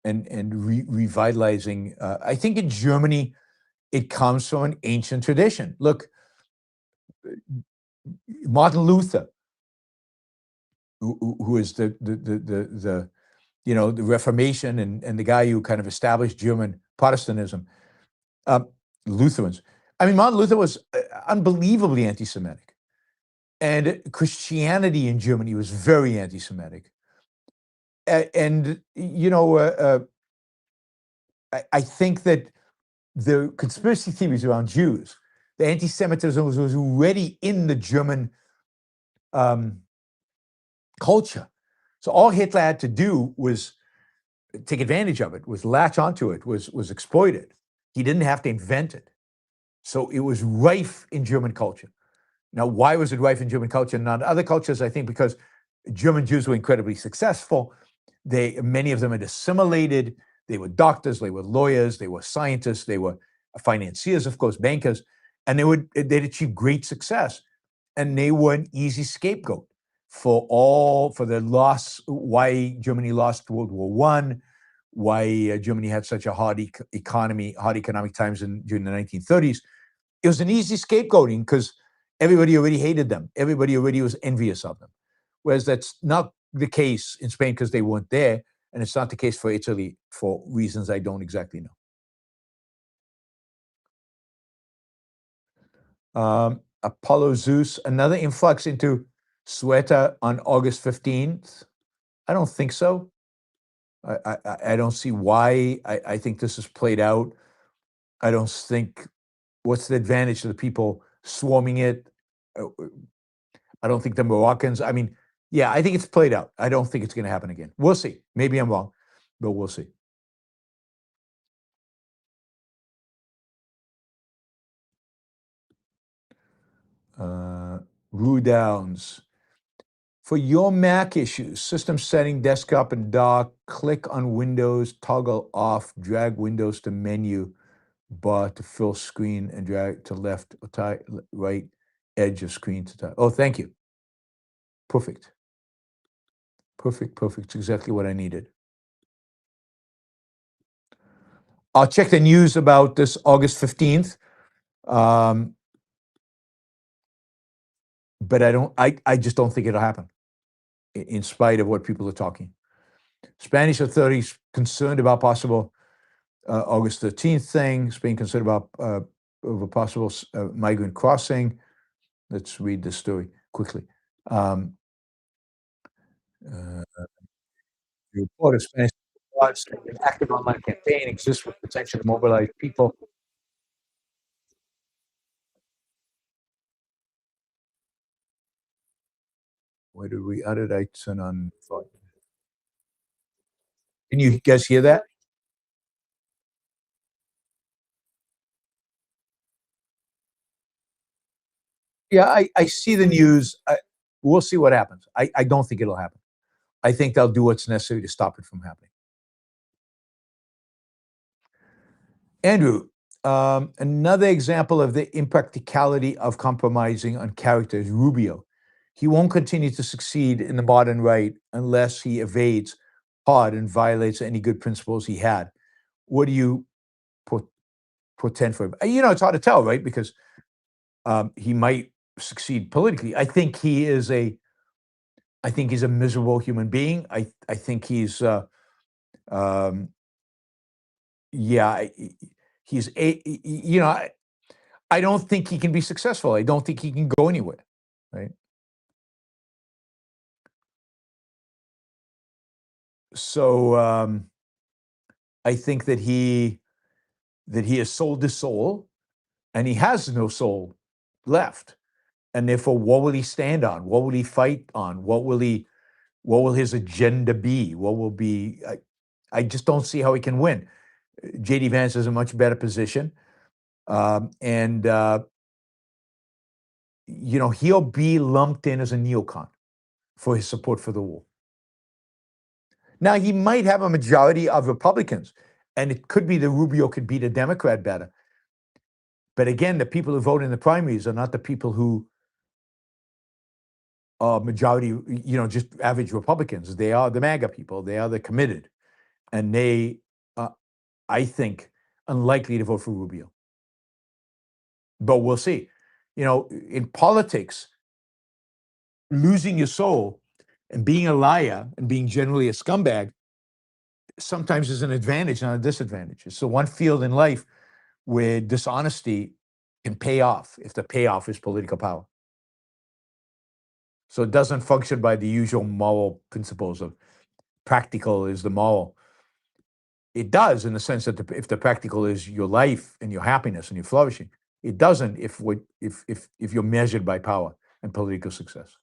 and revitalizing. I think in Germany, it comes from an ancient tradition. Look, Martin Luther, who is the Reformation and the guy who kind of established German Protestantism, Lutherans. I mean, Martin Luther was unbelievably anti-Semitic, and Christianity in Germany was very anti-Semitic. And I think that the conspiracy theories around Jews, the anti-Semitism was already in the German culture. So all Hitler had to do was take advantage of it, was latch onto it, was exploit it. He didn't have to invent it. So it was rife in German culture. Now, why was it rife in German culture and not other cultures? I think because German Jews were incredibly successful. Many of them had assimilated. They were doctors, they were lawyers, they were scientists, they were financiers, of course, bankers, and they'd achieved great success. And they were an easy scapegoat for the loss, why Germany lost World War I, why Germany had such a hard economic times during the 1930s. It was an easy scapegoating because everybody already hated them. Everybody already was envious of them. Whereas that's not the case in Spain because they weren't there, and it's not the case for Italy for reasons I don't exactly know. Apollo Zeus, another influx into Ceuta on August 15th? I don't think so. I don't see why. I think this is played out. I don't think, what's the advantage to the people swarming it? I don't think the Moroccans, I mean, yeah, I think it's played out. I don't think it's going to happen again. We'll see. Maybe I'm wrong, but we'll see. Rue Downs. For your Mac issues, system setting, desktop and dock, click on Windows, toggle off, drag Windows to menu bar to fill screen and drag to left or right edge of screen to top. Oh, thank you. Perfect. Perfect. It's exactly what I needed. I'll check the news about this August 15th. But I just don't think it'll happen in spite of what people are talking. Spanish authorities concerned about possible August 13th thing. Spain concerned about of a possible migrant crossing. Let's read this story quickly. The report of Spanish an active online campaign exists with potential to mobilize people. How did I turn on? Can you guys hear that? Yeah, I see the news. We'll see what happens. I don't think it'll happen. I think they'll do what's necessary to stop it from happening. Andrew, another example of the impracticality of compromising on character is Rubio. He won't continue to succeed in the modern right unless he evades hard and violates any good principles he had. What do you portend for him? It's hard to tell, right? Because he might succeed politically. I think he's a miserable human being. I think he's he's I don't think he can be successful. I don't think he can go anywhere, right? So I think that he has sold his soul, and he has no soul left. And therefore, what will he stand on? What will he fight on? What will his agenda be? What will be? I just don't see how he can win. J.D. Vance is in a much better position, and he'll be lumped in as a neocon for his support for the war. Now, he might have a majority of Republicans, and it could be that Rubio could beat a Democrat better. But again, the people who vote in the primaries are not the people who are majority, just average Republicans. They are the MAGA people. They are the committed. And they, I think, unlikely to vote for Rubio. But we'll see. In politics, losing your soul and being a liar and being generally a scumbag sometimes is an advantage, not a disadvantage. It's the one field in life where dishonesty can pay off if the payoff is political power. So it doesn't function by the usual moral principles of practical is the moral. It does in the sense that if the practical is your life and your happiness and your flourishing. It doesn't if you're measured by power and political success.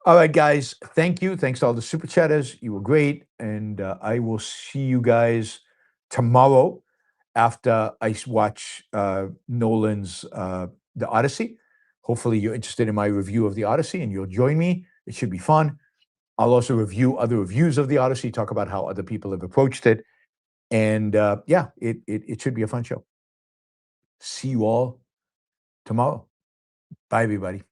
All right, guys. Thank you. Thanks to all the super chatters. You were great. And I will see you guys tomorrow after I watch Nolan's The Odyssey. Hopefully you're interested in my review of The Odyssey and you'll join me. It should be fun. I'll also review other reviews of The Odyssey, talk about how other people have approached it. And it should be a fun show. See you all tomorrow. Bye, everybody.